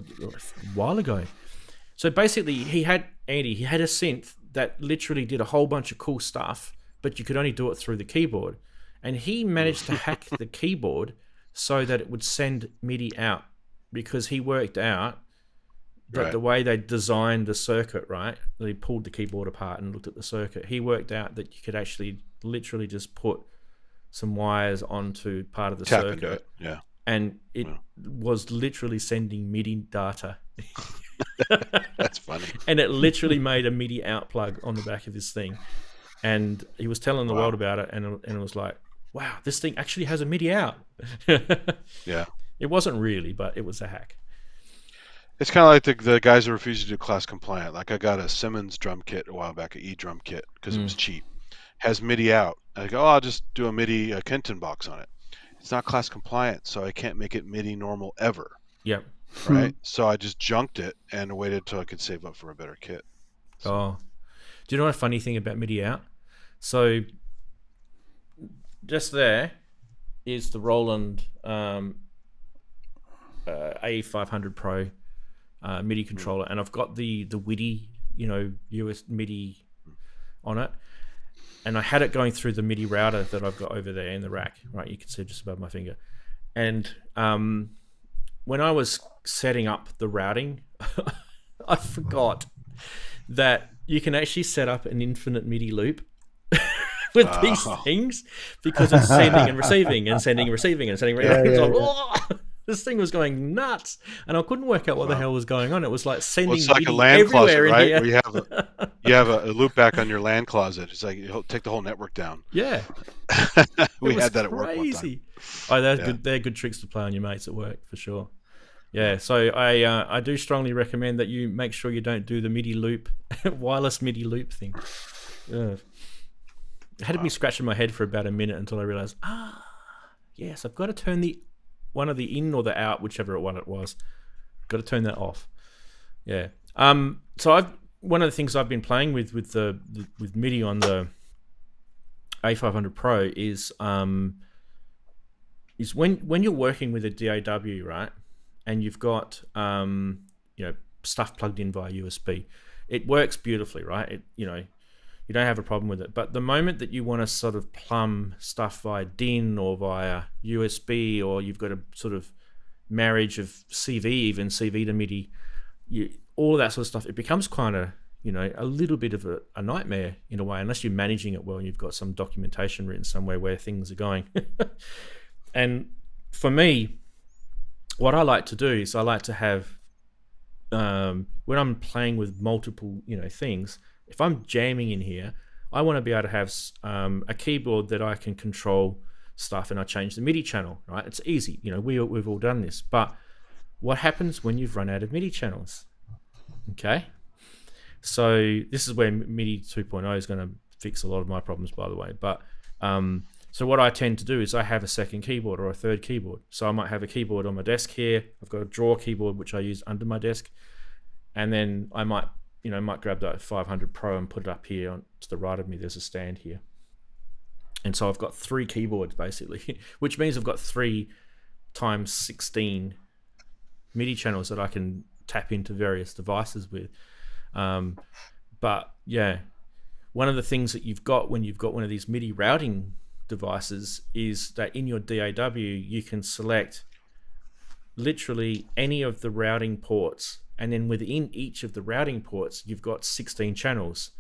while ago. So basically, he had a synth that literally did a whole bunch of cool stuff, but you could only do it through the keyboard. And he managed to hack the keyboard so that it would send MIDI out, because he worked out that the way they designed the circuit, right? They pulled the keyboard apart and looked at the circuit. He worked out that you could actually literally just put some wires onto part of the circuit. Yeah. And it was literally sending MIDI data. That's funny. And it literally made a MIDI out plug on the back of this thing. And he was telling the world about it, and it was like, wow, this thing actually has a MIDI out. Yeah. It wasn't really, but it was a hack. It's kind of like the guys who refuse to do class compliant. Like I got a Simmons drum kit a while back, an E drum kit, because it was cheap. Has MIDI out. I go, I'll just do a MIDI Kenton box on it. It's not class compliant, so I can't make it MIDI normal ever. Yep. Right? So I just junked it and waited till I could save up for a better kit. So. Oh. Do you know a funny thing about MIDI out? So just there is the Roland A500 Pro MIDI controller, and I've got the WIDI, US MIDI on it. And I had it going through the MIDI router that I've got over there in the rack, right? You can see just above my finger. And when I was setting up the routing, I forgot that you can actually set up an infinite MIDI loop with these things, because it's sending and receiving and sending and receiving and sending. This thing was going nuts, and I couldn't work out what the hell was going on. It was like sending it's like MIDI a LAN closet, right? Where you have a loop back on your LAN closet. It's like you take the whole network down. Yeah. We had that at work one time. Oh, they're good. They're good tricks to play on your mates at work for sure. Yeah, so I do strongly recommend that you make sure you don't do the MIDI loop, wireless MIDI loop thing. It had me scratching my head for about a minute until I realized, yes, I've got to turn one of the in or the out, whichever one it was. Got to turn that off. Yeah. So one of the things I've been playing with MIDI on the A500 Pro is when you're working with a DAW, right? And you've got stuff plugged in via USB, it works beautifully, right? You don't have a problem with it. But the moment that you want to sort of plumb stuff via DIN or via USB, or you've got a sort of marriage of CV to MIDI, all of that sort of stuff, it becomes kind of a little bit of a nightmare in a way, unless you're managing it well and you've got some documentation written somewhere where things are going. And for me, what I like to do is I like to have, when I'm playing with multiple, things, if I'm jamming in here, I want to be able to have a keyboard that I can control stuff, and I change the MIDI channel, right? It's easy. We've all done this. But what happens when you've run out of MIDI channels? Okay. So this is where MIDI 2.0 is going to fix a lot of my problems, by the way. But So what I tend to do is I have a second keyboard or a third keyboard. So I might have a keyboard on my desk here. I've got a drawer keyboard which I use under my desk, and then I might grab that 500 Pro and put it up here to the right of me. There's a stand here, and so I've got 3 keyboards basically, which means I've got 3 times 16 MIDI channels that I can tap into various devices with. But yeah, one of the things that you've got when you've got one of these MIDI routing devices is that in your DAW you can select literally any of the routing ports, and then within each of the routing ports you've got 16 channels.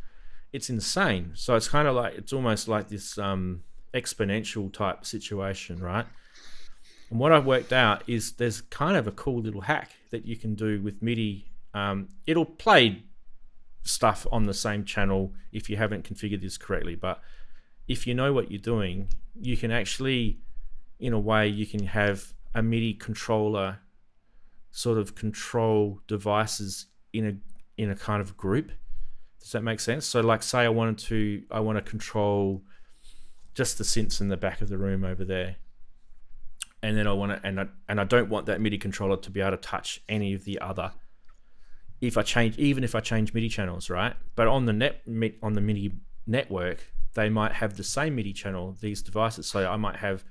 It's insane. So it's kind of like, it's almost like this exponential type situation, right? And what I've worked out is there's kind of a cool little hack that you can do with MIDI. It'll play stuff on the same channel if you haven't configured this correctly, but if you know what you're doing, you can actually, in a way, you can have a MIDI controller sort of control devices in a kind of group. Does that make sense? So like, say I want to control just the synths in the back of the room over there, and then I don't want that MIDI controller to be able to touch any of the other. Even if I change MIDI channels, right? But on the MIDI network, they might have the same MIDI channel, these devices. So I might have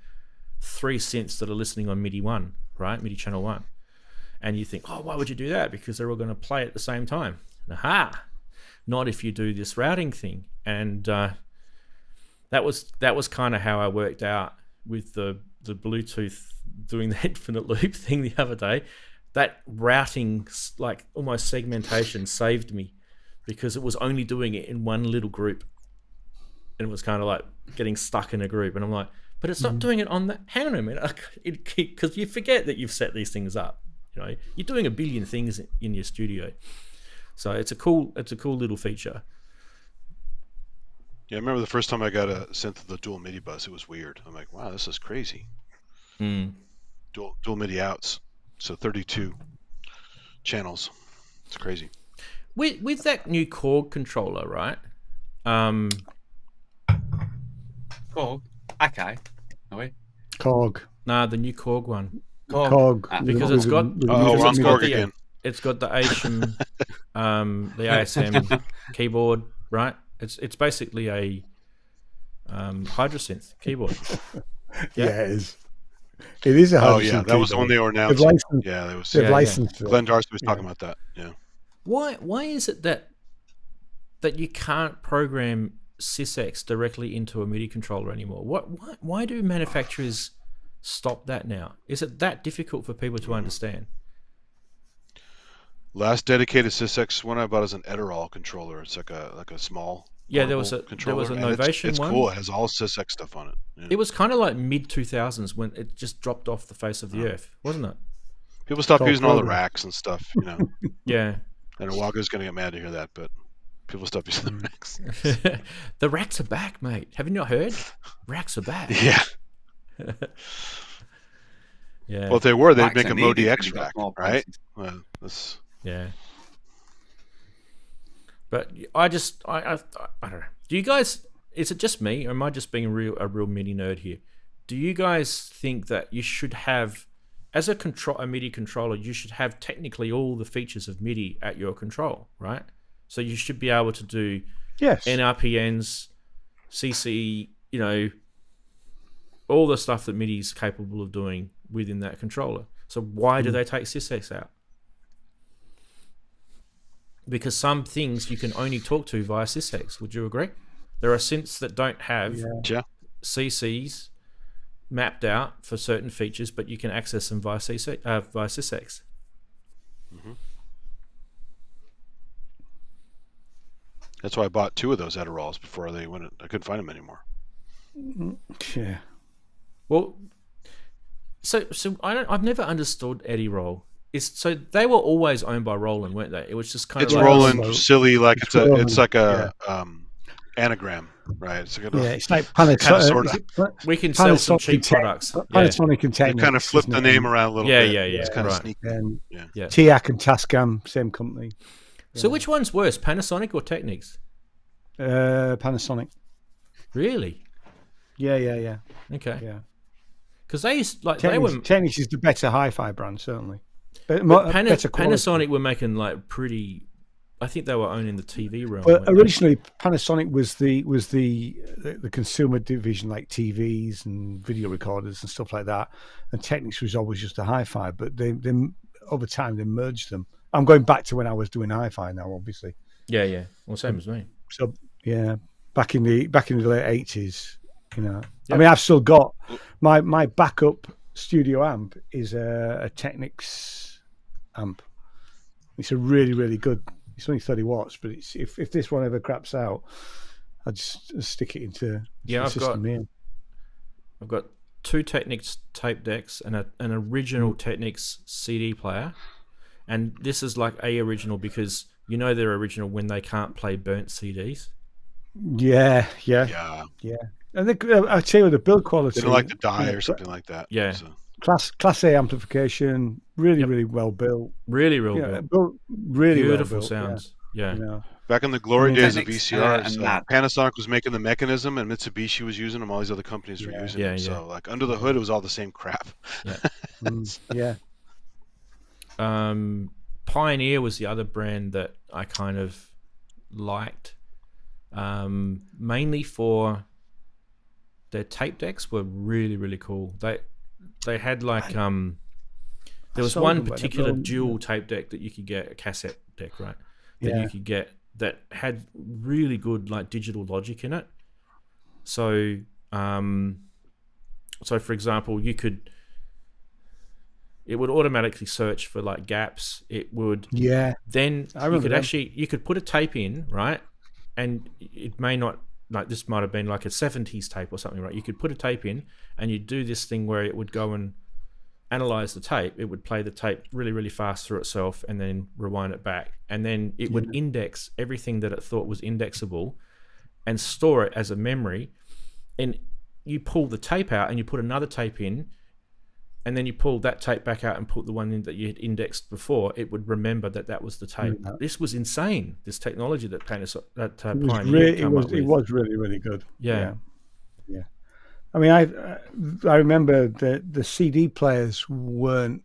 3 synths that are listening on MIDI 1, right? MIDI channel 1. And you think, oh, why would you do that? Because they're all going to play at the same time. Aha! Not if you do this routing thing. And that was kind of how I worked out with the Bluetooth doing the infinite loop thing the other day. That routing, like almost segmentation, saved me, because it was only doing it in one little group, and it was kind of like getting stuck in a group. And I'm like, but it's not doing it on that. Hang on a minute, because you forget that you've set these things up. You know, you're doing a billion things in your studio, so it's a cool little feature. Yeah, I remember the first time I got a synth with a dual MIDI bus. It was weird. I'm like, wow, this is crazy. Dual MIDI outs. So 32 channels. It's crazy. With that new Korg controller, right? Korg? Akai? Are we? Korg. Nah, the new Korg one. Korg. Because it's got Korg again. It's got the ASM, the ASM keyboard, right? It's basically a Hydrasynth keyboard. Yeah, it is. It is a Hydrasynth. Oh yeah, that was the one they were announcing. Yeah, that was. They've licensed it. Glenn Darcy was talking about that. Yeah. Why is it that you can't program SysX directly into a MIDI controller anymore? Why do manufacturers stop that now? Is it that difficult for people to understand? Last dedicated SysX one I bought is an Edirol controller. It's like a small. Yeah, there was a Novation it's one. Cool. It has all SysX stuff on it. Yeah. It was kind of like mid 2000s when it just dropped off the face of the earth, wasn't it? People stopped using all the racks and stuff, you know. Yeah. And Waga's going to get mad to hear that, but people stopped using the racks. The racks are back, mate. Haven't you heard? Racks are back. Yeah. Yeah. Well, if they were, they'd make a Mo DX rack, right? Well, that's... Yeah. But I don't know. Do you guys? Is it just me, or am I just being a real MIDI nerd here? Do you guys think that you should have, as a MIDI controller, you should have technically all the features of MIDI at your control, right? So you should be able to do NRPNs, CC, you know, all the stuff that MIDI is capable of doing within that controller. So why do they take SysX out? Because some things you can only talk to via SysX. Would you agree? There are synths that don't have CCs mapped out for certain features, but you can access them via SysX. Mm-hmm. That's why I bought 2 of those Edirols before they went. I couldn't find them anymore. Yeah. Well, so I've never understood Edirol. So they were always owned by Roland, weren't they? It was just kind of like Roland, silly, like it's like a anagram, right? It's like it's like Panasonic. We can sell some cheap products. Panasonic and Technics. You kind of flip the name around a little bit. Yeah. It's kind of sneaky. TIAC and Tascam, same company. So which one's worse, Panasonic or Technics? Panasonic. Really? Yeah. Okay. Yeah. Because they used like Technics is the better hi-fi brand, certainly. But Panasonic were making like pretty. I think they were owning the TV realm. But originally, Panasonic was the consumer division, like TVs and video recorders and stuff like that. And Technics was always just a hi-fi. But they over time they merged them. I'm going back to when I was doing hi-fi now, obviously. Yeah. Well, same as me. So yeah, back in the late 80s, you know. Yep. I mean, I've still got my backup studio amp is a Technics amp. It's a really, really good. It's only 30 watts, but it's, if this one ever craps out, I just stick it into the system here. I've got 2 Technics tape decks and an original Technics CD player, and this is like a original because you know they're original when they can't play burnt CDs. Yeah. And I tell you, the build quality. They don't like to die or something like that. Yeah. So. Class A amplification, really well built. Really well built. Really beautiful well built, sounds. Yeah. You know. Back in the glory days of VCRs, Panasonic was making the mechanism, and Mitsubishi was using them. All these other companies were using them. So, like under the hood, it was all the same crap. Yeah. Pioneer was the other brand that I kind of liked, mainly for their tape decks were really, really cool. They had like there was one particular dual tape deck that you could get, a cassette deck, right? That you could get that had really good like digital logic in it. So for example, it would automatically search for like gaps. It would then you could put a tape in, right? And it may not, like this might have been like a 70s tape or something, right? You could put a tape in and you'd do this thing where it would go and analyze the tape. It would play the tape really, really fast through itself and then rewind it back. And then it would index everything that it thought was indexable and store it as a memory. And you pull the tape out and you put another tape in, and then you pull that tape back out and put the one in that you had indexed before. It would remember that was the tape. This was insane. This technology that Pioneer came up with. It was really, really good. Yeah. I mean, I remember the CD players weren't.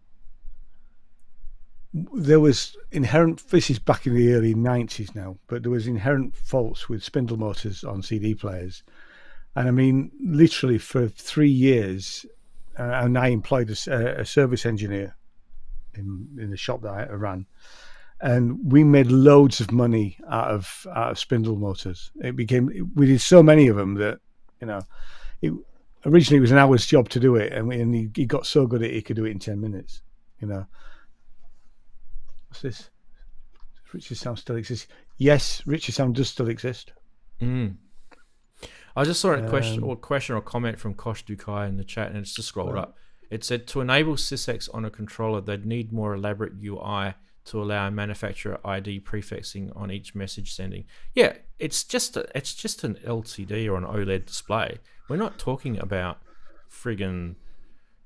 There was inherent. This is back in the early 90s now, but there was inherent faults with spindle motors on CD players, and I mean, literally for 3 years. And I employed a service engineer in the shop that I ran, and we made loads of money out of spindle motors. We did so many of them that, you know, originally it was an hour's job to do it, and he got so good at it he could do it in 10 minutes. You know, what's this? Richard Sound still exists? Yes, Richard Sound does still exist. I just saw a question or comment from Kosh Dukai in the chat, and it's just scrolled up. It said, to enable SysX on a controller, they'd need more elaborate UI to allow manufacturer ID prefixing on each message sending. Yeah, it's just an LCD or an OLED display. We're not talking about friggin'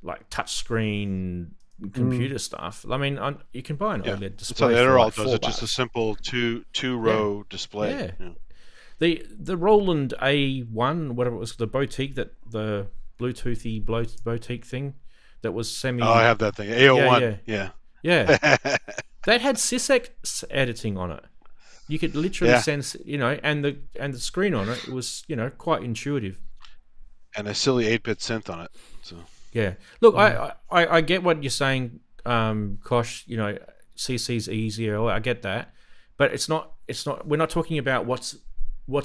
like touchscreen computer stuff. I mean, you can buy an OLED display. So that all does. It's just a simple two-row display. Yeah. The Roland A1, whatever it was, the boutique, the Bluetoothy boutique thing that was semi. Oh, I have that thing. A01. Yeah. That had SysX editing on it. You could literally sense, you know, and the screen on it was, you know, quite intuitive. And a silly 8-bit synth on it. So. Yeah. Look, I get what you're saying, Kosh. You know, CC's easier. I get that, but it's not. We're not talking about what's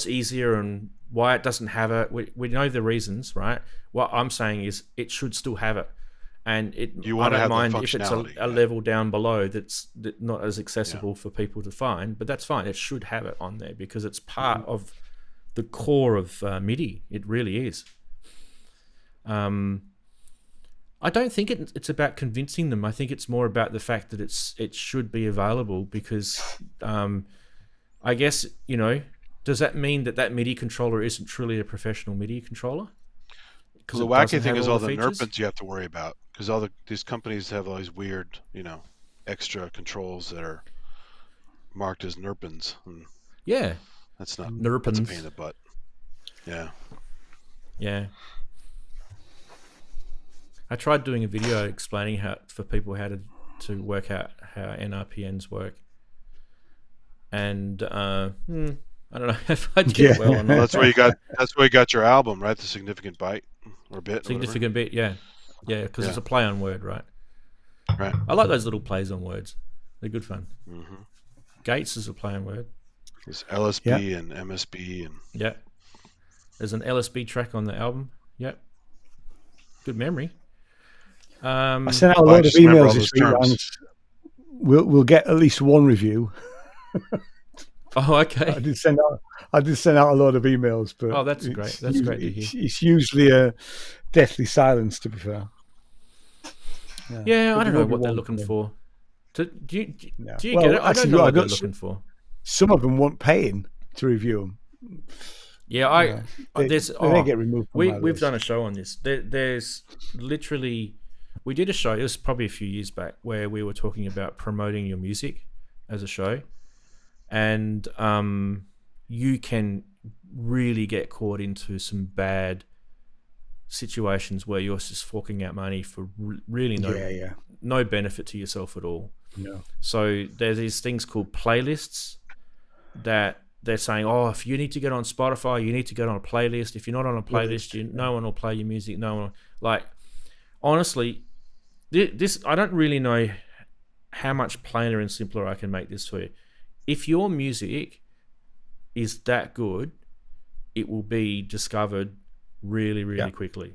easier and why it doesn't have it. We know the reasons, right? What I'm saying is it should still have it, and I don't mind if it's a level down below that's not as accessible for people to find, but that's fine. It should have it on there because it's part of the core of MIDI. It really is. I don't think it's about convincing them. I think it's more about the fact that it should be available because I guess, you know, does that mean that MIDI controller isn't truly a professional MIDI controller? Because the wacky thing is all the NERPins you have to worry about. Because these companies have all these weird, you know, extra controls that are marked as NERPins. Yeah, that's not NERPins. That's a pain in the butt. Yeah. Yeah. I tried doing a video explaining for people how to work out how NRPNs work, and I don't know if I did it well or not. Well, that's where you got your album, right? The significant byte or bit. Significant bit, yeah, because it's a play on word, right? Right. I like those little plays on words; they're good fun. Mm-hmm. Gates is a play on word. There's LSB and MSB and there's an LSB track on the album. Yep, good memory. I sent out a lot of emails this week, and we'll get at least one review. Oh, okay. I did send out a lot of emails, but that's great. That's great to hear. It's usually a deathly silence, to be fair. Yeah, I don't know what they're looking for. Do you get it? I don't know what they're looking for. Some of them weren't paying to review them. Yeah, they get removed. We've done a show on this. There's literally, we did a show. It was probably a few years back where we were talking about promoting your music as a show, and you can really get caught into some bad situations where you're just forking out money for really no benefit to yourself at all. Yeah. So there's these things called playlists that they're saying, oh, if you need to get on Spotify, you need to get on a playlist. If you're not on a playlist, no one will play your music. No one, honestly, this I don't really know how much plainer and simpler I can make this for you. If your music is that good, it will be discovered really quickly.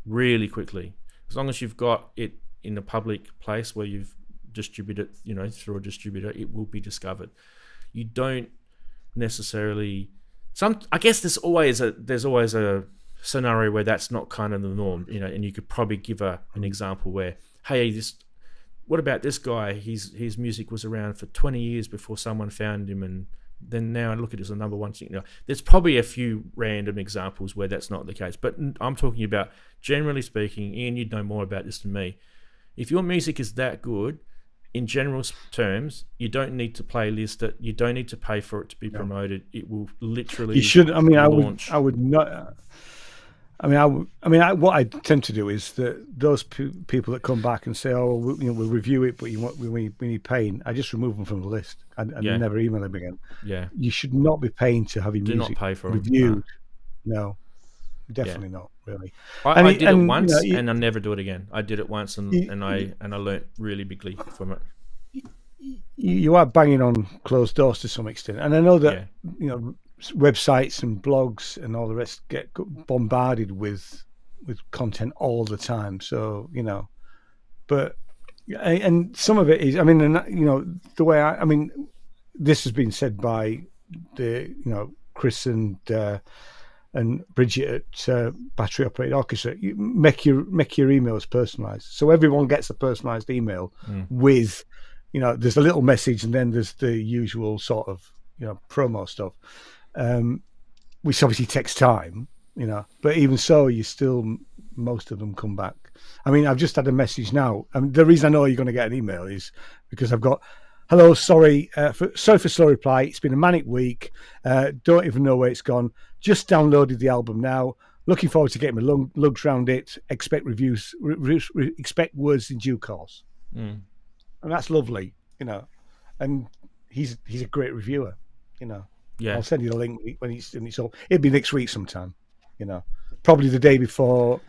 Really quickly. As long as you've got it in a public place where you've distributed it, through a distributor, it will be discovered. You don't necessarily I guess there's always a scenario where that's not kind of the norm, and you could probably give an example where, hey, what about this guy? His music was around for 20 years before someone found him, and then now look at it as a number one thing. There's probably a few random examples where that's not the case, but I'm talking about, generally speaking, Ian, you'd know more about this than me. If your music is that good, in general terms, you don't need to playlist it. You don't need to pay for it to be promoted. It will literally. You should. I mean, launch. I would not. What I tend to do is that those people that come back and say, "Oh, we'll review it, but we need paying," I just remove them from the list and never email them again. Yeah, you should not be paying to have your music not pay for reviewed. No, definitely not. Really. I did it once, and I never do it again. I did it once, and I learnt really bigly from it. You are banging on closed doors to some extent, and I know that websites and blogs and all the rest get bombarded with content all the time. So but and some of it is, the way this has been said by the Chris and Bridget at Battery Operated Orchestra. You make your emails personalized, so everyone gets a personalized email with there's a little message, and then there's the usual sort of promo stuff, which obviously takes time, but even so, most of them come back. I've just had a message now, and the reason I know you're going to get an email is because I've got, hello, sorry for slow reply, it's been a manic week, don't even know where it's gone, just downloaded the album now, looking forward to getting my lugs around it, expect reviews, expect words in due course. And that's lovely, and he's a great reviewer, Yeah, I'll send you the link when it's all. It'll be next week sometime, probably the day before.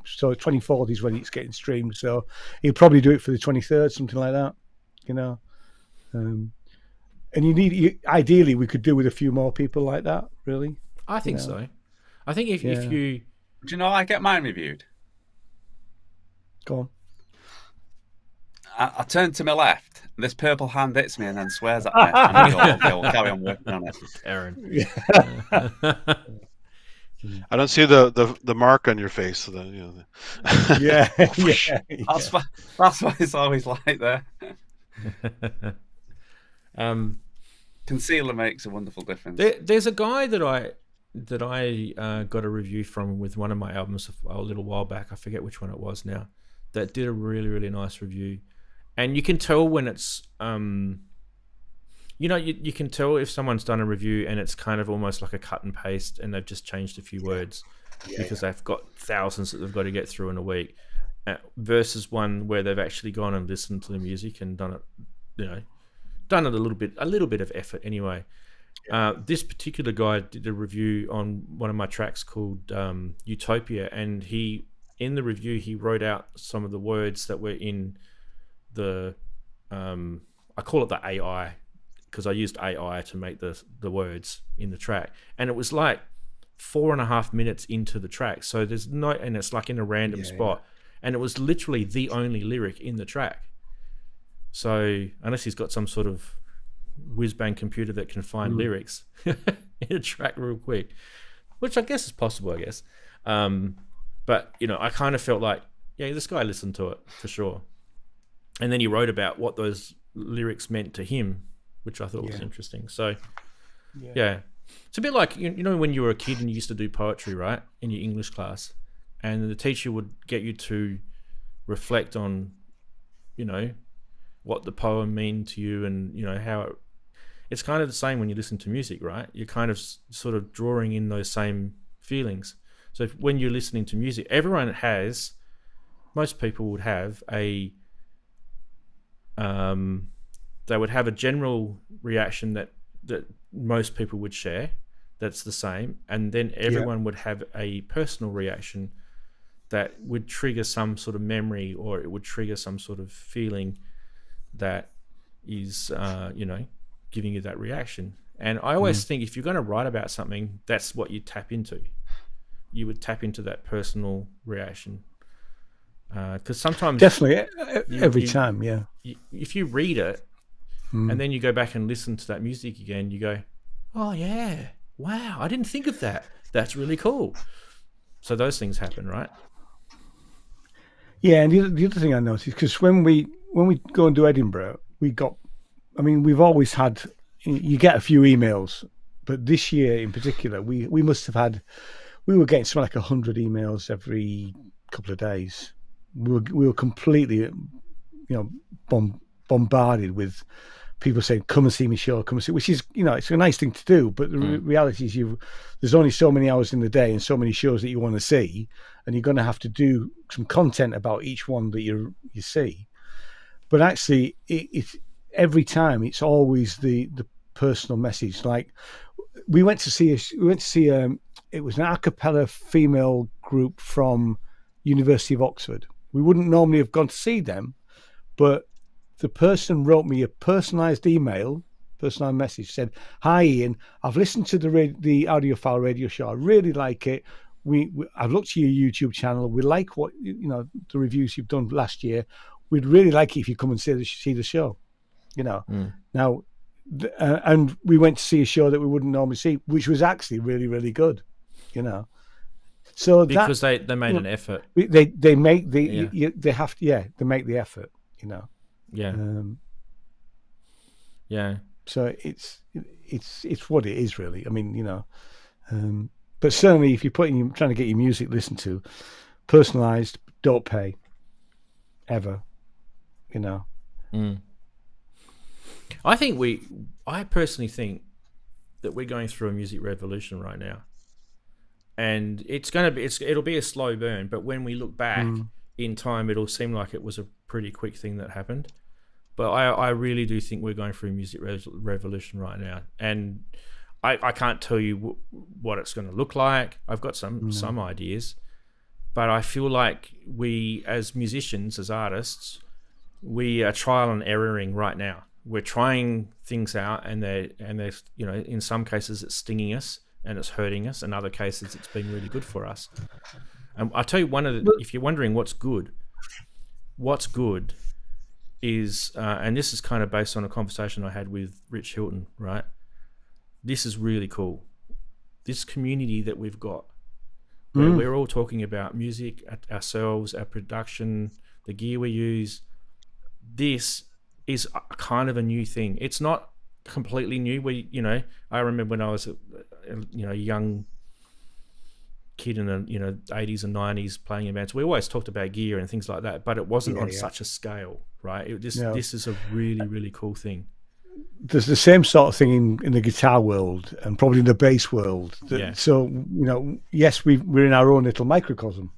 So 24th is when it's getting streamed. So he'll probably do it for the 23rd, something like that, And ideally we could do with a few more people like that. Really, I think so. I think if you, do I get mine reviewed? Go on. I turn to my left, and this purple hand hits me and then swears at me. And I go, okay, we'll carry on working on it. Aaron. I don't see the mark on your face. So yeah. That's why it's always like that. Concealer makes a wonderful difference. There's a guy that I got a review from with one of my albums a little while back. I forget which one it was now. That did a really, really nice review. And you can tell when it's you can tell if someone's done a review and it's kind of almost like a cut and paste, and they've just changed a few words because they've got thousands that they've got to get through in a week, versus one where they've actually gone and listened to the music and done it, done it a little bit of effort anyway. This particular guy did a review on one of my tracks called Utopia, and in the review he wrote out some of the words that were in the I call it the AI, because I used AI to make the words in the track, and it was like 4.5 minutes into the track, so and it's like in a random spot, and it was literally the only lyric in the track. So unless he's got some sort of whiz-bang computer that can find lyrics in a track real quick, which I guess is possible, I guess. But I kind of felt like, this guy listened to it for sure. And then he wrote about what those lyrics meant to him, which I thought was interesting. So it's a bit like, when you were a kid and you used to do poetry, right, in your English class, and the teacher would get you to reflect on, what the poem mean to you, and how it's kind of the same when you listen to music, right? You're kind of sort of drawing in those same feelings. So when you're listening to music, most people would have they would have a general reaction that most people would share, that's the same, and then everyone would have a personal reaction that would trigger some sort of memory, or it would trigger some sort of feeling that is giving you that reaction. And I always think if you're going to write about something, that's what you tap into. You would tap into that personal reaction, because sometimes definitely every time if you read it and then you go back and listen to that music again, you go, oh yeah, wow, I didn't think of that, that's really cool. So those things happen, right? And the other thing I noticed, because when we go and do Edinburgh, we've always had, you get a few emails, but this year in particular, we were getting something like 100 emails every couple of days. We were completely, bombarded with people saying, come and see me show, come and see, which is, it's a nice thing to do, but the reality is there's only so many hours in the day and so many shows that you want to see, and you're going to have to do some content about each one that you see. But actually, it's every time it's always the personal message. Like we went to see it was an a cappella female group from University of Oxford. We wouldn't normally have gone to see them, but the person wrote me a personalised message, said, "Hi Ian, I've listened to the Audiophile radio show. I really like it. I've looked at your YouTube channel. We like what the reviews you've done last year. We'd really like it if you come and see the show." Now, and we went to see a show that we wouldn't normally see, which was actually really, really good. So because they made an effort. They make they have to they make the effort. So it's what it is, really. I mean, but certainly if you're trying to get your music listened to, personalized, don't pay ever. I personally think that we're going through a music revolution right now, and it'll be a slow burn, but when we look back in time, it'll seem like it was a pretty quick thing that happened. But I really do think we're going through a music revolution right now, and I can't tell you what it's going to look like. I've got some ideas, but I feel like we as musicians, as artists, we are trial and erroring right now. We're trying things out, and they're in some cases it's stinging us and it's hurting us. In other cases, it's been really good for us. And I'll tell you if you're wondering what's good is, and this is kind of based on a conversation I had with Rich Hilton, right? This is really cool. This community that we've got, where we're all talking about music, ourselves, our production, the gear we use. This is kind of a new thing. It's not completely new. I remember when I was a young kid in the 80s and 90s playing in bands, we always talked about gear and things like that, but it wasn't on such a scale, right? This is a really, really cool thing. there's the same sort of thing in the guitar world and probably in the bass world. So, you know, yes, we're in our own little microcosm,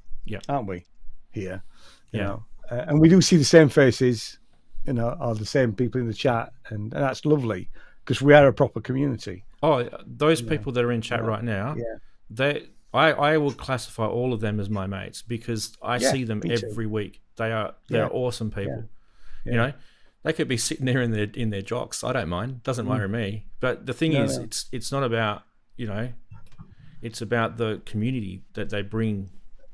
aren't we, here? You know, and we do see the same faces, you know, or the same people in the chat, and that's lovely because we are a proper community. Oh, those people that are in chat right now, I will classify all of them as my mates because I see them every week. They're awesome people. You know, they could be sitting there in their jocks. I don't mind. Doesn't matter to me. But the thing is, it's not about, you know, it's about the community that they bring.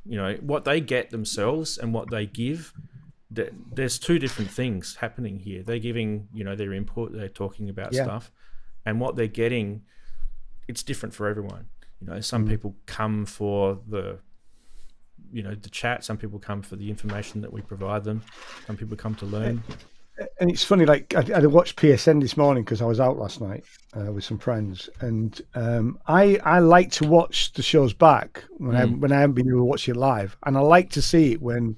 You know, what they get themselves and what they give. There's two different things happening here. They're giving, you know, their input. They're talking about stuff, and what they're getting, it's different for everyone. You know, some people come for the chat. Some people come for the information that we provide them. Some people come to learn. And it's funny, like I watched PSN this morning because I was out last night with some friends, and I like to watch the shows back when I haven't been able to watch it live, and I like to see it when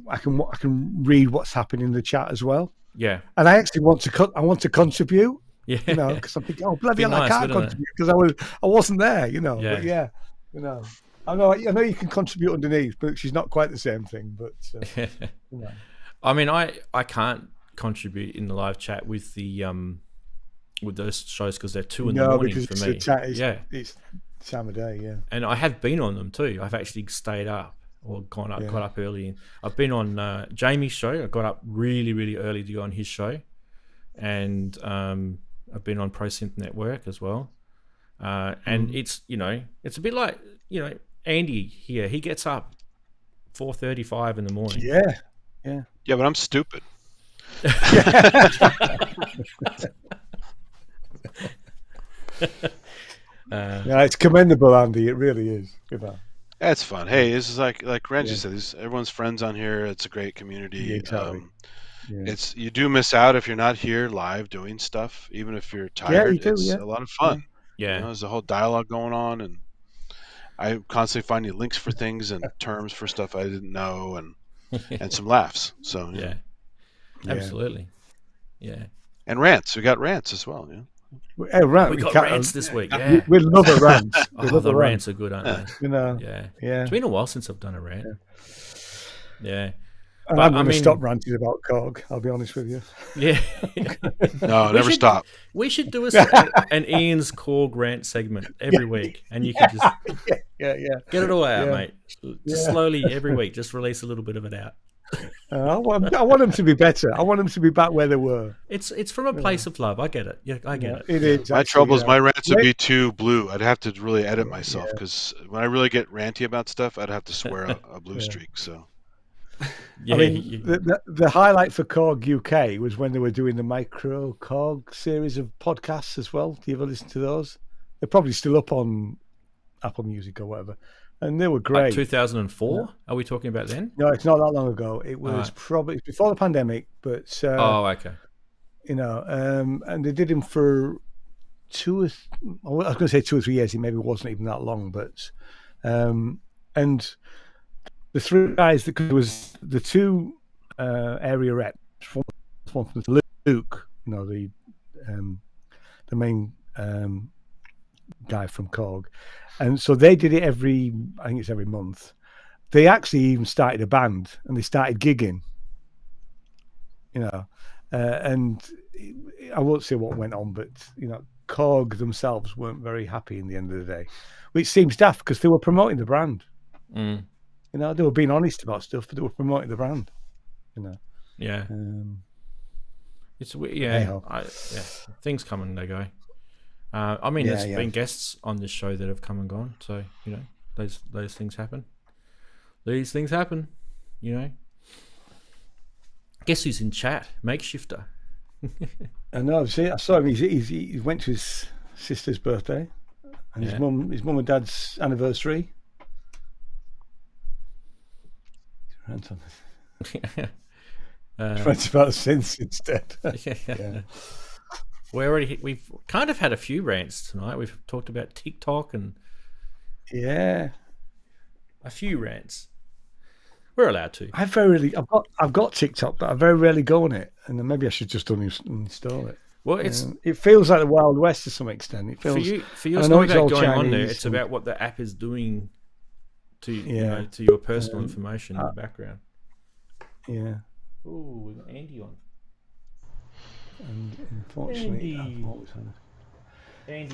I can read what's happening in the chat as well. Yeah, and I actually want to contribute. Yeah, you know, because I'm thinking, oh bloody hell, I can't contribute because I wasn't there. You know, but you know. I know you can contribute underneath, but she's not quite the same thing. But you know. I mean, I can't contribute in the live chat with the with those shows because they're 2 in the morning for me. It's time of day, And I have been on them too. I've actually stayed up or got up early. I've been on Jamie's show. I got up really, really early to go on his show, and I've been on Pro Synth Network as well. And it's, you know, it's a bit like, you know, Andy here. He gets up 4:35 in the morning. Yeah, but I'm stupid. It's commendable, Andy. It really is. It's fun. Hey, this is like Ranzee said. Everyone's friends on here. It's a great community. It's you do miss out if you're not here live doing stuff. Even if you're tired, it's a lot of fun. You know, there's a whole dialogue going on, and I'm constantly finding links for things and terms for stuff I didn't know, and some laughs. So absolutely, and rants. We got rants as well. We got rants this week. We love a rant. The rants are good, aren't they? You know, It's been a while since I've done a rant. And I'm going to stop ranting about Korg. I'll be honest with you. Yeah. No, never stop. We should do an Ian's Korg rant segment every week, and you can just get it all out, mate. Just slowly every week, just release a little bit of it out. I want them to be better. I want them to be back where they were. It's from a place of love. I get it. Yeah, I get it. It is. My trouble is my rants would be too blue. I'd have to really edit myself because when I really get ranty about stuff, I'd have to swear a blue streak. So. I mean, the highlight for Korg UK was when they were doing the Micro Korg series of podcasts as well. Do you ever listen to those? They're probably still up on Apple Music or whatever. And they were great. Like 2004? Are we talking about then? No, it's not that long ago. It was probably before the pandemic, but okay. You know, and they did him for I was going to say 2 or 3 years. It maybe wasn't even that long, but and the 3 guys that was the 2 area reps, one from Luke, you know, the main guy from Korg. And so they did it I think it's every month. They actually even started a band and they started gigging, you know, and I won't say what went on, but, you know, Korg themselves weren't very happy in the end of the day, which seems daft because they were promoting the brand. You know, they were being honest about stuff, but they were promoting the brand, you know. Yeah. It's things come and they go. I mean, there's been guests on this show that have come and gone, so you know those things happen. These things happen, you know. Guess who's in chat? Maikshifter. I know. See, I saw him. He went to his sister's birthday, and his mum and dad's anniversary. Rant on this. Rant about synths instead. We've kind of had a few rants tonight. We've talked about TikTok and a few rants. We're allowed to. I've got TikTok, but I very rarely go on it, and then maybe I should just uninstall it. Well, it feels like the Wild West to some extent. It feels for you. It's not about going on there. It's about what the app is doing to to your personal information in the background. Yeah. Oh, we've got Andy on. And unfortunately, Andy.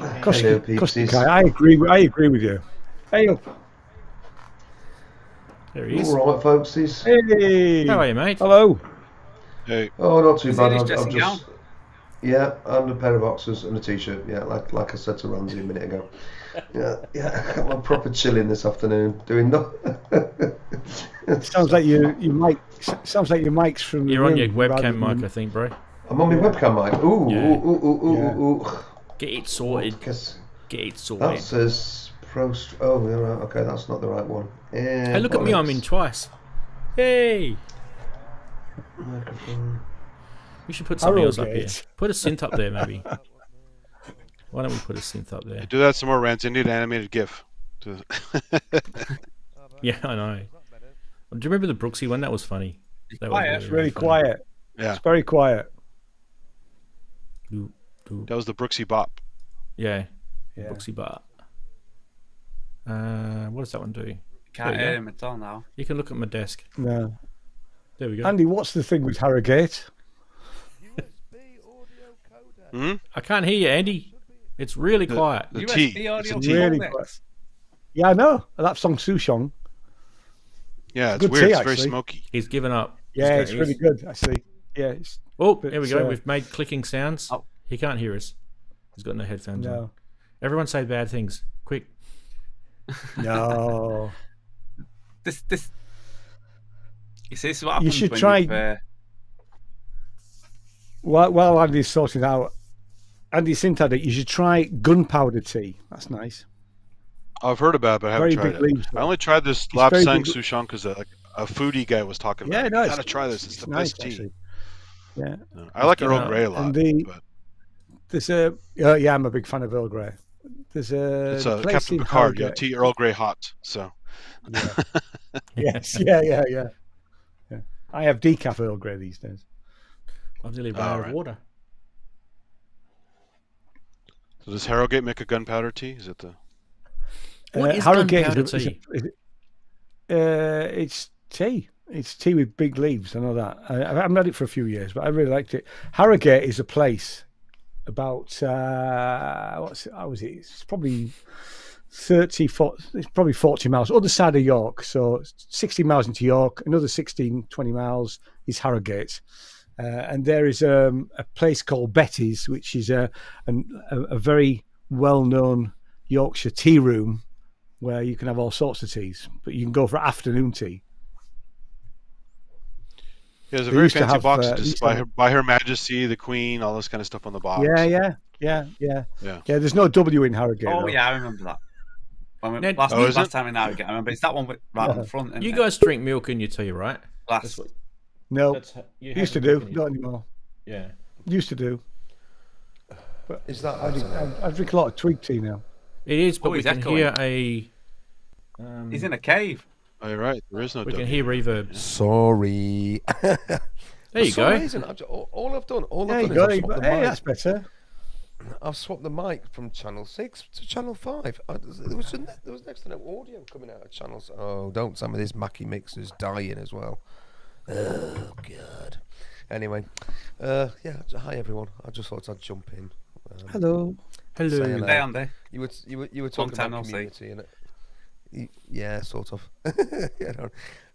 I agree with you. Hey up. There he is. All right, folks. Hey. How are you, mate? Hello. Hey. Oh, not too bad. I'm just. Yeah, and a pair of boxers and a t-shirt. Yeah, like I said to Ranzee a minute ago. Yeah. I'm a proper chilling this afternoon, doing nothing. Sounds like your mic. Sounds like your mic's from. You're on your webcam mic, I think, bro. I'm on my webcam mic. Ooh. Get it sorted. That says Prost. Oh, yeah, right. Okay, that's not the right one. Hey, look at me! I'm in twice. Hey. Microphone. We should put something else up here. Put a synth up there, maybe. Why don't we put a synth up there? Do that some more, Rant. You need an animated GIF. Yeah, I know. Do you remember the Brooksy one? That was funny. That was really quiet. Yeah. It's very quiet. That was the Brooksy Bop. Yeah. Brooksy Bop. What does that one do? Can't hear him at all now. You can look at my desk. No. There we go. Andy, what's the thing with Harrogate? I can't hear you, Andy. It's really quiet. The T. It's really quiet. Yeah, I know. That song Souchong. Yeah, it's good weird. tea, It's very actually. smoky. He's given up. Yeah, it's really good, actually. Yeah. Here we go. We've made clicking sounds. Oh. He can't hear us. He's got no headphones on. Everyone say bad things. Quick. No. This. You see, this is what happens. You should try. While Andy's sorting out, Andy Synthad, you should try gunpowder tea. That's nice. I've heard about it, but I haven't tried it. Leaves, I only tried this Lapsang Souchong because a foodie guy was talking about it. No, you gotta try this. It's the nice, best tea. Actually. Yeah. I like Earl Grey a lot. But... There's a I'm a big fan of Earl Grey. There's it's a Captain Picard. You have tea Earl Grey hot. So. Yeah. Yes. Yeah. I have decaf Earl Grey these days. I've nearly run out of water. So does Harrogate make a gunpowder tea? Is it the? What is gunpowder tea? It's tea. It's tea with big leaves. I know that. I haven't had it for a few years, but I really liked it. Harrogate is a place about how was it? It's probably 40, it's probably 40 miles other side of York. So 60 miles into York, another 16, 20 miles is Harrogate. And there is a place called Betty's, which is a very well-known Yorkshire tea room where you can have all sorts of teas, but you can go for afternoon tea. Yeah, there's a very fancy box just by Her Majesty, the Queen, all this kind of stuff on the box. Yeah. There's no W in Harrogate. Oh, yeah, I remember that. Last time in Harrogate, I remember it's that one right on the front. You guys drink milk in your tea, right? No, used to do, not anymore. Yeah, used to do. But is that? I drink a lot of twig tea now. It is, but we can hear a. He's in a cave. Oh, you're right. There is no. We can hear reverb. Sorry. There you go. Amazing. All I've done is swap the mic. Hey, that's better. I've swapped the mic from channel 6 to channel 5. There was next to no audio coming out of channels. Oh, don't tell me this Mackie mixer's dying as well. Oh God. Anyway, hi everyone. I just thought I'd jump in. Hello. Hello. Hey, Andy. You were talking about community, and yeah, sort of. You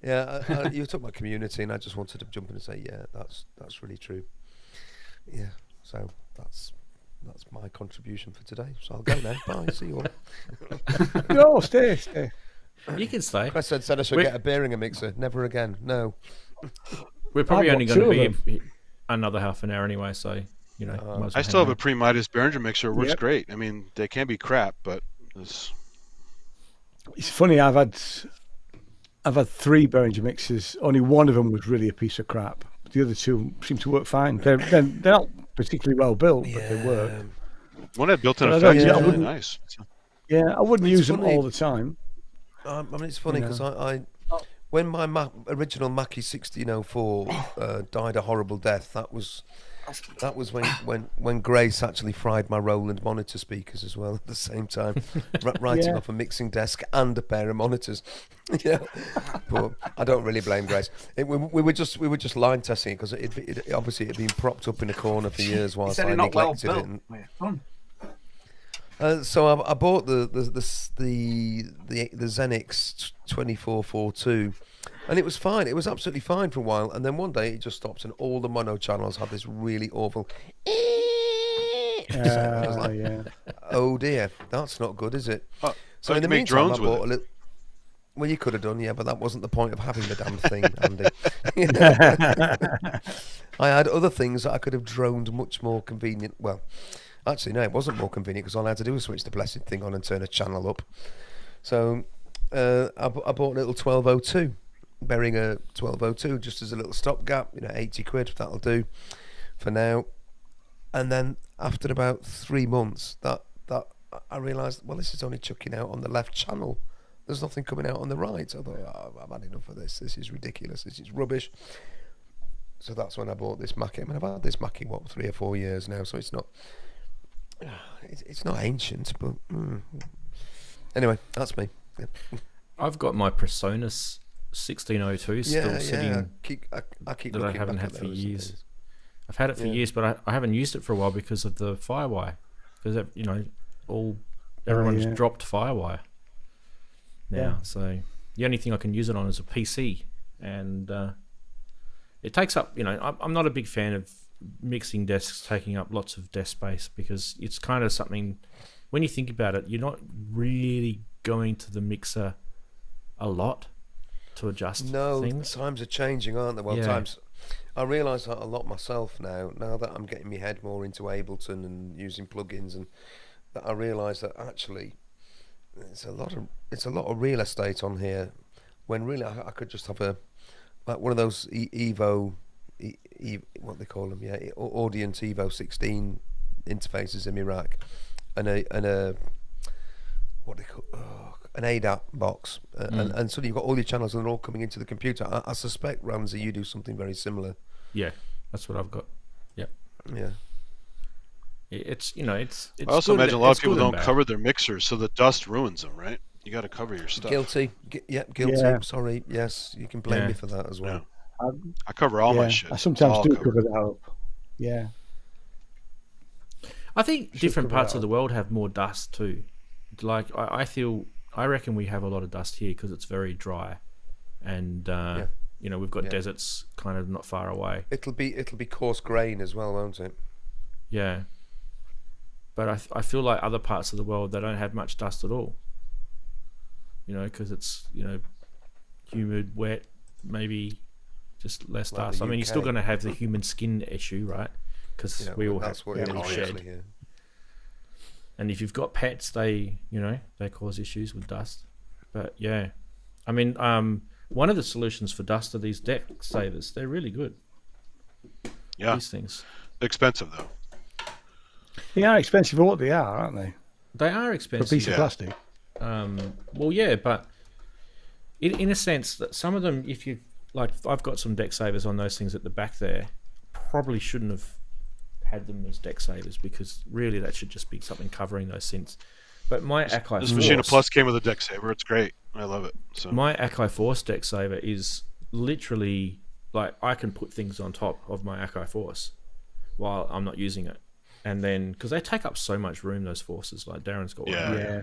were talking about community, and I just wanted to jump in and say, yeah, that's really true. Yeah, so that's my contribution for today. So I'll go now. Bye. See you all. No, stay. You can stay. I said I should get a Behringer mixer. Never again. No. We're probably only going to be another half an hour anyway, so I still have a pre-Midas Behringer mixer. It works great. I mean, they can be crap, but it's funny. I've had 3 Behringer mixers. Only one of them was really a piece of crap. The other 2 seem to work fine. They're not particularly well built, but they work. One had built-in effects. Yeah, really nice. Yeah, I wouldn't use them all the time. I mean, it's funny because I when my original Mackie 1604 died a horrible death, that was That was when Grace actually fried my Roland monitor speakers as well at the same time, writing off a mixing desk and a pair of monitors. But I don't really blame Grace. We were just line testing it because it obviously had been propped up in a corner for years whilst I neglected it. So I bought the Xenix 2442. And it was fine. It was absolutely fine for a while. And then one day it just stopped and all the mono channels had this really awful... Oh dear, that's not good, is it? So in the meantime, I bought a little... Well, you could have done, yeah, but that wasn't the point of having the damn thing, Andy. I had other things that I could have droned much more convenient. Well, actually, no, it wasn't more convenient because all I had to do was switch the blessed thing on and turn a channel up. So I bought a little 1202. Behringer 1202 just as a little stopgap, 80 quid, that'll do for now. And then after about 3 months that I realised, well, this is only chucking out on the left channel, there's nothing coming out on the right. So I thought, I've had enough of this is ridiculous, this is rubbish. So that's when I bought this Mackie. I mean, I've had this Mackie 3 or 4 years now, so it's not ancient, but anyway, that's me. I've got my Presonus 1602 still sitting. I keep that I haven't had for years. I've had it for years, but I haven't used it for a while because of the Firewire. Because everyone's dropped Firewire now. So the only thing I can use it on is a PC, and it takes up. I'm not a big fan of mixing desks taking up lots of desk space because it's kind of something. When you think about it, you're not really going to the mixer a lot to adjust things. Times are changing, aren't they? Well, times. I realise that a lot myself now that I'm getting my head more into Ableton and using plugins, and that I realise that actually it's a lot of real estate on here, when really I could just have one of those Evo, what they call them, Audience Evo 16 interfaces in my rack, and a what they call an ADAT box, and suddenly you've got all your channels and they're all coming into the computer. I suspect, Ranzee, you do something very similar. Yeah, that's what I've got. Yeah. Yeah. It's I also imagine a lot of people don't cover their mixers, so the dust ruins them, right? You got to cover your stuff. Guilty. Guilty. Yeah. Sorry. Yes, you can blame me for that as well. Yeah. I cover all my shit. I sometimes do cover that up. Yeah. I think different parts of the world have more dust too. Like I reckon we have a lot of dust here because it's very dry, and we've got deserts kind of not far away. It'll be coarse grain as well, won't it? Yeah. But I feel like other parts of the world, they don't have much dust at all. Because it's humid, wet, maybe just less dust. I mean, you're still going to have the human skin issue, right? Because we all have shed. Yeah. And if you've got pets, they cause issues with dust. But yeah, I mean, one of the solutions for dust are these deck savers. They're really good. Yeah. These things. They're expensive though. They are expensive for what they are, aren't they? They are expensive. For a piece of plastic. Well, yeah, but in a sense that some of them, if you like, I've got some deck savers on those things at the back there. Probably shouldn't have had them as deck savers because really that should just be something covering those synths. But my Akai this Machina Plus came with a deck saver. It's great. I love it. So my Akai Force deck saver is literally like I can put things on top of my Akai Force while I'm not using it, and then because they take up so much room, those Forces. Like Darren's got one. Yeah.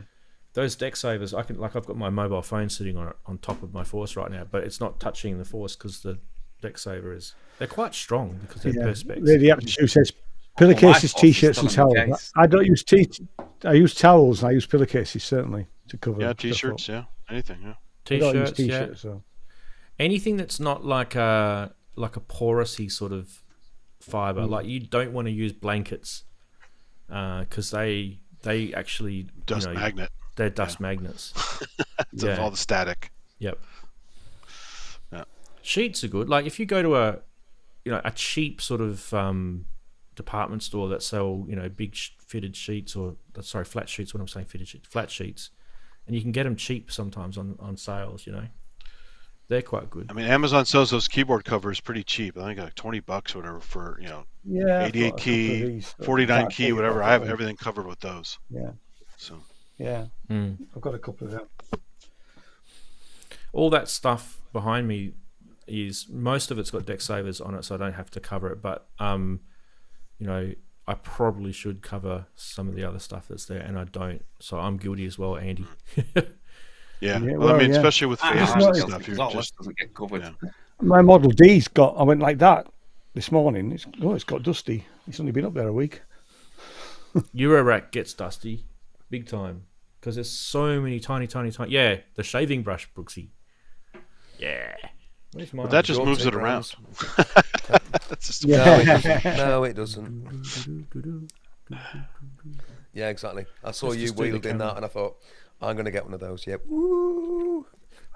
Those deck savers, I've got my mobile phone sitting on top of my Force right now, but it's not touching the Force because the deck saver they're quite strong because they're perspex. The Aptitude says pillowcases, t-shirts, and towels. I don't use I use towels and I use pillowcases certainly to cover. Yeah, t-shirts, anything, T-shirts, So. Anything that's not like a porousy sort of fiber. Like you don't want to use blankets because they actually dust magnet. They're dust magnets. It's all the static. Yep. Yeah. Sheets are good. Like if you go to a cheap sort of department store that sell big fitted sheets flat sheets. What I'm saying, fitted sheets, flat sheets, and you can get them cheap sometimes on sales. They're quite good. I mean, Amazon sells those keyboard covers pretty cheap. I think like $20 or whatever for 88 key, 49 key, whatever. I have everything covered with those. Yeah. So. Yeah. I've got a couple of them. All that stuff behind me is most of it's got deck savers on it, so I don't have to cover it. But I probably should cover some of the other stuff that's there, and I don't. So I'm guilty as well, Andy. Yeah. Well, I mean, especially with phasers and stuff, you just doesn't get covered. Yeah. My Model D's got. I went like that this morning. It's got dusty. It's only been up there a week. Eurorack gets dusty, big time, because there's so many tiny. Yeah, the shaving brush, Brooksy. Yeah. But that just moves it around. No, it doesn't. Yeah, exactly. I saw you wheeled in that, and I thought, I'm going to get one of those. Yep. Woo!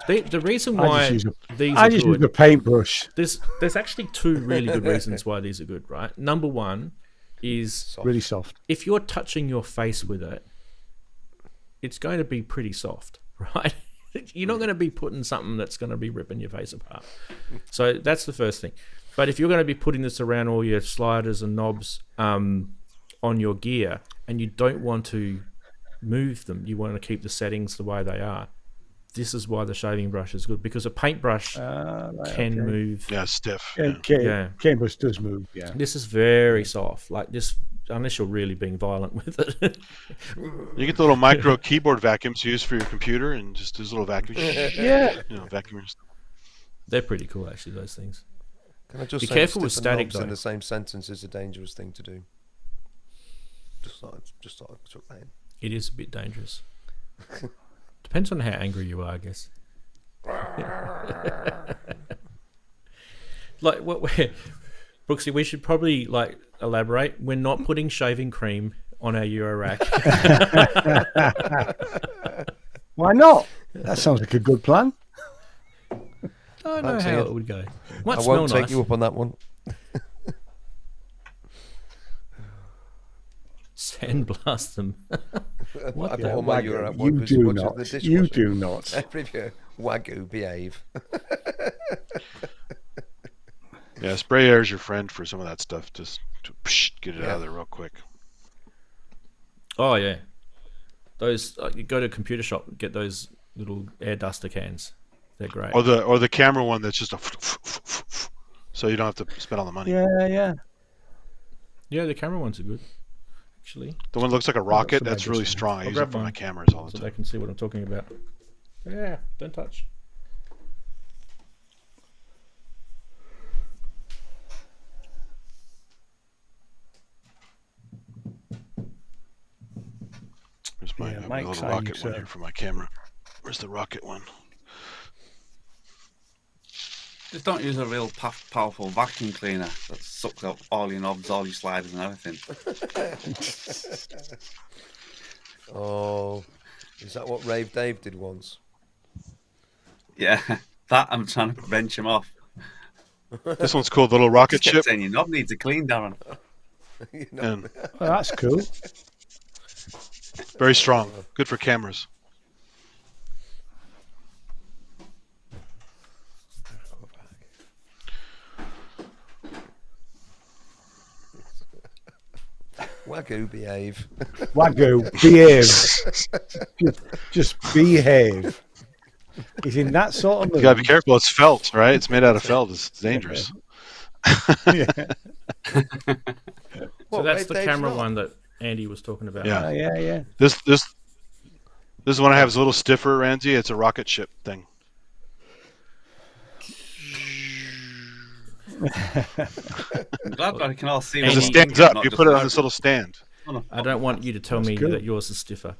The reason why these I just use a paintbrush. There's actually two really good reasons why these are good, right? Number one is really soft. If you're touching your face with it, it's going to be pretty soft, right? You're not going to be putting something that's going to be ripping your face apart. So that's the first thing. But if you're going to be putting this around all your sliders and knobs on your gear, and you don't want to move them, you want to keep the settings the way they are, this is why the shaving brush is good, because a paintbrush can move. Yeah, stiff. Paintbrush does move. Yeah. This is very soft. Like this, unless you're really being violent with it. You get the little micro keyboard vacuums you use for your computer, and just do a little vacuum. Yeah. Vacuum. They're pretty cool, actually. Those things. Can I just be say careful with static in the same sentence is a dangerous thing to do. Just thought I took that in. It is a bit dangerous. Depends on how angry you are, I guess. Like what? Brooksy, we should probably elaborate. We're not putting shaving cream on our Eurorack. Why not? That sounds like a good plan. I know how it would go. I won't take you up on that one. Sandblast them. What? I put on my Eurorack. You do not. Wagyu, behave. Yeah, spray air is your friend for some of that stuff. Just get it out of there real quick. Oh yeah, those you go to a computer shop, get those little air duster cans. They're great. Or the camera one that's just a so you don't have to spend all the money. Yeah. Yeah, the camera ones are good. Actually, the one that looks like a rocket, that's really strong. I use it for my cameras all the time. So they can see what I'm talking about. Yeah, don't touch. Where's my little rocket one here for my camera? Where's the rocket one? Just don't use a real powerful vacuum cleaner that sucks up all your knobs, all your sliders and everything. Oh, is that what Rave Dave did once? Yeah, that I'm trying to wrench him off. This one's called the little rocket ship. Saying your knob needs a clean, Darren. Well, that's cool. Very strong. Good for cameras. Wagyu, behave. Wagyu, behave. Just behave. He's in that sort of mood. You gotta be careful. It's felt, right? It's made out of felt. It's dangerous. Yeah. So that's the camera one that Andy was talking about. Yeah, yeah. This one I have is a little stiffer, Ranzee. It's a rocket ship thing. I'm glad I can all see. Because it stands up. You put it on this little stand. I don't want you to tell me that yours is stiffer.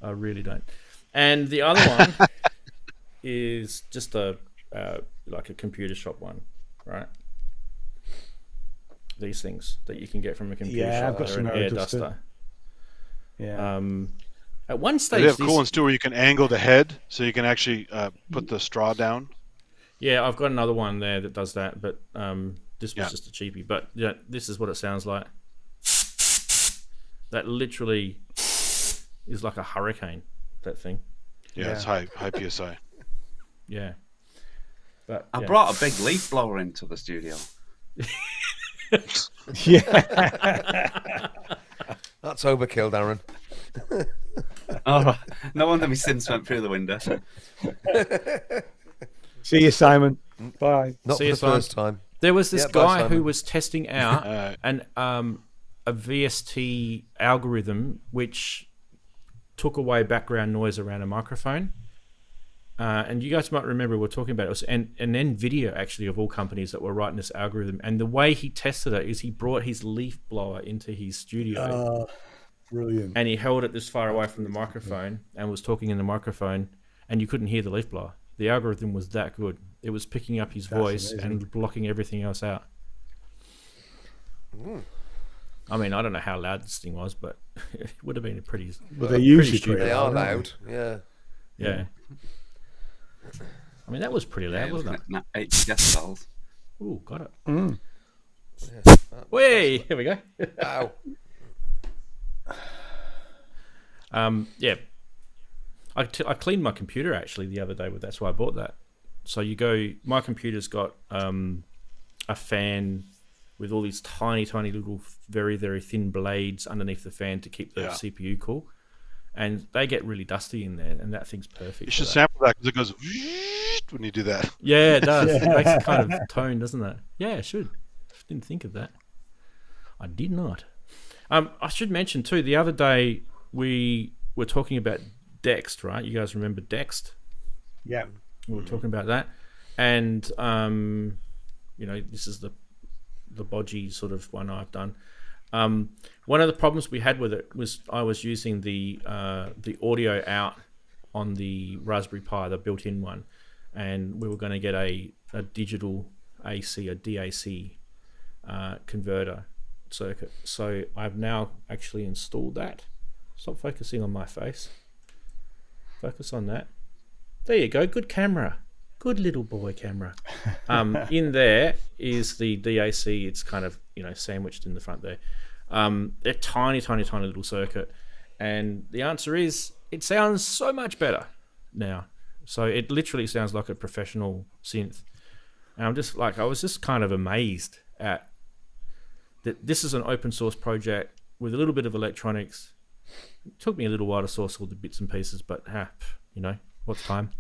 I really don't. And the other one is just like a computer shop one, right? These things that you can get from a computer shop. I've got some air duster. Yeah. At one stage, they have cool ones too, where you can angle the head so you can actually put the straw down. Yeah, I've got another one there that does that, but this was just a cheapie. But yeah, this is what it sounds like. That literally is like a hurricane. That thing. Yeah, it's high PSI. Yeah. But I brought a big leaf blower into the studio. Yeah. That's overkill, Darren. Oh, no wonder my synths went through the window. See you, Simon. Bye. Not See for the first time. There was this Bye, guy who Simon. was testing out a VST algorithm which took away background noise around a microphone. And you guys might remember we were talking about it. It was an NVIDIA, actually, of all companies that were writing this algorithm. And the way he tested it is he brought his leaf blower into his studio. Brilliant. And he held it this far away from the microphone and was talking in the microphone, and you couldn't hear the leaf blower. The algorithm was that good. It was picking up his voice and blocking everything else out. I mean, I don't know how loud this thing was, but it would have been a pretty... But they usually They are loud, yeah. Yeah. I mean, that was pretty loud, wasn't it? 8 decibels. Ooh, got it. Yeah. Way! Here we go. Ow. Yeah. I cleaned my computer, actually, the other day. That's why I bought that. So you go... My computer's got a fan with all these tiny, tiny little, very, very thin blades underneath the fan to keep the CPU cool. And they get really dusty in there, and that thing's perfect. You should sample that because it goes when you do that. Yeah, it does. It makes a kind of tone, doesn't it? Yeah, it should. Didn't think of that. I did not. I should mention too, the other day we were talking about Dext, right? You guys remember Dext? Yeah. We were talking about that. And, you know, this is the bodgy sort of one I've done. One of the problems we had with it was I was using the audio out on the Raspberry Pi, the built-in one, and we were going to get a digital AC, a DAC converter circuit. So I've now actually installed that. Stop focusing on my face. Focus on that. There you go. Good camera. Good little boy camera. In there is the DAC. It's kind of, you know, sandwiched in the front there. A tiny, tiny, tiny little circuit. And the answer is, it sounds so much better now. So it literally sounds like a professional synth. And I'm just like, I was just kind of amazed at that this is an open source project with a little bit of electronics. It took me a little while to source all the bits and pieces, but you know, what's time?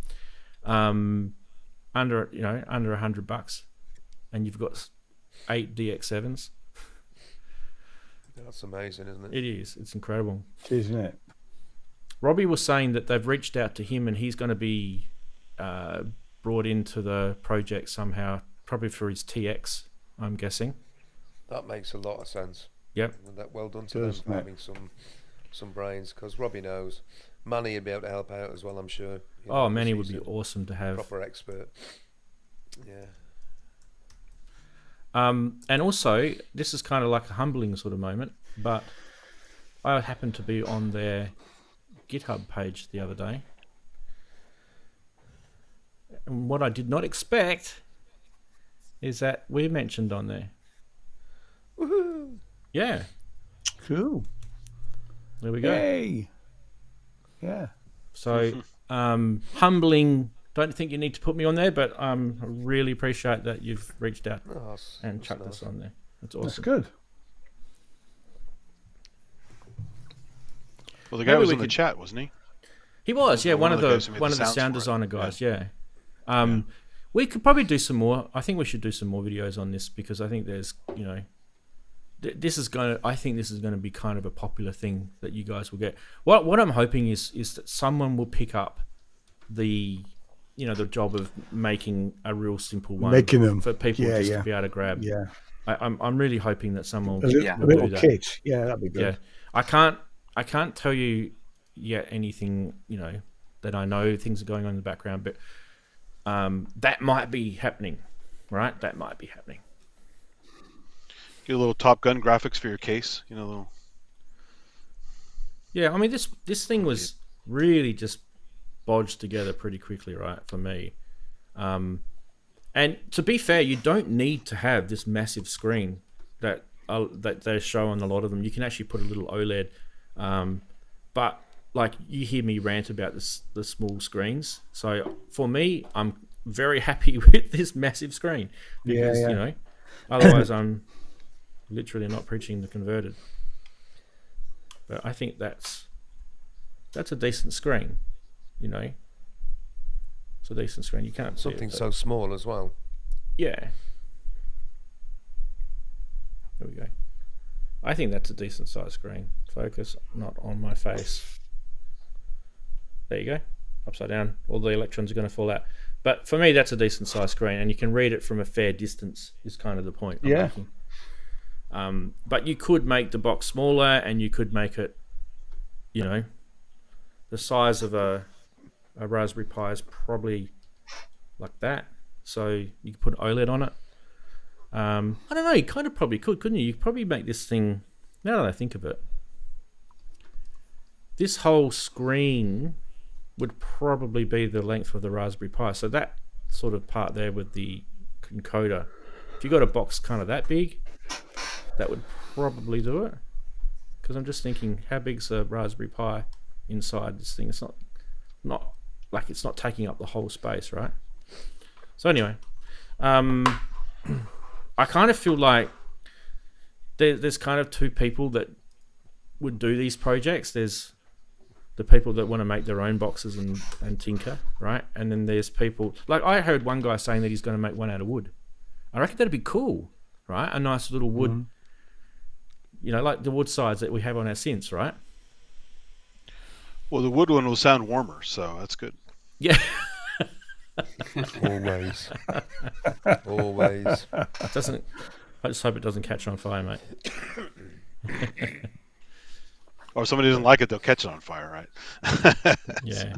Under $100, and you've got 8 DX7s. That's amazing, isn't it? It is. It's incredible. Isn't it? Robbie was saying that they've reached out to him, and he's going to be brought into the project somehow, probably for his TX, I'm guessing. That makes a lot of sense. Yep. And that well done to them for having some brains, because Robbie knows. Manny would be able to help out as well, I'm sure. You know, Manny would be awesome to have. Proper expert. Yeah. And also, this is kind of like a humbling sort of moment, but I happened to be on their GitHub page the other day. And what I did not expect is that we're mentioned on there. Woohoo! Yeah. Cool. There we go. Yay. Yeah. So, humbling. Don't think you need to put me on there, but I really appreciate that you've reached out and chucked us on there. That's awesome. That's good. Well, the guy was in the chat, wasn't he? He was, yeah. One of the sound designer guys, yeah. We could probably do some more. I think we should do some more videos on this, because I think there's, you know, I think this is going to be kind of a popular thing that you guys will get. What I'm hoping is that someone will pick up the job of making a real simple one, making them for people to be able to grab. Yeah, I'm really hoping that someone will a little kit. Yeah, that'd be good. Yeah, I can't tell you yet anything, you know, that I know things are going on in the background, but that might be happening, right? That might be happening. Get a little Top Gun graphics for your case, you know. Little... Yeah, I mean this thing was really just bodged together pretty quickly, right? For me, and to be fair, you don't need to have this massive screen that they show on a lot of them. You can actually put a little OLED, but like you hear me rant about the small screens. So for me, I'm very happy with this massive screen because you know, otherwise I'm literally not preaching the converted. But I think that's a decent screen, you know. It's a decent screen. You can't something see it, so small as well. Yeah. There we go. I think that's a decent size screen. Focus not on my face. There you go. Upside down. All the electrons are going to fall out. But for me, that's a decent size screen, and you can read it from a fair distance. Is kind of the point I'm making. But you could make the box smaller, and you could make it, you know, the size of a Raspberry Pi is probably like that. So you could put OLED on it. I don't know. You kind of probably could, couldn't you? You could probably make this thing. Now that I think of it, this whole screen would probably be the length of the Raspberry Pi. So that sort of part there with the encoder, if you got a box kind of that big, that would probably do it. Because I'm just thinking, how big's a Raspberry Pi inside this thing? It's not like it's not taking up the whole space, right? So anyway, I kind of feel like there's kind of two people that would do these projects. There's the people that want to make their own boxes and tinker, right? And then there's people, like I heard one guy saying that he's going to make one out of wood. I reckon that'd be cool, right? A nice little wood, you know, like the wood sides that we have on our synths, right? Well, the wood one will sound warmer, so that's good. Yeah. Always. Always. Doesn't. I just hope it doesn't catch on fire, mate. Or if somebody doesn't like it, they'll catch it on fire, right? Yeah.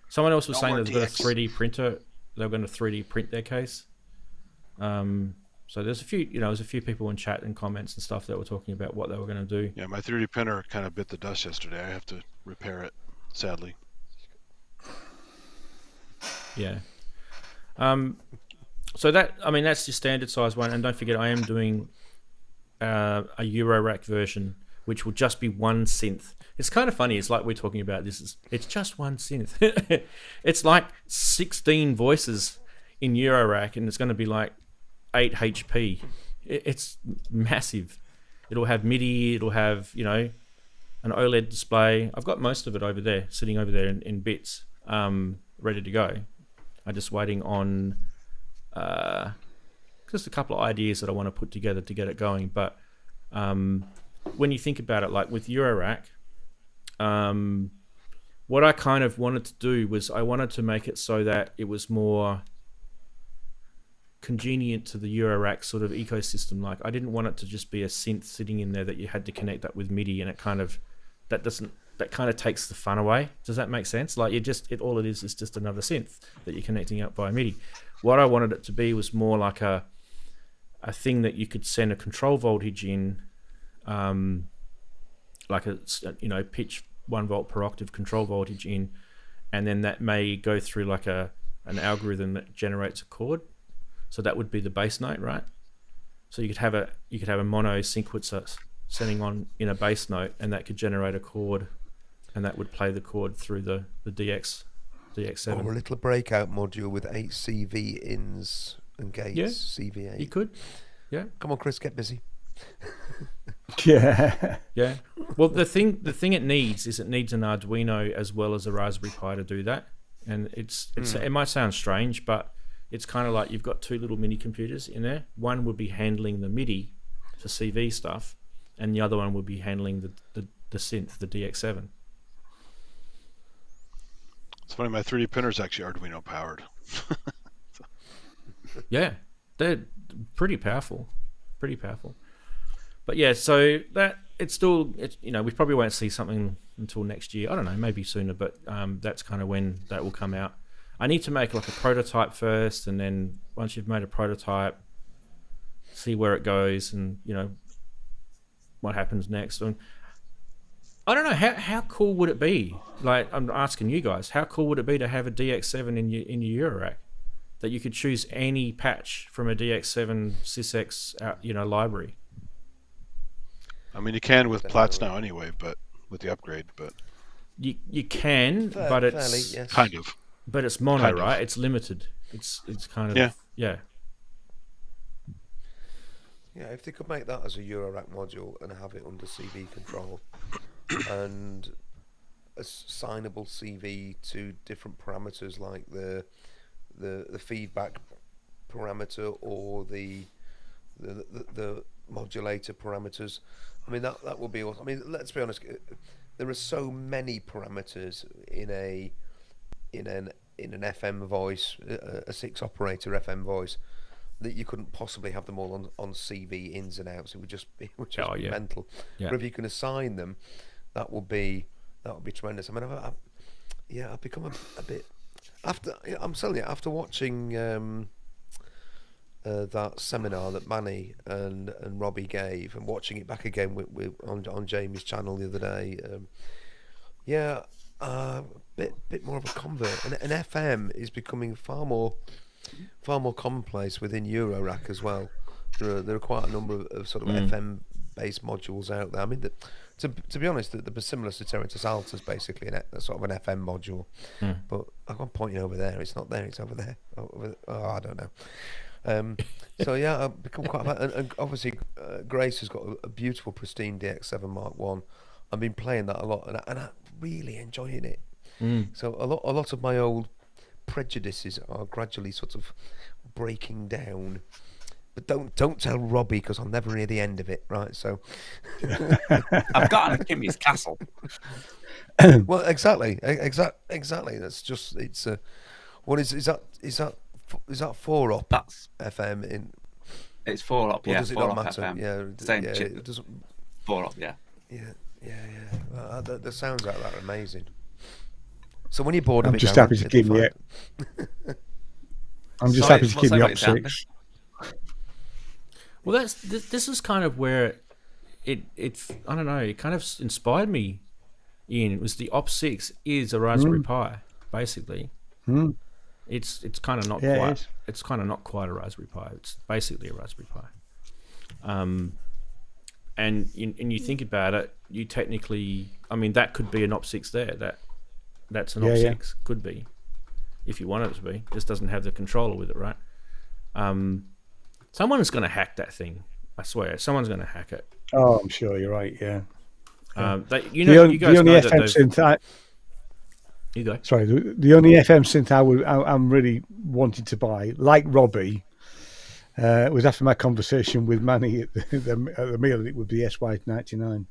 Someone else was saying more they've got a 3D printer. They're going to 3D print their case. So there's a few, there's a few people in chat and comments and stuff that were talking about what they were going to do. Yeah, my 3D printer kind of bit the dust yesterday. I have to repair it, sadly. Yeah. So that's your standard size one, and don't forget I am doing a eurorack version, which will just be one synth. It's kind of funny. It's like we're talking about this. It's just one synth. It's like 16 voices in eurorack, and it's going to be like 8 HP. It's massive. It'll have MIDI. It'll have an OLED display. I've got most of it over there, sitting over there in bits, ready to go. I'm just waiting on just a couple of ideas that I want to put together to get it going. But when you think about it, like with eurorack, what I kind of wanted to do was I wanted to make it so that it was more convenient to the eurorack sort of ecosystem. Like I didn't want it to just be a synth sitting in there that you had to connect up with MIDI, and that kind of takes the fun away. Does that make sense? Like all it is just another synth that you're connecting up via MIDI. What I wanted it to be was more like a thing that you could send a control voltage in, like a pitch 1 volt per octave control voltage in, and then that may go through like an algorithm that generates a chord. So that would be the bass note, right? So you could have a mono sequencer sending on in a bass note, and that could generate a chord, and that would play the chord through the DX7. Or a little breakout module with 8 CV ins and gates. Yeah, CV8. You could. Yeah. Come on, Chris, get busy. Yeah. Yeah. Well, the thing it needs an Arduino as well as a Raspberry Pi to do that, and it might sound strange, but it's kind of like you've got 2 little mini computers in there. One would be handling the MIDI for CV stuff, and the other one would be handling the synth, the DX7. It's funny, my 3D printer is actually Arduino powered. Yeah, they're pretty powerful. But yeah, so that we probably won't see something until next year. I don't know, maybe sooner, but that's kind of when that will come out. I need to make like a prototype first, and then once you've made a prototype, see where it goes, and what happens next. And I don't know, how cool would it be? Like, I'm asking you guys, how cool would it be to have a DX7 in your eurorack, that you could choose any patch from a DX7 SysX library? I mean, you can with Plats now anyway, but with the upgrade, but you can, but it's yes. kind of. But it's mono, right? It's limited. It's kind of yeah. Yeah, if they could make that as a Eurorack module and have it under CV control and assignable CV to different parameters like the feedback parameter or the modulator parameters. I mean that would be awesome. I mean, let's be honest, there are so many parameters in an FM voice, a 6 operator FM voice, that you couldn't possibly have them all on CV ins and outs. It would just be mental. Yeah. But if you can assign them, that would be tremendous. I mean, I've become a bit after watching that seminar that Manny and Robbie gave, and watching it back again on Jamie's channel the other day. A bit more of a convert, and FM is becoming far more commonplace within Eurorack as well. There are quite a number of sort of FM based modules out there. I mean, to be honest, the Presonus Ceratus Alta is basically a sort of an FM module. But I'm pointing over there. It's not there. It's over there. I don't know. So yeah, I've become quite and obviously Grace has got a beautiful pristine DX7 Mark 1. I've been playing that a lot, and I'm really enjoying it. So a lot of my old prejudices are gradually sort of breaking down. But don't tell Robbie, because I'll never hear the end of it, right? So I've got a Kimmy's Castle. Well, exactly. That's just what is that 4-op? That's FM in. It's 4-op. Yeah, does it not matter? FM. Yeah, Same it doesn't. 4-op. Yeah. Well, the sounds like that are amazing. So when you're bored, I'm just happy to keep me. I'm just happy to keep me up 6. Well, this is kind of where it I don't know, it kind of inspired me. Ian, it was the Op 6 is a Raspberry Pi, basically. It's kind of not quite. It's kind of not quite a Raspberry Pi. It's basically a Raspberry Pi. And you think about it, you technically, I mean, that could be an Op 6 there. That's an Op 6, could be, if you want it to be. Just doesn't have the controller with it, right? Someone's going to hack that thing. I swear, someone's going to hack it. Oh, I'm sure you're right. Yeah. You guys know that synth you go. Sorry, the only FM synth I'm really wanting to buy, like Robbie, was after my conversation with Manny at the meal. It would be SY99.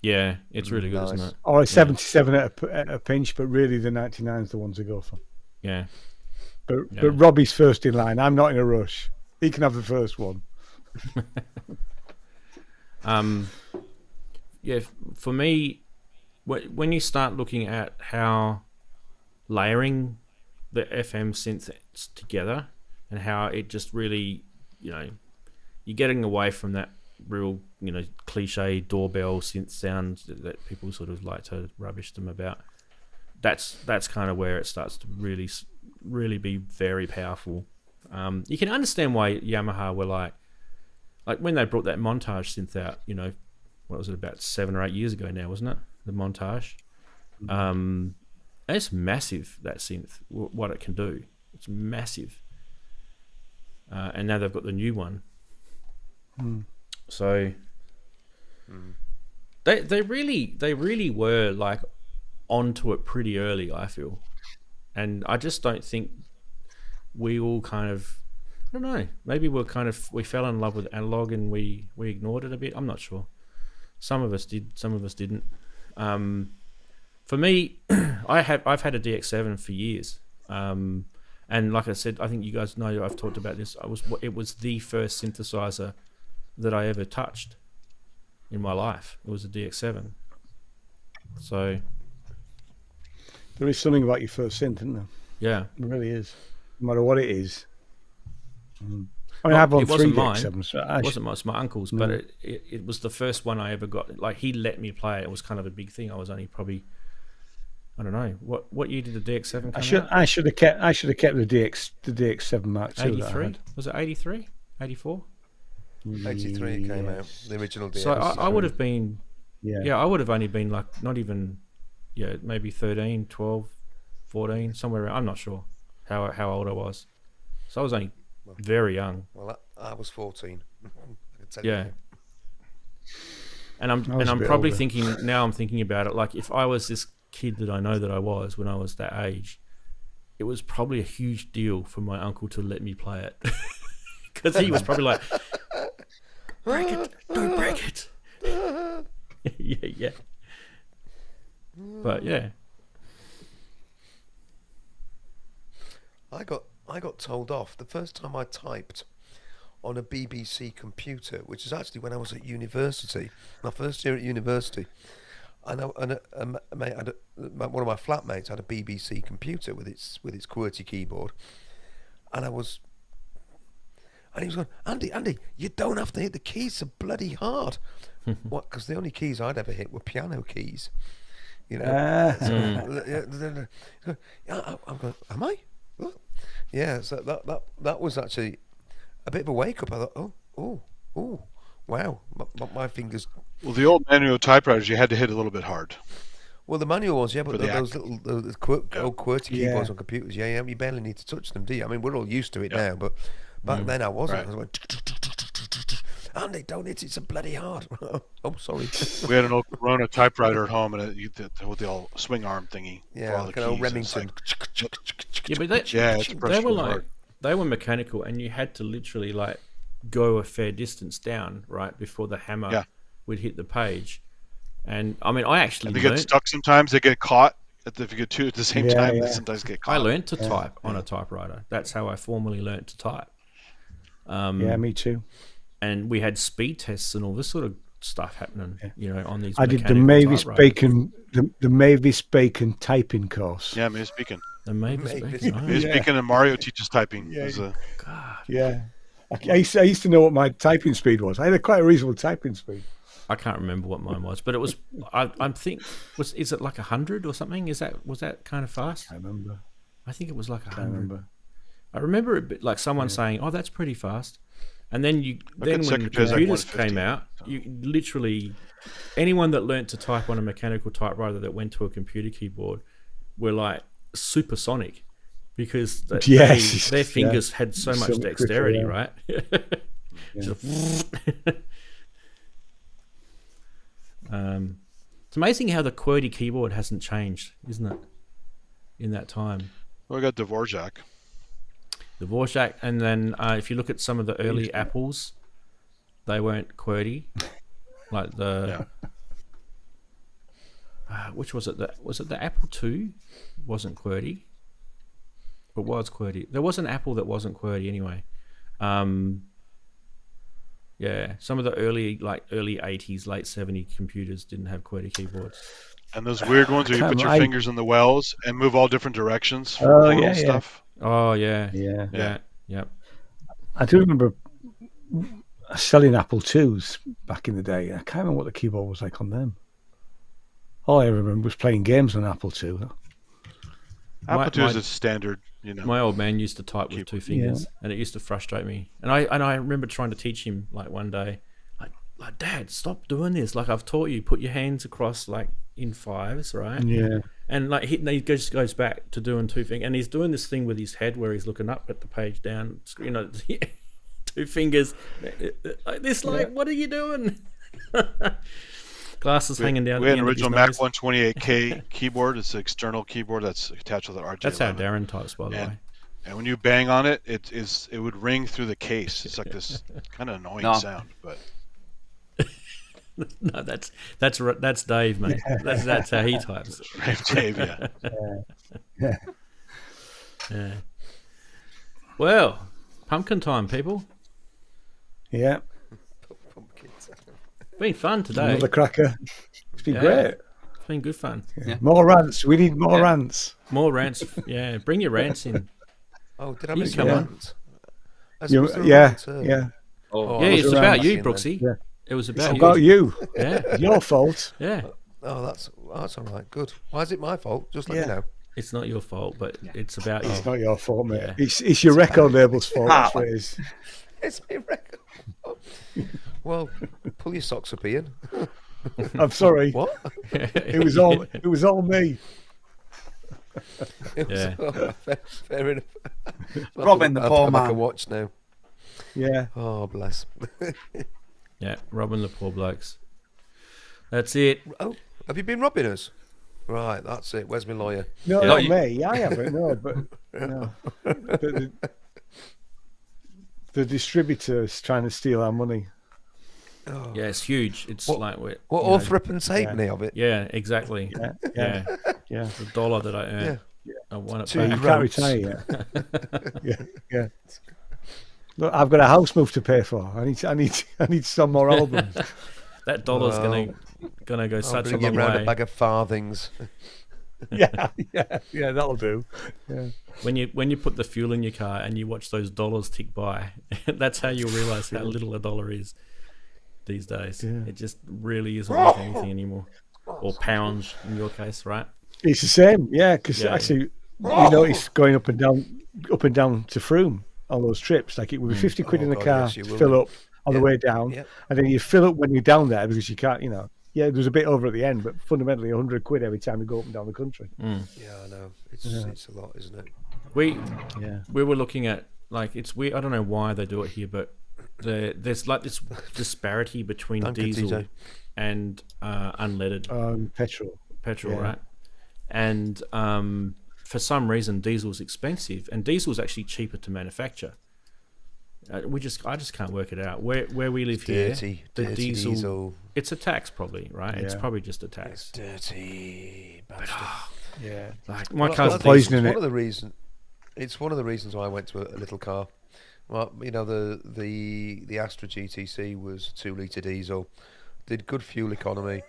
Yeah, it's really good, isn't it? Or a 77 at a pinch, but really the 99 is the one to go for. Yeah. But Robbie's first in line. I'm not in a rush. He can have the first one. Yeah, for me, when you start looking at how layering the FM synths together and how it just really, you're getting away from that real, cliche doorbell synth sounds that people sort of like to rubbish them about. That's kind of where it starts to really be very powerful. You can understand why Yamaha were like when they brought that montage synth out, what was it, about 7 or 8 years ago now, wasn't it? The montage. It's massive, that synth, what it can do. It's massive. And now they've got the new one. So they really were like onto it pretty early, I feel. And I just don't think we all kind of, I don't know, maybe we fell in love with analog and we ignored it a bit. I'm not sure. Some of us did, some of us didn't. For me, I've had a DX7 for years. And like I said, I think you guys know I've talked about this. It was the first synthesizer that I ever touched in my life. It was a DX7. So there is something about your first synth, isn't there? Yeah, it really is. No matter what it is. I mean, I've won 3 DX7s. So it wasn't mine, it's my uncle's, but it was the first one I ever got. Like, he let me play it. It was kind of a big thing. I was only probably, I don't know, what year did the DX7 come out? I should have kept the DX7 Mark II. 83? Was it 83? 84? 83 it came out, the original DX. So I would have been, I would have only been like, not even, maybe 13, 12, 14, somewhere around. I'm not sure how old I was. So I was only very young. Well, I was 14. I can tell Yeah. you. And I'm probably thinking now. I'm thinking about it. Like if I was this kid that I know that I was when I was that age, it was probably a huge deal for my uncle to let me play it, because he was probably like, "Break it, don't break it." yeah. But yeah, I got told off the first time I typed on a BBC computer, which is actually when I was at university, my first year at university. And one of my flatmates had a BBC computer with its QWERTY keyboard, and he was going, Andy, you don't have to hit the keys so bloody hard. What? Because the only keys I'd ever hit were piano keys, you know. I'm going, am I? What? Yeah. So that was actually a bit of a wake up. I thought, oh, wow, my fingers. Well, the old manual typewriters, you had to hit a little bit hard. Well, the manual ones, yeah, but those little old QWERTY keyboards on computers, yeah, you barely need to touch them, do you? I mean, we're all used to it now, but back then I wasn't. Right. I was like, Andy, don't hit it so bloody hard. Oh, sorry. We had an old Corona typewriter at home, and with the old swing arm thingy. Yeah, like an old Remington. They were mechanical, and you had to literally like go a fair distance down, right, before the hammer would hit the page. And I mean, I actually they get stuck sometimes. They get caught if you get two at the same time. They sometimes get caught. I learned to type on a typewriter. That's how I formally learned to type. Yeah, me too. And we had speed tests and all this sort of stuff happening, you know, on these. I did the Mavis Bacon, the Mavis Bacon typing course. Yeah, Mavis Bacon. The Mavis Bacon. Mavis Bacon and Mario teaches typing. Yeah. God. Yeah. I used to know what my typing speed was. I had quite a reasonable typing speed. I can't remember what mine was, but it was. Is it like 100 or something? Was that kind of fast? I remember. I think it was like 100. I remember it like someone saying, "Oh, that's pretty fast," and then when the computers came out, you literally anyone that learnt to type on a mechanical typewriter that went to a computer keyboard were like supersonic, because their fingers had so much dexterity, right? It's amazing how the QWERTY keyboard hasn't changed, isn't it? In that time. Well, we got Dvorak, and then if you look at some of the early Apples, they weren't QWERTY, like the. Which was it? Was it the Apple II? Wasn't QWERTY. It was QWERTY. There was an Apple that wasn't QWERTY anyway. Yeah, some of the early 80s, late 70s computers didn't have QWERTY keyboards. And those weird ones where you put your fingers in the wells and move all different directions. Stuff. Oh yeah. I do remember selling Apple IIs back in the day. I can't remember what the keyboard was like on them. All I remember was playing games on Apple II. Apple II is a standard, you know. My old man used to type with two fingers, and it used to frustrate me. And I remember trying to teach him like one day, like Dad, stop doing this. Like I've taught you, put your hands across like in fives, right? Yeah. And like he just goes back to doing two fingers, and he's doing this thing with his head where he's looking up at the page down, you know, two fingers like this. Like, what are you doing? Glasses hanging down. We had an original Mac 128K keyboard. It's an external keyboard that's attached with an RJ11. That's how Darren types, by the way. And when you bang on it, it would ring through the case. It's like this kind of annoying sound, but. No, that's Dave, mate. That's how he types. Dave, yeah. Well, pumpkin time, people. Yeah. Been fun today. Another cracker. It's been great. It's been good fun. Yeah. More rants. We need more rants. More rants. Yeah, bring your rants in. Oh, did I miss your rant? Yeah. Oh, yeah, it's about you, Brooksy. Yeah. It was about you. Yeah, your fault. Yeah. Oh, that's all right. Good. Why is it my fault? Just let me know. It's not your fault, but it's about you. It's not your fault, mate. Yeah. It's your record label's fault. That's what it is. It's my record. Well, pull your socks up, Ian. I'm sorry. What? It was all me. Yeah. Fair enough. Robin the poor man. I can watch now. Yeah. Oh, bless. Yeah, robbing the poor blokes. That's it. Oh, have you been robbing us? Right, that's it. Where's my lawyer? No, not me. I haven't. No, but no. The distributor's trying to steal our money. Oh. Yeah, it's huge. It's like what all threepence halfpenny of it? Yeah, exactly. Yeah. The dollar that I earn. Yeah. I want So you can't retire yet. Yeah. Look, I've got a house move to pay for. I need some more albums. That dollar's gonna go such a long way. A bag of farthings. yeah, that'll do. Yeah. When you put the fuel in your car and you watch those dollars tick by, that's how you'll realise how little a dollar is these days. Yeah. It just really isn't worth anything anymore. Or pounds in your case, right? It's the same, yeah. Because actually, you notice going up and down to Frome on those trips, like it would be 50 quid in the car to fill up on the way down, and then you fill up when you're down there because you can't, Yeah, there's a bit over at the end, but fundamentally 100 quid every time you go up and down the country. Yeah, I know. It's a lot, isn't it? We were looking at, like, it's weird. I don't know why they do it here, but there's like this disparity between diesel and unleaded petrol, right? And for some reason, diesel's expensive, and diesel's actually cheaper to manufacture. I just can't work it out. Where we live dirty diesel, it's a tax probably, right? Yeah. It's probably just a tax. It's dirty bastard. Yeah, like my car's poisoning it. It's one of the reasons why I went to a little car. Well, the Astra GTC was 2-litre diesel, did good fuel economy,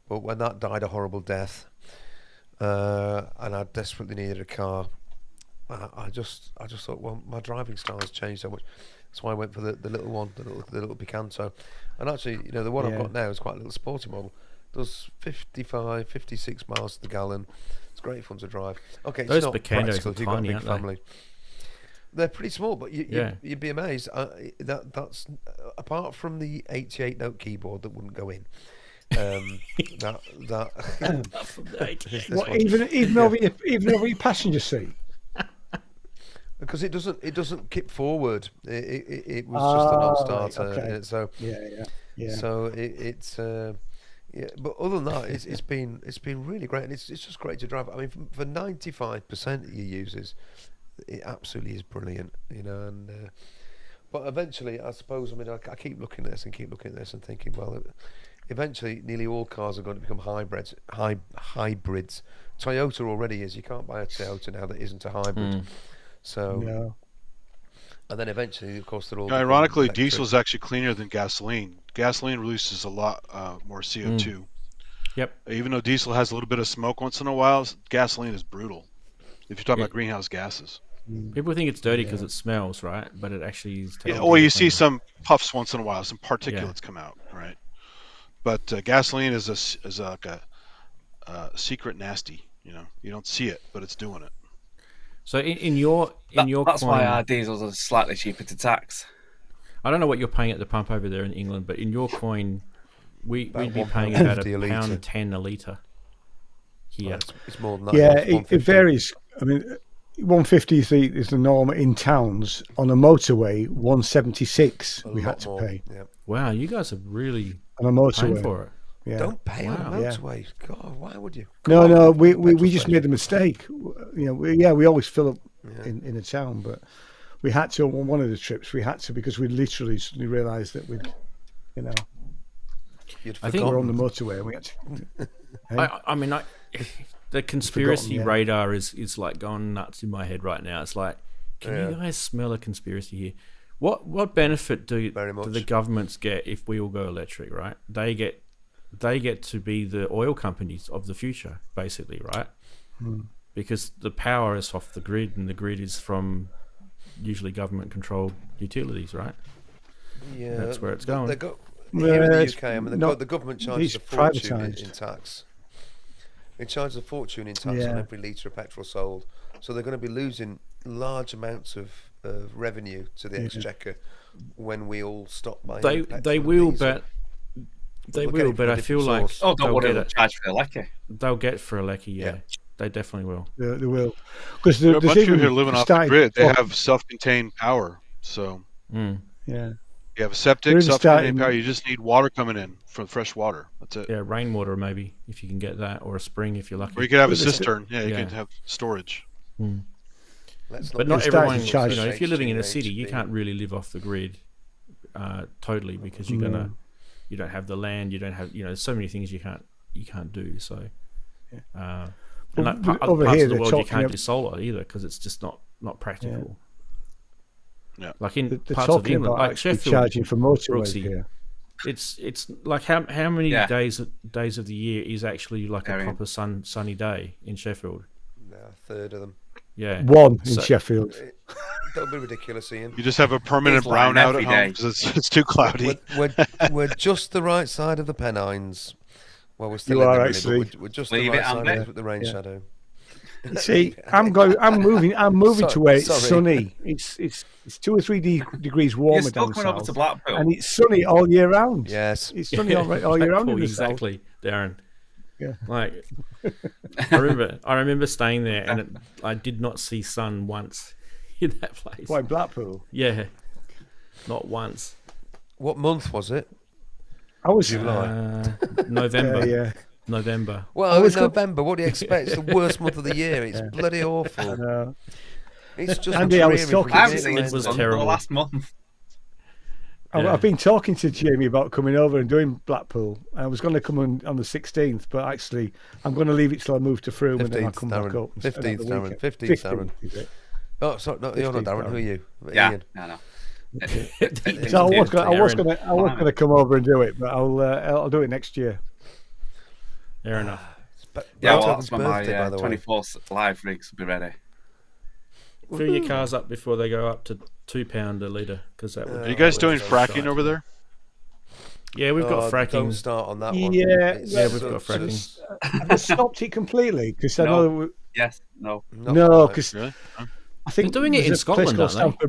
but when that died a horrible death, and I desperately needed a car, I just thought, well, my driving style has changed so much. That's why I went for the little one, the little Picanto. And actually, the one I've got now is quite a little sporty model. Does 55, 56 miles to the gallon. It's great fun to drive. Okay, it's those not Picantos practical if you've got a big family. They're pretty small, but you'd be amazed. That's apart from the 88-note keyboard that wouldn't go in. Even over your passenger seat. Because it doesn't kick forward. It was just a non-starter. Okay. So So it's but other than that, it's been really great, and it's just great to drive. I mean, for 95% of your users, it absolutely is brilliant, And but eventually, I suppose, I mean, I keep looking at this and thinking, well, eventually, nearly all cars are going to become hybrids. Toyota already is. You can't buy a Toyota now that isn't a hybrid. So, and then eventually, of course, they're all. Ironically, diesel is actually cleaner than gasoline. Gasoline releases a lot more CO2. Yep. Even though diesel has a little bit of smoke once in a while, gasoline is brutal. If you're talking about greenhouse gases. People think it's dirty because it smells, right? But it actually is. Or you see some puffs once in a while, some particulates come out, right? But gasoline is like a secret nasty. You don't see it, but it's doing it. So in your that's coin, why our diesels are slightly cheaper to tax. I don't know what you're paying at the pump over there in England, but in your coin, we'd be paying about £1.10 a litre. Here, it's more than that. Yeah, it varies. I mean, 150 is the norm in towns. On a motorway, 176 we had to pay. Yeah. Wow, you guys are really on a motorway paying for it. Yeah. Don't pay on a motorway. God, why would you? No, we just made a mistake. We always fill up in a town, but we had to on one of the trips. We had to because we literally suddenly realised that we'd, I think we're on the motorway and we had to. I mean, the conspiracy radar is like going nuts in my head right now. It's like, can you guys smell a conspiracy here? What benefit do the governments get if we all go electric? Right? They get to be the oil companies of the future, basically, right? Because the power is off the grid, and the grid is from usually government-controlled utilities, right? Yeah, that's where it's going. Here in the UK, I mean, the government charges a fortune in tax. It charges a fortune in tax on every litre of petrol sold, so they're going to be losing large amounts of revenue to the exchequer when we all stop buying. They will, but. They will, but I feel like don't worry, they'll charge for a lecky. They'll get for a lecky, They definitely will. They will. Because there are a bunch of people who are living off the grid. They have self-contained power. So yeah, you have a septic, self-contained power. You just need water coming in from fresh water. That's it. Yeah, rainwater maybe if you can get that, or a spring if you're lucky. Or you could have a cistern. Yeah, you can have storage. But not everyone. If you're living in a city, you can't really live off the grid totally because you don't have the land. You don't have there's so many things you can't do. So. And other parts of the world you can't do solar either because it's just not practical. Yeah. Like in parts of England, like Sheffield, charging for motorways here. It's like how many days of the year is actually like a proper sunny day in Sheffield? No, a third of them. Yeah, one in Sheffield. That'll be ridiculous, Ian. You just have a permanent brownout at home because it's too cloudy. We're just the right side of the Pennines. Well, we're still we're just the right side of the rain shadow. See, I'm moving to where it's sunny. It's 2 or 3 degrees warmer down south, over to Blackpool. and it's sunny all year round. Yes, it's sunny all year round. Exactly, Darren. Yeah, like I remember staying there, and I did not see sun once in that place. Why, Blackpool? Yeah, not once. What month was it? I was November. Yeah. November. Well, it's November. What do you expect? It's the worst month of the year. It's bloody awful. It's just Andy, I was talking. It was terrible. Last month. I've been talking to Jamie about coming over and doing Blackpool. I was going to come on the 16th, but actually, I'm going to leave it till I move to Frome and then I'll come back up. 15th, Darren. 15th, Darren. Oh, sorry, no, you're not Darren. Who are you? Yeah, Ian. no. So I was going to come over and do it, but I'll do it next year. Fair enough. That's when my 24 live rigs will be ready. Fill your cars up before they go up to £2 a litre, because that would. Are you guys doing fracking over there? Yeah, we've got fracking. Don't start on that one. Yeah, we've got fracking. Have they stopped it completely? Because I know. No, because really? I think they're doing it in Scotland, aren't they?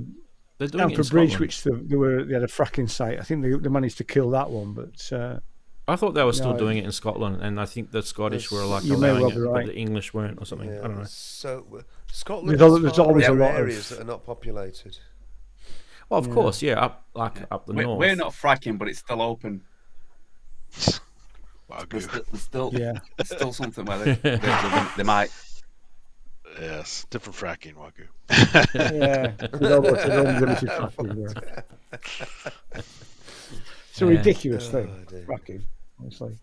They're doing it in Bridge, Scotland. which they had a fracking site. I think they managed to kill that one, but. I thought they were still doing it in Scotland, and I think the Scottish were like allowing it, but the English weren't, or something. I don't know. So Scotland, there's always a lot of areas that are not populated. Well, of course, up the north. We're not fracking, but it's still open. There's still something where they might. Yes, different fracking, Wagyu. It's a ridiculous thing, fracking. Honestly,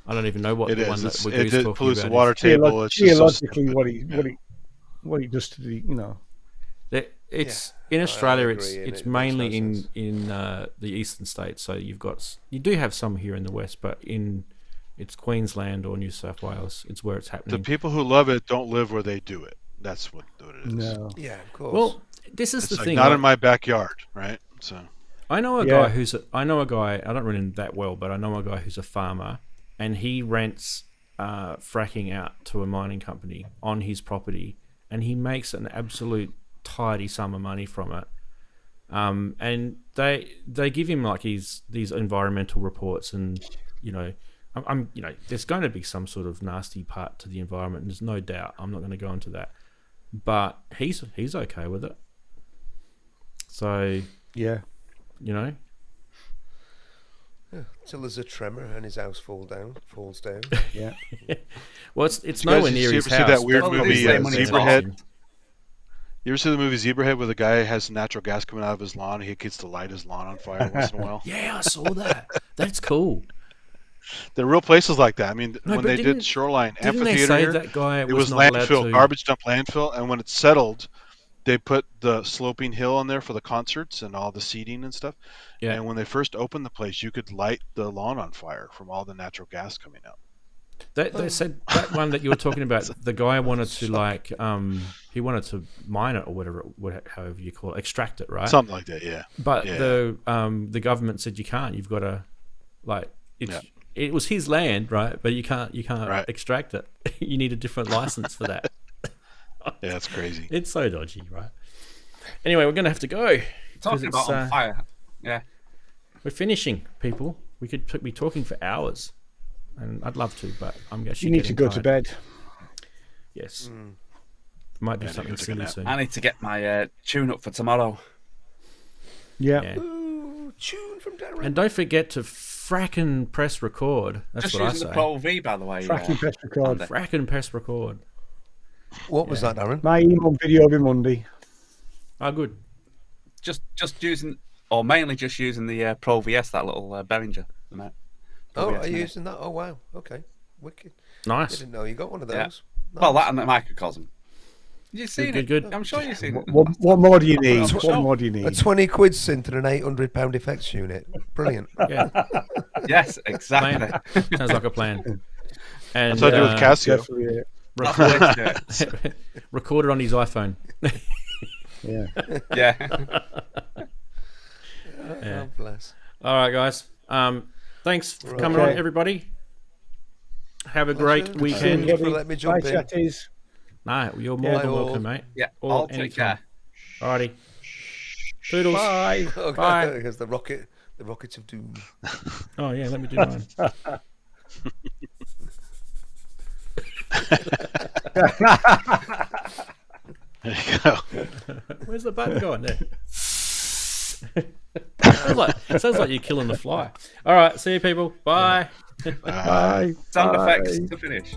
I don't even know what it the is. one that it pollutes the about water table. It's geologically what it does to the It's in Australia. It's mainly in the eastern states. So you do have some here in the west, but it's Queensland or New South Wales. It's where it's happening. The people who love it don't live where they do it. That's what it is. No. Yeah, of course. Well, this is the thing. Not in my backyard, right? So. I know a guy I don't really know that well, but I know a guy who's a farmer, and he rents fracking out to a mining company on his property, and he makes an absolute tidy sum of money from it. And they give him like these environmental reports, and there's going to be some sort of nasty part to the environment, and there's no doubt. I'm not going to go into that, but he's okay with it. So yeah. Till there's a tremor and his house falls down. Yeah. Well, it's nowhere near his house. You ever see that weird movie Zebrahead? You ever see the movie Zebrahead where the guy has natural gas coming out of his lawn and he gets to light his lawn on fire once in a while? Yeah, I saw that. That's cool. There are real places like that. I mean, when they did Shoreline Amphitheater here, that guy it was landfill, garbage dump landfill, and when it settled, they put the sloping hill on there for the concerts and all the seating and stuff. Yeah. And when they first opened the place, you could light the lawn on fire from all the natural gas coming out. They said that one that you were talking about, the guy wanted to he wanted to mine it or whatever, however you call it, extract it, right? Something like that, yeah. But the government said you can't. You've got to it was his land, right? But you can't extract it. You need a different license for that. Yeah, it's crazy. It's so dodgy, right? Anyway, we're gonna have to go. Talking about on fire. Yeah. We're finishing, people. We could be talking for hours. And I'd love to, but I'm actually You need to go to bed. Yes. Might do something silly soon. I need to get my tune up for tomorrow. Yeah. Ooh, tune from Darren. And don't forget to fracking press record. That's Just what I using say. the Pro V, by the way. Fracking press record. Fracking press record. What was that, Darren? My emo video every Monday. Oh, good. Just using, or mainly just using the Pro VS, that little Behringer. Oh, are you using that? Oh, wow. Okay. Wicked. Nice. I didn't know you got one of those. Yeah. Nice. Well, that and the microcosm. You've seen it. Good. I'm sure you've seen it. What more do you need? What more do you need? A 20 quid synth and an £800 effects unit. Brilliant. Yeah. Yes, exactly. Sounds like a plan. And that's what I do with Casio. Record it on his iPhone. Yeah. Yeah. Oh, bless. All right, guys. Thanks for coming on, everybody. Have a great weekend. Thank you for letting me jump in. Chatties. No, you're more than welcome, mate. Yeah, All I'll take care. Alrighty. Toodles. Bye. Oh, Bye. Because the rockets of doom. Oh, yeah, let me do mine. There you go. Where's the button going there? Sounds like you're killing the fly. All right, see you people. Bye. Bye. Sound Bye. effects to finish.